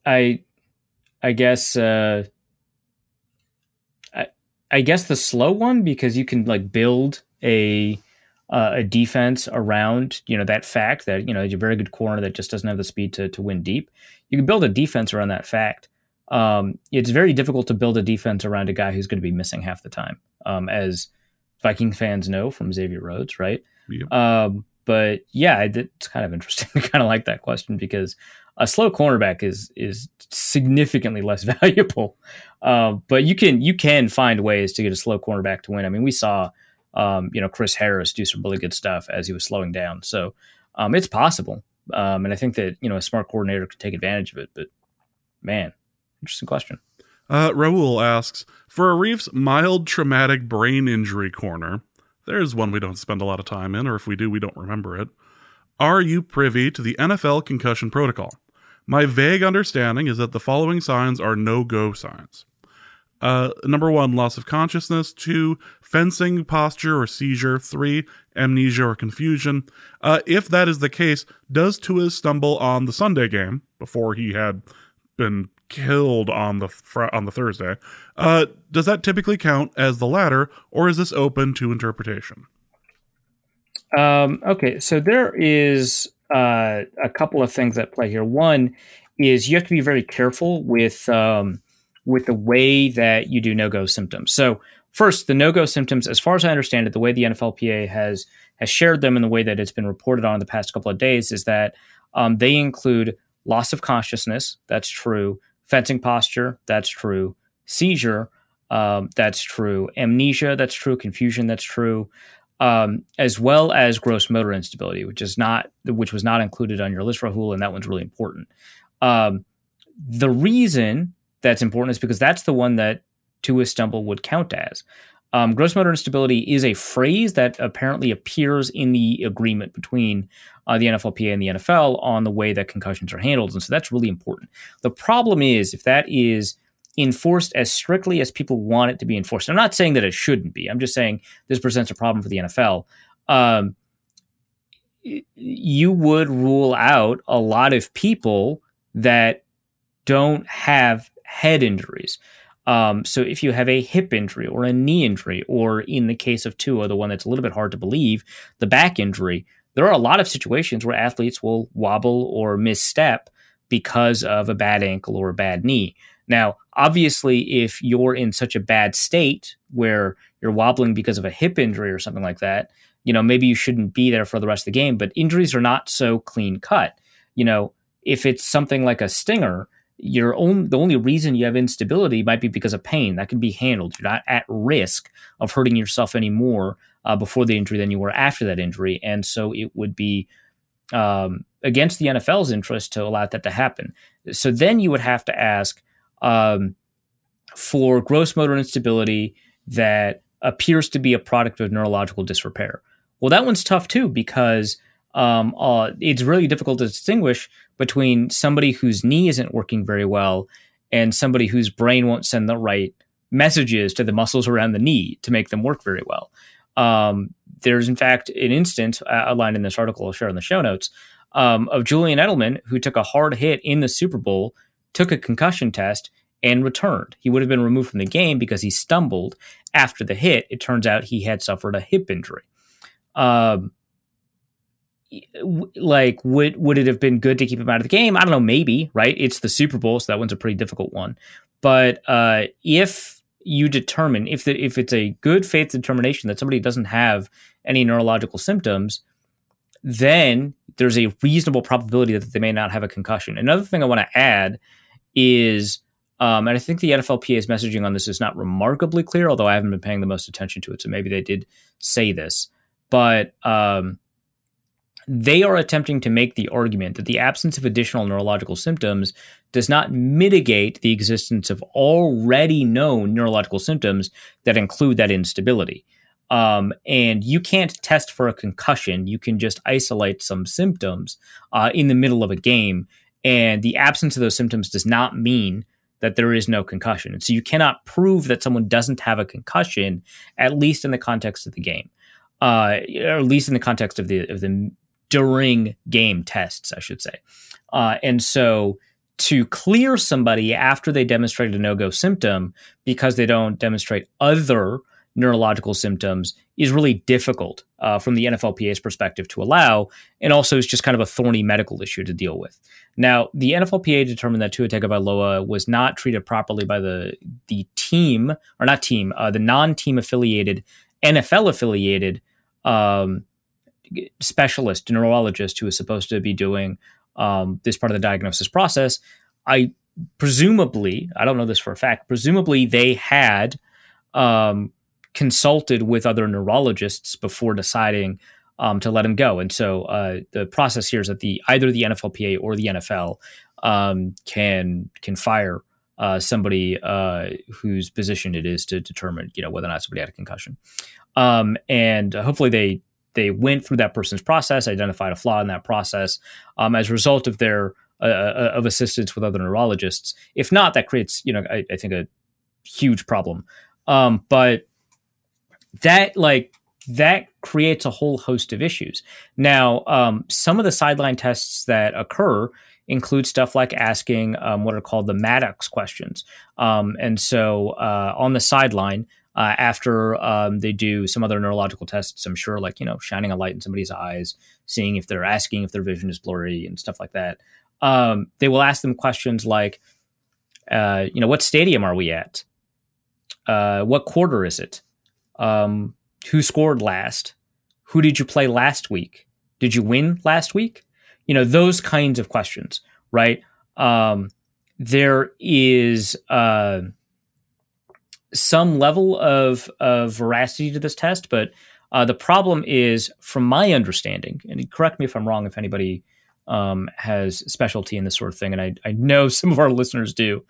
S2: I guess I guess the slow one, because you can like build a defense around that fact that you're a very good corner that just doesn't have the speed to win deep. You can build a defense around that fact. It's very difficult to build a defense around a guy who's going to be missing half the time, as Viking fans know from Xavier Rhodes, right?
S1: Yep.
S2: But yeah, it's kind of interesting. I kind of like that question because a slow cornerback is significantly less valuable. But you can find ways to get a slow cornerback to win. I mean, we saw Chris Harris do some really good stuff as he was slowing down. So it's possible. And I think that a smart coordinator could take advantage of it. But man, interesting question.
S1: Raul asks, for Arif's mild traumatic brain injury corner, there's one we don't spend a lot of time in, or if we do, we don't remember it. Are you privy to the NFL concussion protocol? My vague understanding is that the following signs are no-go signs. Number 1, loss of consciousness. 2, fencing, posture, or seizure. 3, amnesia or confusion. If that is the case, does Tua stumble on the Sunday game before he had been killed on the Thursday? Does that typically count as the latter, or is this open to interpretation?
S2: Okay, so there is a couple of things at play here. One is you have to be very careful with the way that you do no-go symptoms. So first, the no-go symptoms, as far as I understand it, the way the NFLPA has shared them and the way that it's been reported on in the past couple of days is that they include loss of consciousness, that's true, fencing posture, that's true, seizure, that's true, amnesia, that's true, confusion, that's true, as well as gross motor instability, which was not included on your list, Rahul, and that one's really important. The reason that's important is because that's the one that Tua stumble would count as. Gross motor instability is a phrase that apparently appears in the agreement between the NFLPA and the NFL on the way that concussions are handled, and so that's really important. The problem is if that is enforced as strictly as people want it to be enforced. I'm not saying that it shouldn't be. I'm just saying this presents a problem for the NFL. You would rule out a lot of people that don't have head injuries. So if you have a hip injury or a knee injury, or in the case of Tua, the one that's a little bit hard to believe, the back injury, there are a lot of situations where athletes will wobble or misstep because of a bad ankle or a bad knee. Now, obviously, if you're in such a bad state where you're wobbling because of a hip injury or something like that, maybe you shouldn't be there for the rest of the game. But injuries are not so clean cut. If it's something like a stinger, the only reason you have instability might be because of pain. That can be handled. You're not at risk of hurting yourself any more before the injury than you were after that injury. And so it would be against the NFL's interest to allow that to happen. So then you would have to ask, um, for gross motor instability that appears to be a product of neurological disrepair. Well, that one's tough too, because it's really difficult to distinguish between somebody whose knee isn't working very well and somebody whose brain won't send the right messages to the muscles around the knee to make them work very well. There's, in fact, an instance outlined in this article I'll share in the show notes of Julian Edelman, who took a hard hit in the Super Bowl, took a concussion test, and returned. He would have been removed from the game because he stumbled after the hit. It turns out he had suffered a hip injury. Would it have been good to keep him out of the game? I don't know, maybe, right? It's the Super Bowl, so that one's a pretty difficult one. But if you determine, if it's a good faith determination that somebody doesn't have any neurological symptoms, then there's a reasonable probability that they may not have a concussion. Another thing I want to add is, and I think the NFLPA's messaging on this is not remarkably clear, although I haven't been paying the most attention to it, so maybe they did say this. But they are attempting to make the argument that the absence of additional neurological symptoms does not mitigate the existence of already known neurological symptoms that include that instability. And you can't test for a concussion. You can just isolate some symptoms in the middle of a game. And the absence of those symptoms does not mean that there is no concussion. And so you cannot prove that someone doesn't have a concussion, at least in the context of the game, or at least in the context of the during game tests, I should say. And so to clear somebody after they demonstrate a no-go symptom because they don't demonstrate other neurological symptoms is really difficult from the NFLPA's perspective to allow, and also is just kind of a thorny medical issue to deal with. Now, the NFLPA determined that Tua Tagovailoa was not treated properly by the team, or not team, the non-team affiliated, NFL affiliated specialist, neurologist who is supposed to be doing this part of the diagnosis process. Presumably, I don't know this for a fact, presumably they had consulted with other neurologists before deciding to let him go. And so the process here is that either the NFLPA or the NFL can fire somebody whose position it is to determine, whether or not somebody had a concussion. And hopefully they went through that person's process, identified a flaw in that process as a result of their of assistance with other neurologists. If not, that creates, I think a huge problem. But that creates a whole host of issues. Now, some of the sideline tests that occur include stuff like asking what are called the Maddox questions. And so on the sideline, after they do some other neurological tests, I'm sure, like, shining a light in somebody's eyes, seeing if they're asking if their vision is blurry and stuff like that. They will ask them questions like, what stadium are we at? What quarter is it? Who scored last? Who did you play last week? Did you win last week? Those kinds of questions, right? There is some level of veracity to this test, but the problem is, from my understanding, and correct me if I'm wrong, if anybody has specialty in this sort of thing, and I know some of our listeners do.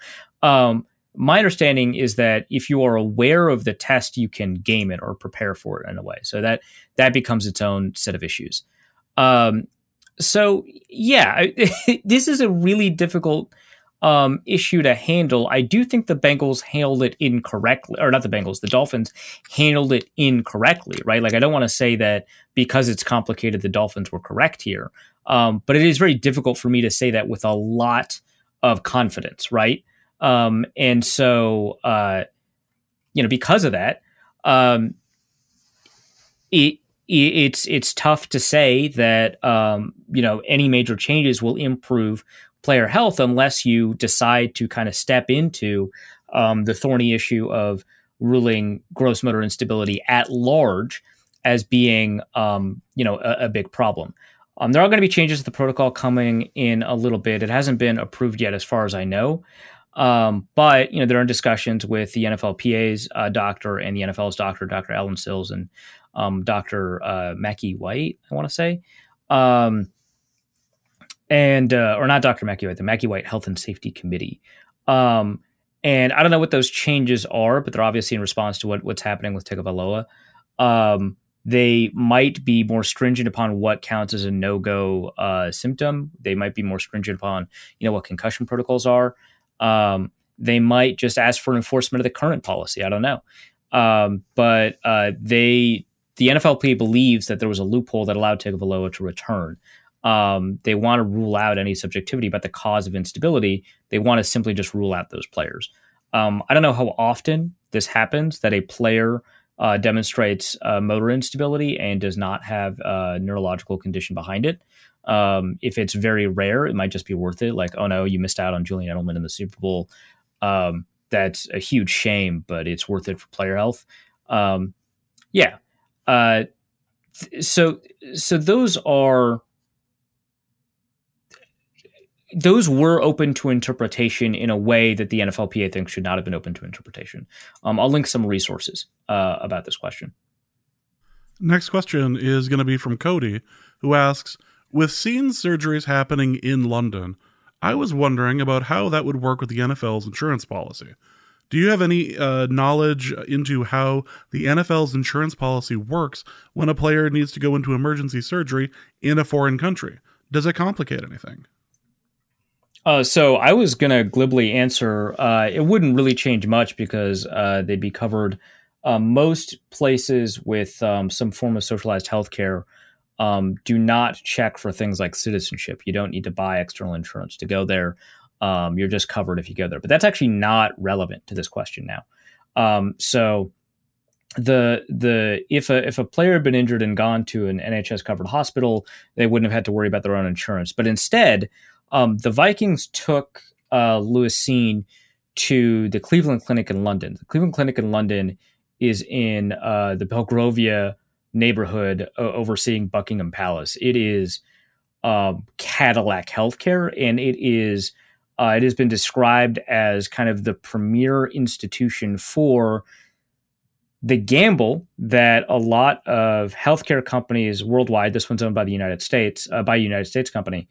S2: My understanding is that if you are aware of the test, you can game it or prepare for it in a way. So that becomes its own set of issues. So yeah, this is a really difficult issue to handle. I do think the Bengals handled it incorrectly, or not the Bengals, the Dolphins handled it incorrectly, right? Like, I don't want to say that because it's complicated, the Dolphins were correct here. But it is very difficult for me to say that with a lot of confidence, right? And so, because of that, it's tough to say that, any major changes will improve player health unless you decide to kind of step into the thorny issue of ruling gross motor instability at large as being, a big problem. There are going to be changes to the protocol coming in a little bit. It hasn't been approved yet, as far as I know. But there are discussions with the NFLPA's doctor and the NFL's doctor, Dr. Alan Sills, and Dr. Mackie White, I want to say. Or not Dr. Mackie White, the Mackie White Health and Safety Committee. And I don't know what those changes are, but they're obviously in response to what's happening with Tagovailoa. They might be more stringent upon what counts as a no-go symptom. They might be more stringent upon, what concussion protocols are. They might just ask for enforcement of the current policy. I don't know. But the NFLPA believes that there was a loophole that allowed Tagovailoa to return. They want to rule out any subjectivity about the cause of instability. They want to simply just rule out those players. I don't know how often this happens, that a player demonstrates motor instability and does not have a neurological condition behind it. If it's very rare, it might just be worth it. Like, oh no, you missed out on Julian Edelman in the Super Bowl. That's a huge shame, but it's worth it for player health. Yeah. So those were open to interpretation in a way that the NFLPA thinks should not have been open to interpretation. I'll link some resources about this question.
S1: Next question is going to be from Cody, who asks, with scene surgeries happening in London, I was wondering about how that would work with the NFL's insurance policy. Do you have any knowledge into how the NFL's insurance policy works when a player needs to go into emergency surgery in a foreign country? Does it complicate anything?
S2: So I was going to glibly answer, it wouldn't really change much because they'd be covered. Most places with some form of socialized healthcare do not check for things like citizenship. You don't need to buy external insurance to go there. You're just covered if you go there. But that's actually not relevant to this question now. So if a player had been injured and gone to an NHS covered hospital, they wouldn't have had to worry about their own insurance. But instead, the Vikings took Lewis Seen to the Cleveland Clinic in London. The Cleveland Clinic in London is in the Belgravia neighborhood overseeing Buckingham Palace. It is Cadillac healthcare, and it has been described as kind of the premier institution for the gamble that a lot of healthcare companies worldwide, this one's owned by the United States, by a United States company,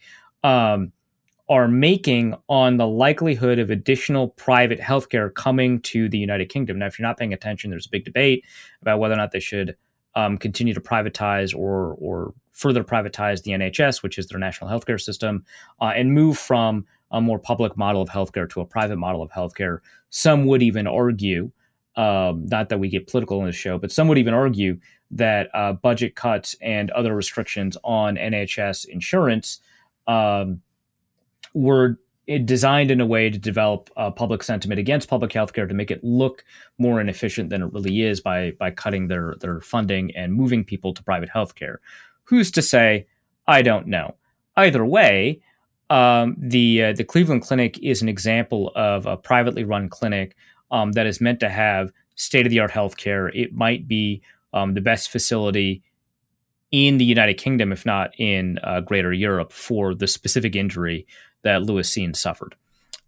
S2: are making on the likelihood of additional private healthcare coming to the United Kingdom. Now, if you're not paying attention, there's a big debate about whether or not they should continue to privatize or further privatize the NHS, which is their national healthcare system, and move from a more public model of healthcare to a private model of healthcare. Some would even argue, not that we get political in this show, but some would even argue that budget cuts and other restrictions on NHS insurance were designed in a way to develop public sentiment against public healthcare to make it look more inefficient than it really is by cutting their funding and moving people to private healthcare. Who's to say? I don't know. Either way, the Cleveland Clinic is an example of a privately run clinic that is meant to have state-of-the-art healthcare. It might be the best facility in the United Kingdom, if not in greater Europe, for the specific injury that Lewis Seen suffered.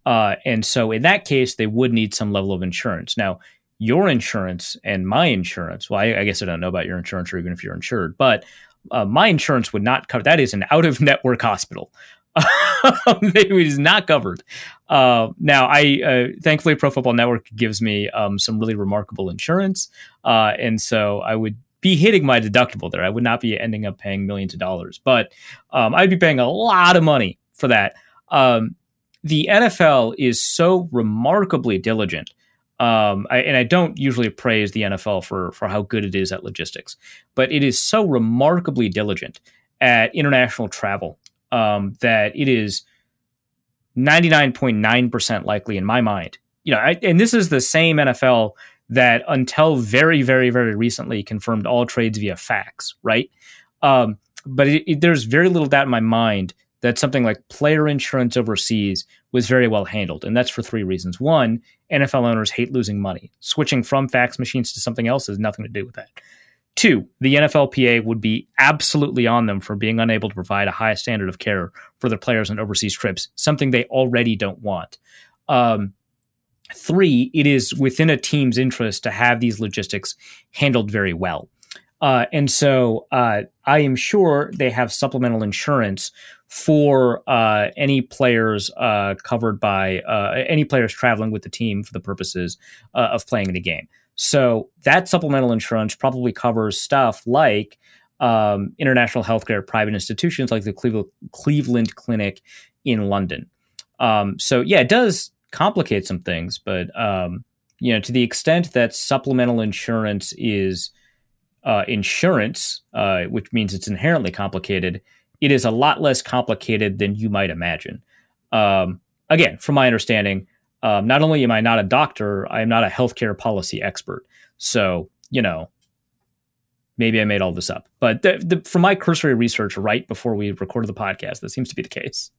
S2: And so in that case, they would need some level of insurance. Now, your insurance and my insurance, well, I guess I don't know about your insurance or even if you're insured, but my insurance would not cover, that is an out-of-network hospital. It is not covered. Now, thankfully, Pro Football Network gives me some really remarkable insurance. And so I would be hitting my deductible there. I would not be ending up paying millions of dollars, but I'd be paying a lot of money for that. The NFL is so remarkably diligent. I don't usually praise the NFL for how good it is at logistics, but it is so remarkably diligent at international travel that it is 99.9% likely in my mind. And this is the same NFL that until very, very, very recently confirmed all trades via fax, right? But there's very little doubt in my mind that something like player insurance overseas was very well handled. And that's for three reasons. One, NFL owners hate losing money. Switching from fax machines to something else has nothing to do with that. Two, the NFLPA would be absolutely on them for being unable to provide a high standard of care for their players on overseas trips, something they already don't want. Three, it is within a team's interest to have these logistics handled very well. And so I am sure they have supplemental insurance for any players covered by any players traveling with the team for the purposes of playing in the game. So that supplemental insurance probably covers stuff like international healthcare, private institutions like the Cleveland Clinic in London. So yeah, it does complicate some things, but to the extent that supplemental insurance is insurance, which means it's inherently complicated, it is a lot less complicated than you might imagine. Again, from my understanding, not only am I not a doctor, I am not a healthcare policy expert. So, maybe I made all this up. But from my cursory research right before we recorded the podcast, that seems to be the case.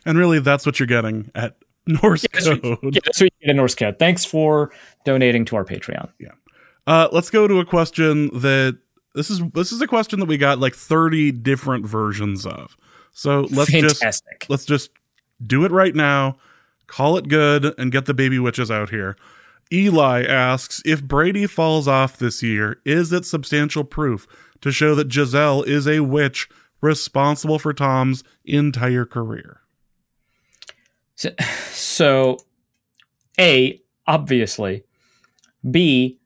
S1: And really, that's what you're getting at Norse Code.
S2: That's what you get at Norse Code. Thanks for donating to our Patreon.
S1: Yeah. Let's go to a question that this is a question that we got like 30 different versions of. So let's just do it right now, call it good, and get the baby witches out here. Eli asks, if Brady falls off this year, is it substantial proof to show that Giselle is a witch responsible for Tom's entire career?
S2: So A, obviously. B,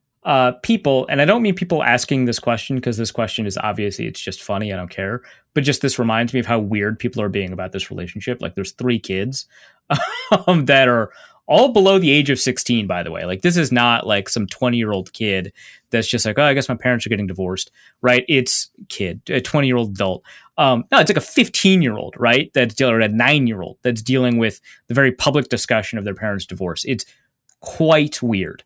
S2: people, and I don't mean people asking this question because this question is obviously, it's just funny, I don't care. But just this reminds me of how weird people are being about this relationship. Like there's 3 kids that are all below the age of 16, by the way. Like this is not like some 20-year-old kid that's just like, oh, I guess my parents are getting divorced, right? It's a 20-year-old adult. No, it's like a 15-year-old, right? That's dealing, or a 9-year-old that's dealing with the very public discussion of their parents' divorce. It's quite weird.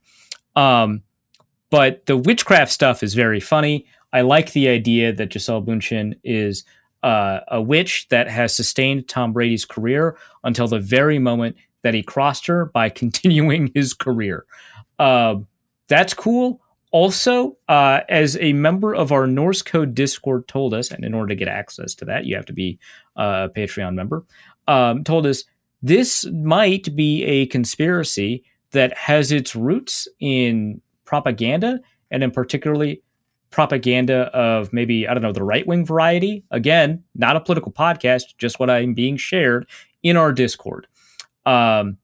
S2: But the witchcraft stuff is very funny. I like the idea that Gisele Bündchen is a witch that has sustained Tom Brady's career until the very moment that he crossed her by continuing his career. That's cool. Also, as a member of our Norse Code Discord told us, and in order to get access to that, you have to be a Patreon member, told us this might be a conspiracy that has its roots in propaganda, and in particularly propaganda of maybe, I don't know, the right-wing variety. Again, not a political podcast, just what I'm being shared in our Discord. But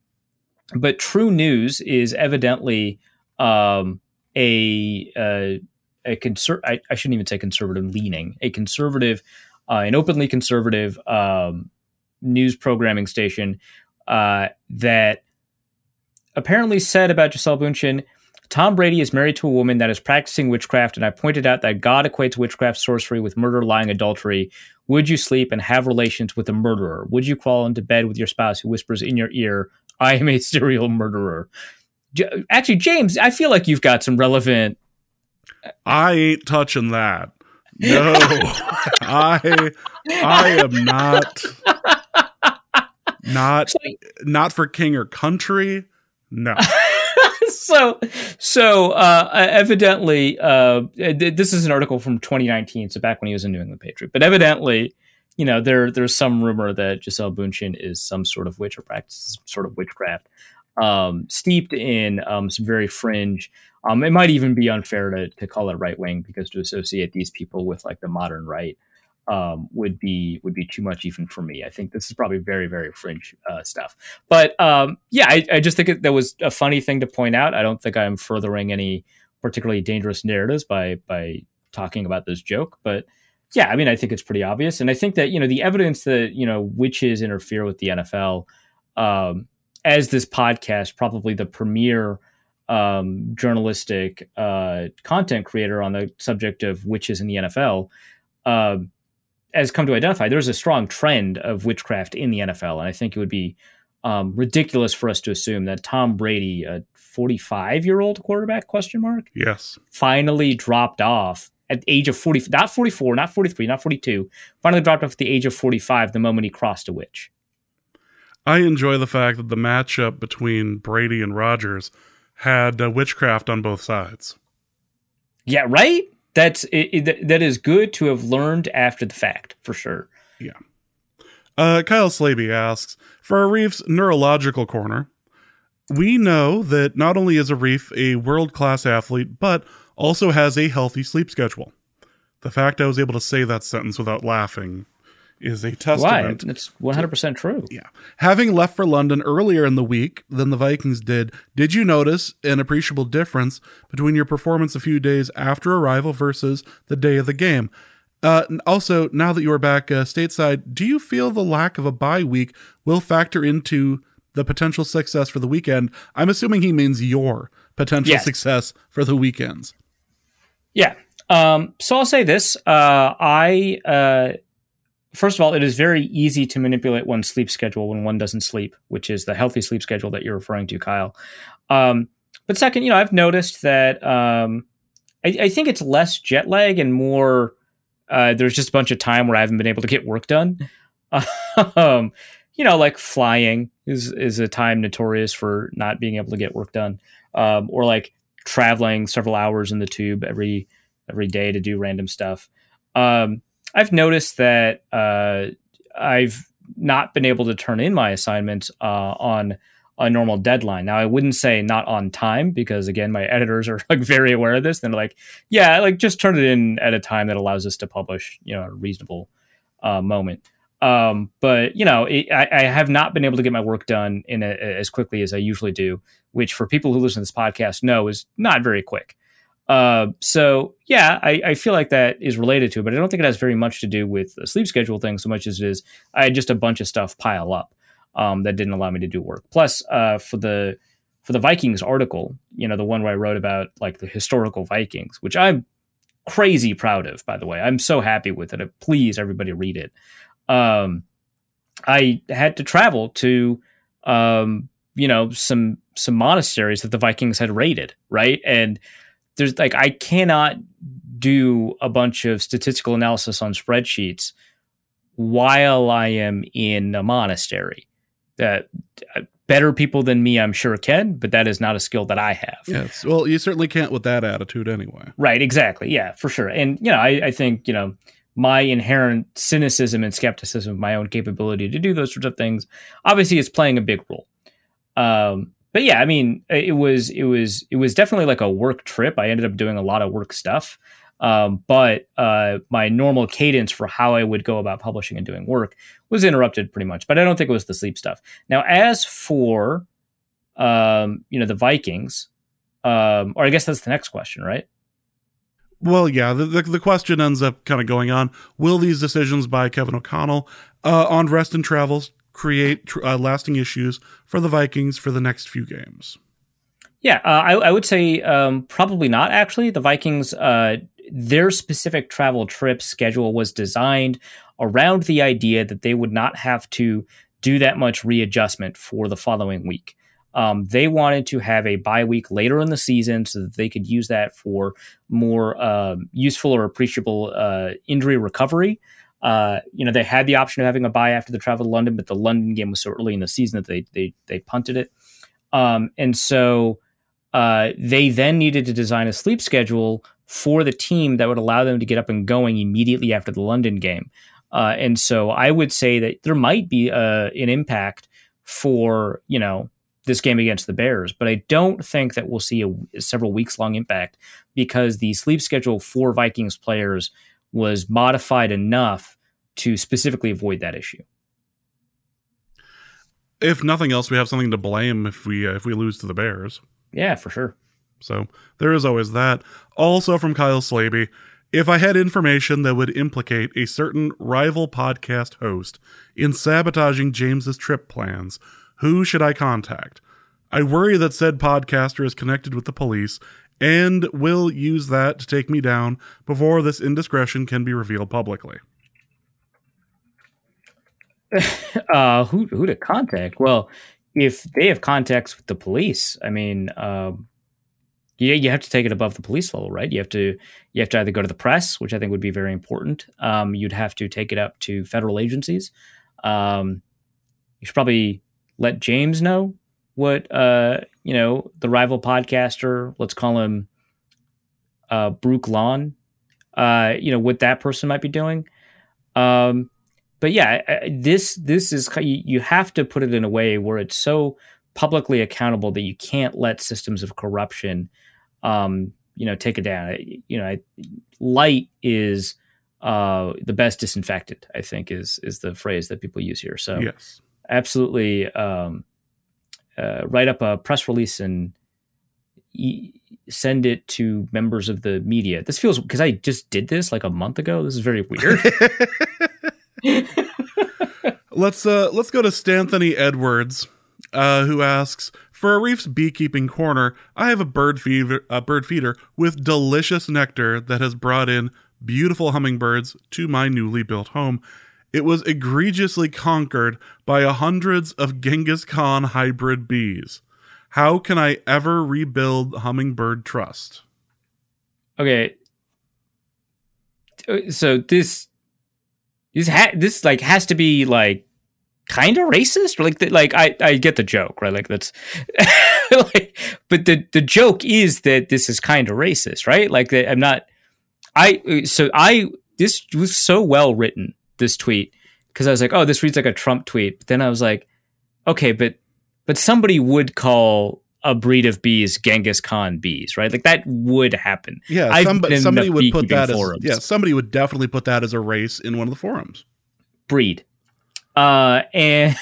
S2: True News is evidently I shouldn't even say conservative leaning, a conservative, an openly conservative news programming station that apparently said about Gisele Bündchen, Tom Brady is married to a woman that is practicing witchcraft, and I pointed out that God equates witchcraft, sorcery with murder, lying, adultery. Would you sleep and have relations with a murderer? Would you crawl into bed with your spouse who whispers in your ear, I am a serial murderer? Actually, James, I feel like you've got some relevant...
S1: I ain't touching that. No, I am not for king or country. No.
S2: So evidently, this is an article from 2019, so back when he was a New England Patriot. But evidently, there's some rumor that Gisele Bündchen is some sort of witch or practices some sort of witchcraft, steeped in some very fringe. It might even be unfair to call it right wing, because to associate these people with like the modern right would be too much even for me. I think this is probably very, very fringe stuff. But I just think that was a funny thing to point out. I don't think I'm furthering any particularly dangerous narratives by talking about this joke. But yeah, I mean, I think it's pretty obvious. And I think that, the evidence that, witches interfere with the NFL, as this podcast, probably the premier journalistic content creator on the subject of witches in the NFL, has come to identify, there's a strong trend of witchcraft in the NFL. And I think it would be ridiculous for us to assume that Tom Brady, a 45-year-old quarterback,
S1: Yes.
S2: finally dropped off at the age of 40, not 44, not 43, not 42, finally dropped off at the age of 45 the moment he crossed a witch.
S1: I enjoy the fact that the matchup between Brady and Rodgers had witchcraft on both sides.
S2: Yeah, right? That is good to have learned after the fact, for sure.
S1: Yeah. Kyle Slaby asks, for our Reef's neurological corner, We know that not only is Arif a world-class athlete, but also has a healthy sleep schedule. The fact I was able to say that sentence without laughing is a testament.
S2: Why? It's 100% true.
S1: Yeah. Having left for London earlier in the week than the Vikings did you notice an appreciable difference between your performance a few days after arrival versus the day of the game? Also, now that you are back stateside, do you feel the lack of a bye week will factor into the potential success for the weekend? I'm assuming he means your potential success for the weekends.
S2: Yeah. So I'll say this. First of all, it is very easy to manipulate one's sleep schedule when one doesn't sleep, which is the healthy sleep schedule that you're referring to, Kyle. But second, I've noticed that I think it's less jet lag and more there's just a bunch of time where I haven't been able to get work done. Like flying is a time notorious for not being able to get work done, or like traveling several hours in the tube every day to do random stuff. I've noticed that I've not been able to turn in my assignments on a normal deadline. Now, I wouldn't say not on time because, again, my editors are like very aware of this. They're like, yeah, like just turn it in at a time that allows us to publish, a reasonable moment. But I have not been able to get my work done as quickly as I usually do, which for people who listen to this podcast know is not very quick. So yeah, I feel like that is related to it, but I don't think it has very much to do with the sleep schedule thing so much as it is I had just a bunch of stuff pile up that didn't allow me to do work. Plus, for the Vikings article, the one where I wrote about like the historical Vikings, which I'm crazy proud of, by the way. I'm so happy with it. Please, everybody read it. I had to travel to some monasteries that the Vikings had raided, right? And there's like, I cannot do a bunch of statistical analysis on spreadsheets while I am in a monastery. That better people than me, I'm sure, can, but that is not a skill that I have.
S1: Yes. Well, you certainly can't with that attitude anyway.
S2: Right. Exactly. Yeah, for sure. And, I think, my inherent cynicism and skepticism of my own capability to do those sorts of things, obviously is playing a big role. But yeah, I mean, it was definitely like a work trip. I ended up doing a lot of work stuff. But my normal cadence for how I would go about publishing and doing work was interrupted pretty much. But I don't think it was the sleep stuff. Now, as for, the Vikings, or I guess that's the next question, right?
S1: Well, yeah, the question ends up kind of going on. Will these decisions by Kevin O'Connell on rest and travels create lasting issues for the Vikings for the next few games?
S2: Yeah, I would say probably not, actually. The Vikings, their specific travel trip schedule was designed around the idea that they would not have to do that much readjustment for the following week. They wanted to have a bye week later in the season so that they could use that for more useful or appreciable injury recovery. They had the option of having a bye after the travel to London, but the London game was so early in the season that they punted it. And so they then needed to design a sleep schedule for the team that would allow them to get up and going immediately after the London game. And so I would say that there might be an impact for, this game against the Bears, but I don't think that we'll see a several weeks long impact because the sleep schedule for Vikings players was modified enough to specifically avoid that issue.
S1: If nothing else, we have something to blame if we lose to the Bears.
S2: Yeah, for sure.
S1: So there is always that. Also from Kyle Slaby, if I had information that would implicate a certain rival podcast host in sabotaging James's trip plans, who should I contact? I worry that said podcaster is connected with the police and will use that to take me down before this indiscretion can be revealed publicly.
S2: Who to contact? Well, if they have contacts with the police, I mean, you have to take it above the police level, right? You have to either go to the press, which I think would be very important. You'd have to take it up to federal agencies. You should probably let James know what the rival podcaster, let's call him Brooke Lawn, what that person might be doing. But yeah, this is, you have to put it in a way where it's so publicly accountable, that you can't let systems of corruption, take it down. Light is the best disinfectant, I think is the phrase that people use here. So
S1: Yes.
S2: absolutely write up a press release and send it to members of the media. This feels, because I just did this like a month ago. This is very weird.
S1: Let's go to Stanthony Edwards, who asks, for a Reef's beekeeping corner, I have a bird feeder with delicious nectar that has brought in beautiful hummingbirds to my newly built home. It was egregiously conquered by hundreds of Genghis Khan hybrid bees. How can I ever rebuild hummingbird trust?
S2: Okay. So this like has to be like kind of racist, or like I get the joke, right? Like that's like, but the joke is that this is kind of racist, right? Like that this was so well written, this tweet, because I was like, oh, this reads like a Trump tweet. But then I was like, okay, but somebody would call a breed of bees Genghis Khan bees, right? Like that would happen.
S1: Yeah, somebody would put that as somebody would definitely put that as a race in one of the forums.
S2: Breed. And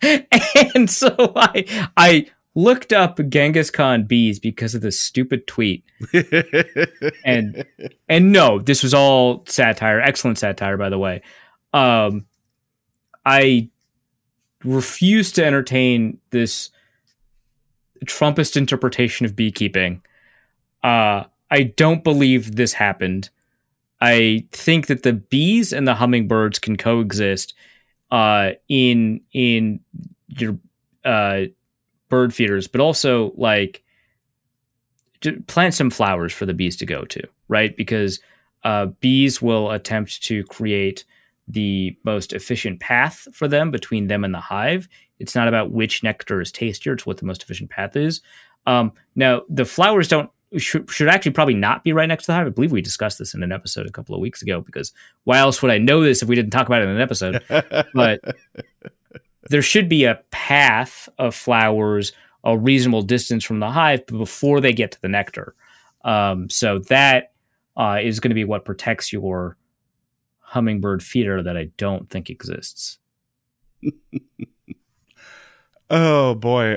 S2: and so I looked up Genghis Khan bees because of this stupid tweet. and no, this was all satire, excellent satire, by the way. I refuse to entertain this Trumpist interpretation of beekeeping. I don't believe this happened. I think that the bees and the hummingbirds can coexist in your bird feeders, but also like plant some flowers for the bees to go to, right? Because bees will attempt to create the most efficient path for them between them and the hive. It's not about which nectar is tastier; it's what the most efficient path is. Now, the flowers should actually probably not be right next to the hive. I believe we discussed this in an episode a couple of weeks ago, because why else would I know this if we didn't talk about it in an episode? But there should be a path of flowers a reasonable distance from the hive before they get to the nectar. So that is going to be what protects your hummingbird feeder that I don't think exists.
S1: Oh boy.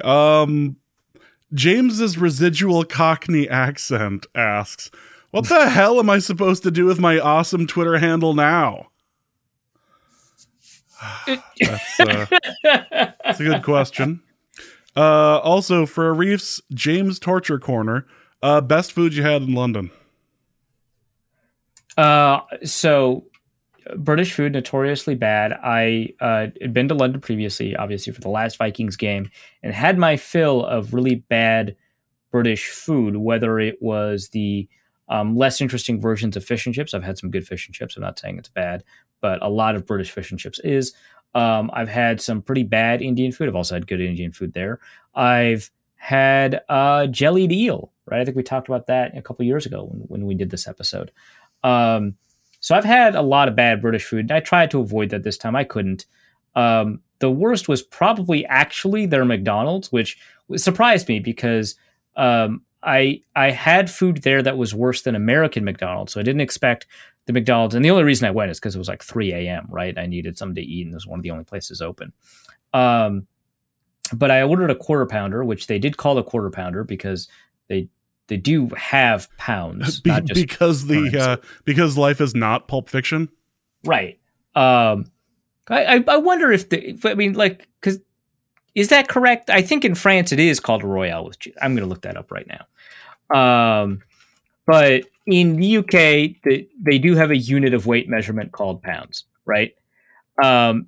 S1: James's residual Cockney accent asks, what the hell am I supposed to do with my awesome Twitter handle now? That's a good question. Also, for a Reef's James Torture Corner, best food you had in London?
S2: So British food, notoriously bad. I had been to London previously, obviously, for the last Vikings game, and had my fill of really bad British food, whether it was the less interesting versions of fish and chips. I've had some good fish and chips. I'm not saying it's bad, but a lot of British fish and chips is. I've had some pretty bad Indian food. I've also had good Indian food there. I've had jellied eel, right? I think we talked about that a couple of years ago when we did this episode. So I've had a lot of bad British food, and I tried to avoid that this time. I couldn't. The worst was probably actually their McDonald's, which surprised me because I had food there that was worse than American McDonald's, so I didn't expect the McDonald's. And the only reason I went is because it was like 3 a.m., right? I needed something to eat, and it was one of the only places open. But I ordered a quarter pounder, which they did call a quarter pounder because they do have pounds, not just
S1: because life is not Pulp Fiction,
S2: right? I wonder if because is that correct? I think in France it is called a Royale with cheese. I'm going to look that up right now. But in the UK, they do have a unit of weight measurement called pounds, right?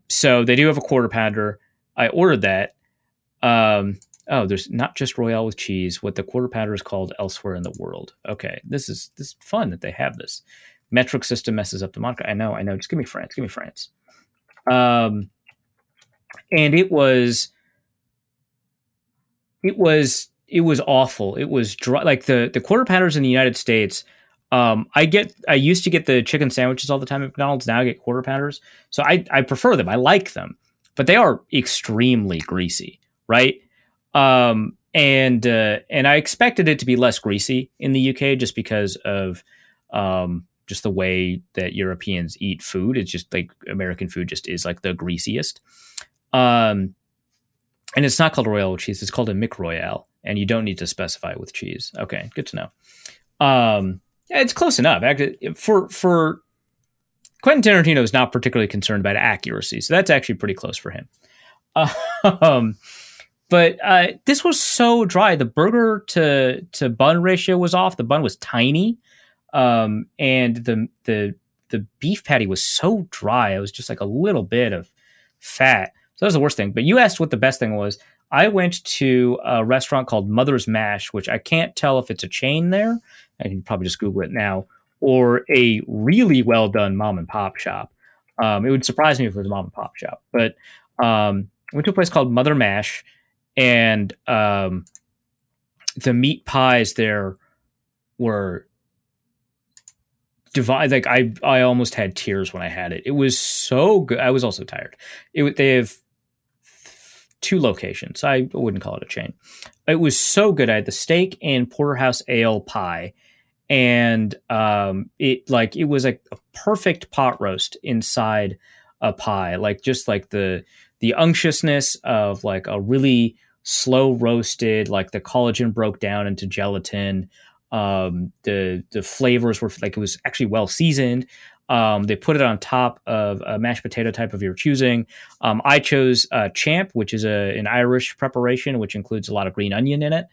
S2: So they do have a quarter pounder. I ordered that. There's not just Royale with cheese. What the quarter pounder is called elsewhere in the world. Okay, this is fun that they have this. Metric system messes up the moniker. I know. Just give me France. And it was awful. It was dry. Like the quarter pounders in the United States. I used to get the chicken sandwiches all the time at McDonald's. Now I get quarter pounders. So I prefer them. I like them, but they are extremely greasy. right? And I expected it to be less greasy in the UK just because of just the way that Europeans eat food. It's just like American food just is like the greasiest. And it's not called a Royale with cheese; it's called a McRoyale, and you don't need to specify with cheese. Okay, good to know. Yeah, it's close enough. Actually, for Quentin Tarantino is not particularly concerned about accuracy, so that's actually pretty close for him. Um, But this was so dry. The burger to bun ratio was off. The bun was tiny, and the beef patty was so dry. It was just like a little bit of fat. So that was the worst thing. But you asked what the best thing was. I went to a restaurant called Mother's Mash, which I can't tell if it's a chain there. I can probably just Google it now, or a really well done mom and pop shop. It would surprise me if it was a mom and pop shop. But I went to a place called Mother Mash. And the meat pies there were divided. Like I almost had tears when I had it. It was so good. I was also tired. They have 2 locations. I wouldn't call it a chain. It was so good. I had the steak and porterhouse ale pie, and it was like a perfect pot roast inside a pie. Like just like the unctuousness of like a really slow roasted, like the collagen broke down into gelatin. The flavors were like, it was actually well seasoned. They put it on top of a mashed potato type of your choosing. I chose Champ, which is an Irish preparation, which includes a lot of green onion in it.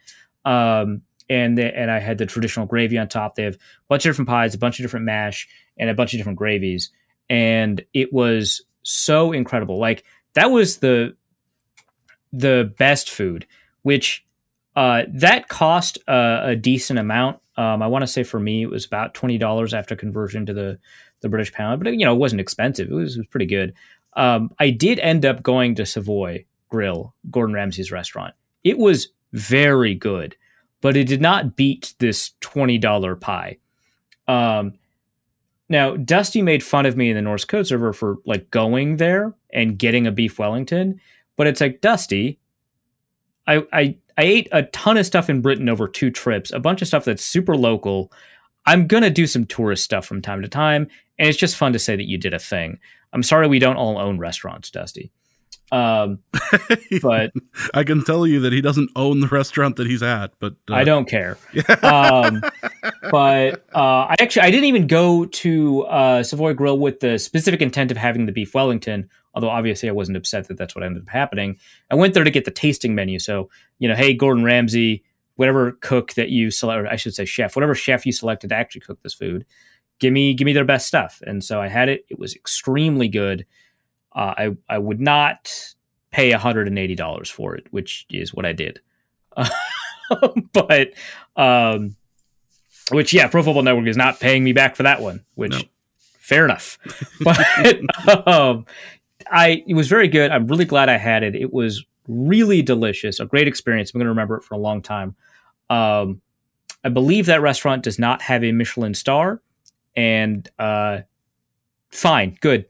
S2: And I had the traditional gravy on top. They have a bunch of different pies, a bunch of different mash, and a bunch of different gravies. And it was so incredible. Like that was the best food, which that cost a decent amount. I want to say for me it was about $20 after conversion to the British pound, but it wasn't expensive. It was pretty good. I did end up going to Savoy Grill, Gordon Ramsay's restaurant. It was very good, but it did not beat this $20 pie. Now, Dusty made fun of me in the Norse Code server for like going there and getting a beef Wellington, but it's like, Dusty, I ate a ton of stuff in Britain over 2 trips, a bunch of stuff that's super local. I'm going to do some tourist stuff from time to time, and it's just fun to say that you did a thing. I'm sorry we don't all own restaurants, Dusty. But
S1: I can tell you that he doesn't own the restaurant that he's at, but
S2: I don't care. But I didn't even go to Savoy Grill with the specific intent of having the beef Wellington, although obviously I wasn't upset that that's what ended up happening. I went there to get the tasting menu. So, hey, Gordon Ramsay, whatever cook that you select, or I should say chef, whatever chef you selected to actually cook this food, give me their best stuff. And so I had it. It was extremely good. I would not pay $180 for it, which is what I did. But which, Pro Football Network is not paying me back for that one, which fair enough. But it was very good. I'm really glad I had it. It was really delicious, a great experience. I'm going to remember it for a long time. I believe that restaurant does not have a Michelin star, and fine, good.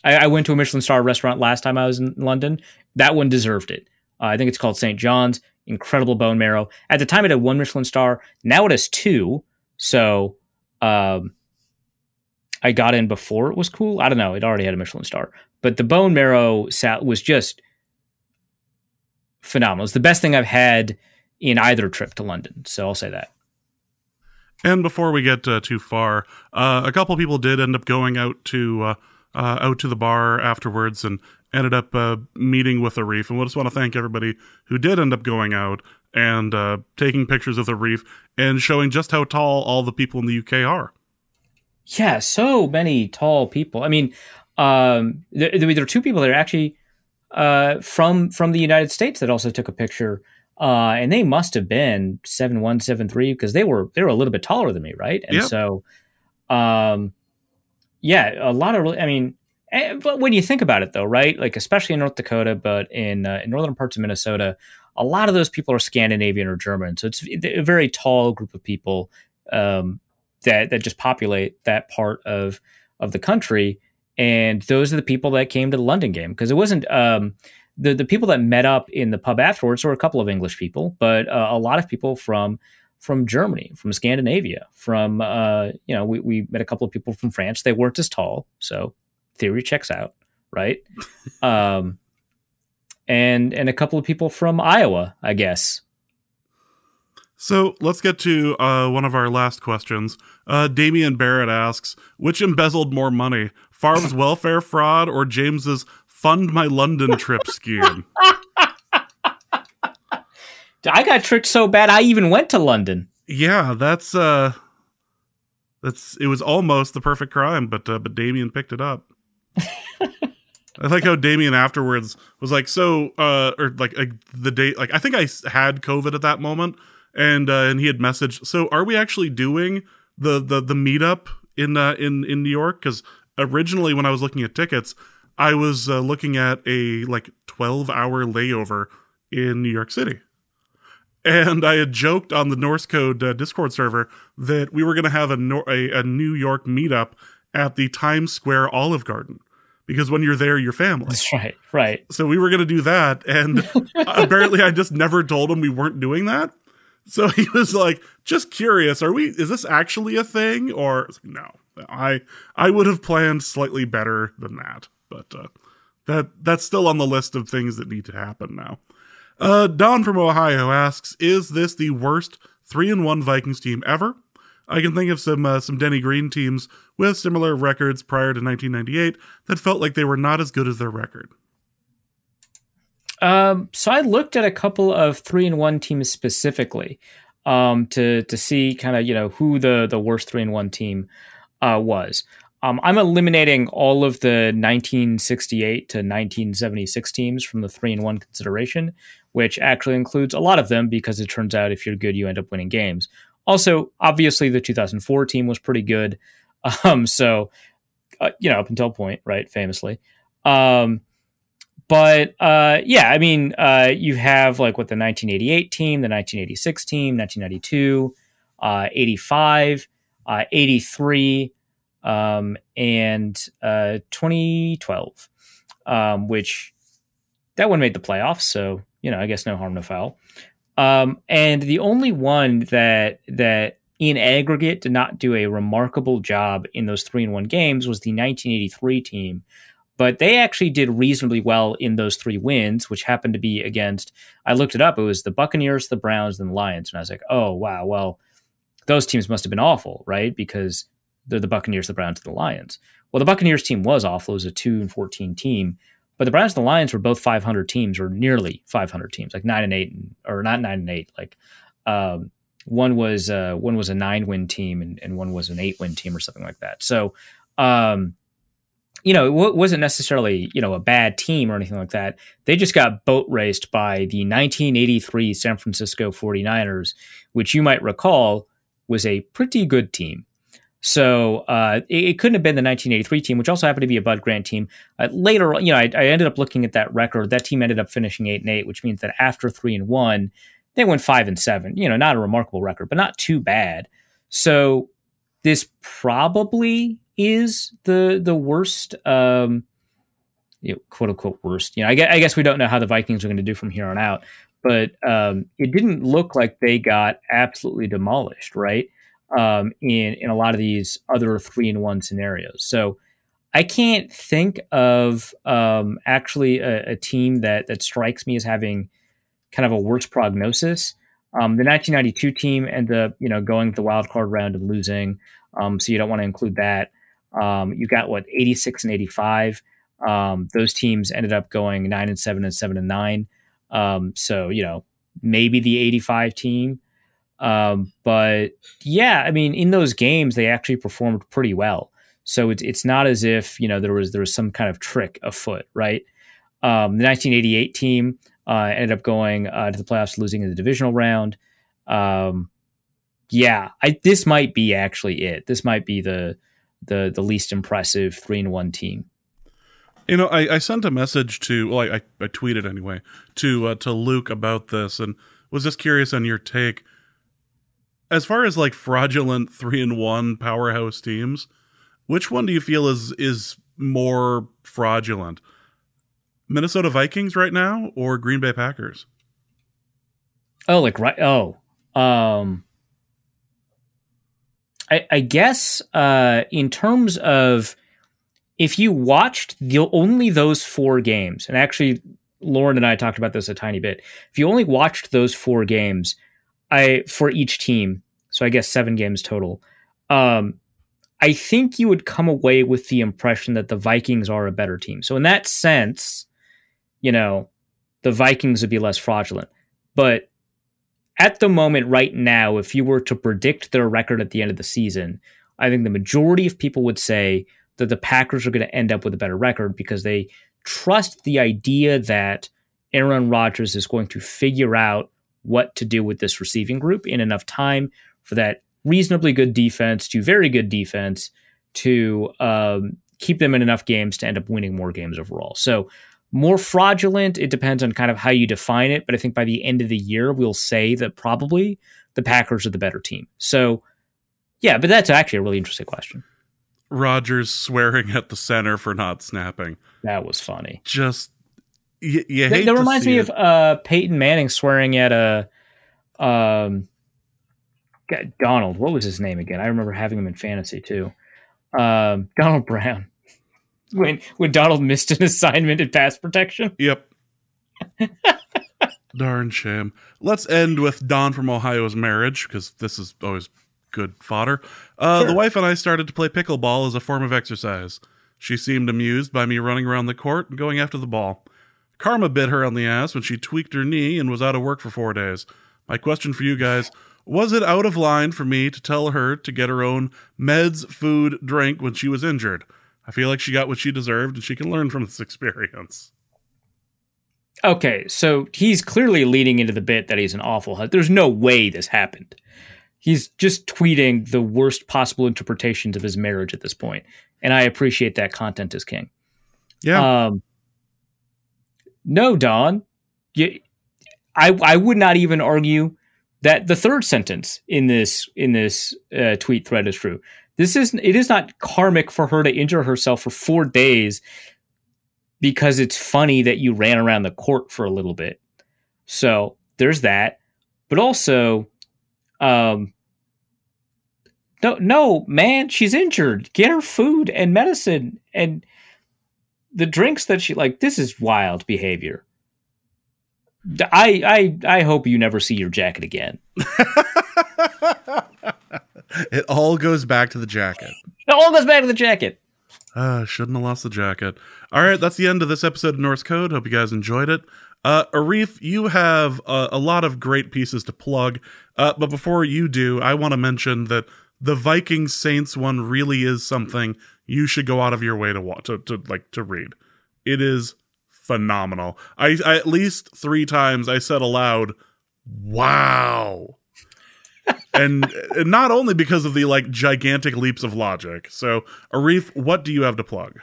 S2: I went to a Michelin star restaurant last time I was in London. That one deserved it. I think it's called St. John's. Incredible bone marrow. At the time, it had 1 Michelin star. Now it has 2. So I got in before it was cool. I don't know. It already had a Michelin star. But the bone marrow was just phenomenal. It's the best thing I've had in either trip to London. So I'll say that.
S1: And before we get too far, a couple of people did end up going out to the bar afterwards and ended up meeting with the reef. And we just want to thank everybody who did end up going out and taking pictures of the reef and showing just how tall all the people in the UK are.
S2: Yeah, so many tall people. I mean, there are 2 people that are actually from the United States that also took a picture, and they must have been 7'1", 7'3", because they were a little bit taller than me, right? And so, a lot of really, I mean, but when you think about it, though, right? Like especially in North Dakota, but in northern parts of Minnesota, a lot of those people are Scandinavian or German, so it's a very tall group of people that just populate that part of the country. And those are the people that came to the London game, because it wasn't the people that met up in the pub afterwards were a couple of English people, but a lot of people from Germany, from Scandinavia, from we met a couple of people from France. They weren't as tall, so theory checks out, right? And a couple of people from Iowa, I guess.
S1: So let's get to one of our last questions. Damian Barrett asks, which embezzled more money, Favre's welfare fraud or James's fund my London trip scheme?
S2: I got tricked so bad I even went to London.
S1: Yeah, that's it was almost the perfect crime, but Damian picked it up. I like how Damian afterwards was like, so or like the day, like I think I had COVID at that moment, and he had messaged, so are we actually doing the meetup in New York? Because originally when I was looking at tickets, I was looking at a like 12-hour layover in New York City. And I had joked on the Norse Code Discord server that we were going to have a New York meetup at the Times Square Olive Garden. Because when you're there, you're family.
S2: That's right, right.
S1: So we were going to do that. And apparently I just never told him we weren't doing that. So he was like, just curious, is this actually a thing? Or no, I would have planned slightly better than that. But that's still on the list of things that need to happen now. Don from Ohio asks, is this the worst 3-1 Vikings team ever? I can think of some Denny Green teams with similar records prior to 1998 that felt like they were not as good as their record.
S2: So I looked at a couple of 3-1 teams specifically to see kind of, who the worst 3-1 team was. I'm eliminating all of the 1968 to 1976 teams from the 3-1 consideration, which actually includes a lot of them because it turns out if you're good, you end up winning games. Also, obviously, the 2004 team was pretty good. Up until a point, right? Famously. You have like what the 1988 team, the 1986 team, 1992, 85, 83, and 2012, which that one made the playoffs. So, I guess no harm, no foul. And the only one that in aggregate did not do a remarkable job in those 3-1 games was the 1983 team. But they actually did reasonably well in those 3 wins, which happened to be against, I looked it up, it was the Buccaneers, the Browns, and the Lions. And I was like, oh, wow, well, those teams must have been awful, right? Because they're the Buccaneers, the Browns, and the Lions. Well, the Buccaneers team was awful. It was a 2-14 team. But the Browns and the Lions were both 500 teams, or nearly 500 teams, like 9-8, or not 9-8. Like one was a 9-win team, and one was an 8-win team, or something like that. So, it wasn't necessarily a bad team or anything like that. They just got boat raced by the 1983 San Francisco 49ers, which you might recall was a pretty good team. So it couldn't have been the 1983 team, which also happened to be a Bud Grant team. Later, I ended up looking at that record. That team ended up finishing 8-8, which means that after 3-1, they went 5-7. Not a remarkable record, but not too bad. So this probably is the worst, quote unquote worst. I guess we don't know how the Vikings are going to do from here on out, but it didn't look like they got absolutely demolished, right? In a lot of these other 3-1 scenarios. So I can't think of actually a team that strikes me as having kind of a worse prognosis. The 1992 team ended up, going the wild card round and losing. So you don't want to include that. You got 86 and 85. Those teams ended up going 9-7 and 7-9. So, maybe the 85 team. But yeah, in those games, they actually performed pretty well. So it's not as if, there was some kind of trick afoot, right? The 1988 team ended up going to the playoffs, losing in the divisional round. This might be actually it. This might be the least impressive 3-1 team.
S1: I sent a message to, I tweeted anyway, to Luke about this, and was just curious on your take. As far as fraudulent 3-1 powerhouse teams, which one do you feel is more fraudulent? Minnesota Vikings right now or Green Bay Packers?
S2: Oh, like right. Oh, I guess in terms of if you watched only those 4 games, and actually Lauren and I talked about this a tiny bit. If you only watched those 4 games, for each team, so I guess 7 games total, I think you would come away with the impression that the Vikings are a better team. So in that sense, the Vikings would be less fraudulent. But at the moment right now, if you were to predict their record at the end of the season, I think the majority of people would say that the Packers are going to end up with a better record because they trust the idea that Aaron Rodgers is going to figure out what to do with this receiving group in enough time for that reasonably good defense to very good defense to keep them in enough games to end up winning more games overall. So more fraudulent, it depends on kind of how you define it, but I think by the end of the year, we'll say that probably the Packers are the better team. So, yeah, but that's actually a really interesting question.
S1: Rodgers swearing at the center for not snapping.
S2: That was funny.
S1: Just, you hate
S2: that reminds me of Peyton Manning swearing at a Donald. What was his name again? I remember having him in fantasy too. Donald Brown. When Donald missed an assignment in pass protection.
S1: Yep. Darn shame. Let's end with Don from Ohio's marriage, because this is always good fodder. Sure. The wife and I started to play pickleball as a form of exercise. She seemed amused by me running around the court and going after the ball. Karma bit her on the ass when she tweaked her knee and was out of work for 4 days. My question for you guys, was it out of line for me to tell her to get her own meds, food, drink when she was injured? I feel like she got what she deserved and she can learn from this experience.
S2: Okay, so he's clearly leading into the bit that he's an awful husband. There's no way this happened. He's just tweeting the worst possible interpretations of his marriage at this point. And I appreciate that. Content is king.
S1: Yeah.
S2: No, Don. I would not even argue that the third sentence in this tweet thread is true. It is not karmic for her to injure herself for 4 days because it's funny that you ran around the court for a little bit. So there's that. But also, no, man, she's injured. Get her food and medicine and the drinks that she like. This is wild behavior. I hope you never see your jacket again.
S1: It all goes back to the jacket.
S2: It all goes back to the jacket.
S1: Shouldn't have lost the jacket. All right, that's the end of this episode of Norse Code. Hope you guys enjoyed it. Arif, you have a lot of great pieces to plug. But before you do, I want to mention that the Vikings Saints one really is something you should go out of your way to read. It is phenomenal. I at least 3 times I said aloud, "Wow." and not only because of the gigantic leaps of logic. So, Arif, what do you have to plug?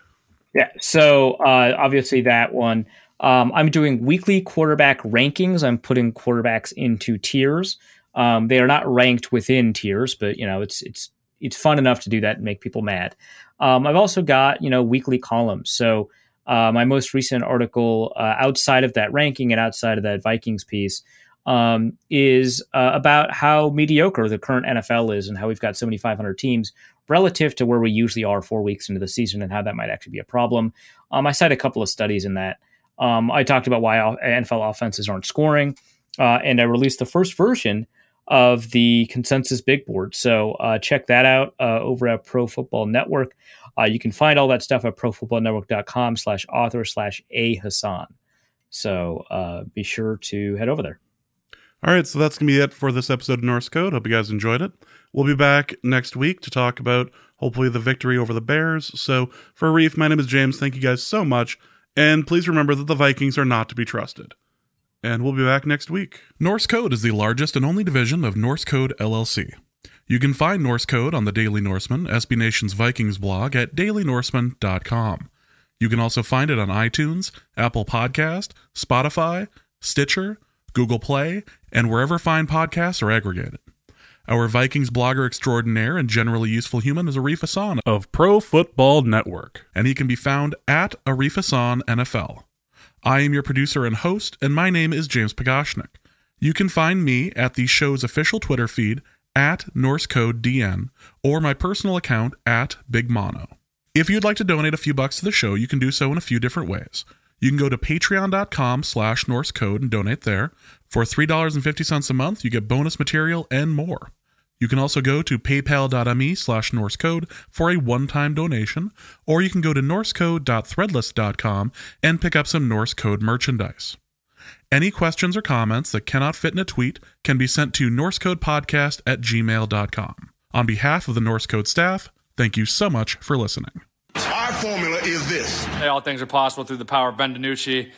S2: Yeah, so obviously that one. I'm doing weekly quarterback rankings. I'm putting quarterbacks into tiers. They are not ranked within tiers, but it's fun enough to do that and make people mad. I've also got weekly columns. So my most recent article outside of that ranking and outside of that Vikings piece is about how mediocre the current NFL is and how we've got so many 500 teams relative to where we usually are 4 weeks into the season and how that might actually be a problem. I cite a couple of studies in that. I talked about why NFL offenses aren't scoring, and I released the first version of the consensus big board. So check that out over at Pro Football Network. You can find all that stuff at profootballnetwork.com/author/ahassan. So be sure to head over there.
S1: All right, so that's going to be it for this episode of Norse Code. Hope you guys enjoyed it. We'll be back next week to talk about, hopefully, the victory over the Bears. So for Arif, my name is James. Thank you guys so much. And please remember that the Vikings are not to be trusted. And we'll be back next week. Norse Code is the largest and only division of Norse Code LLC. You can find Norse Code on the Daily Norseman, SB Nation's Vikings blog, at dailynorseman.com. You can also find it on iTunes, Apple Podcast, Spotify, Stitcher, Google Play, and wherever fine podcasts are aggregated. Our Vikings blogger extraordinaire and generally useful human is Arif Hassan of Pro Football Network, and he can be found at Arif Hassan NFL. I am your producer and host, and my name is James Pagashnik. You can find me at the show's official Twitter feed at NorseCodeDN or my personal account at Big Mono. If you'd like to donate a few bucks to the show, you can do so in a few different ways. You can go to patreon.com/NorseCode and donate there. For $3.50 a month, you get bonus material and more. You can also go to paypal.me/NorseCode for a one-time donation, or you can go to norsecode.threadless.com and pick up some Norse Code merchandise. Any questions or comments that cannot fit in a tweet can be sent to norsecodepodcast@gmail.com. On behalf of the Norse Code staff, thank you so much for listening.
S4: Our formula is this.
S5: Hey, all things are possible through the power of Ben DiNucci.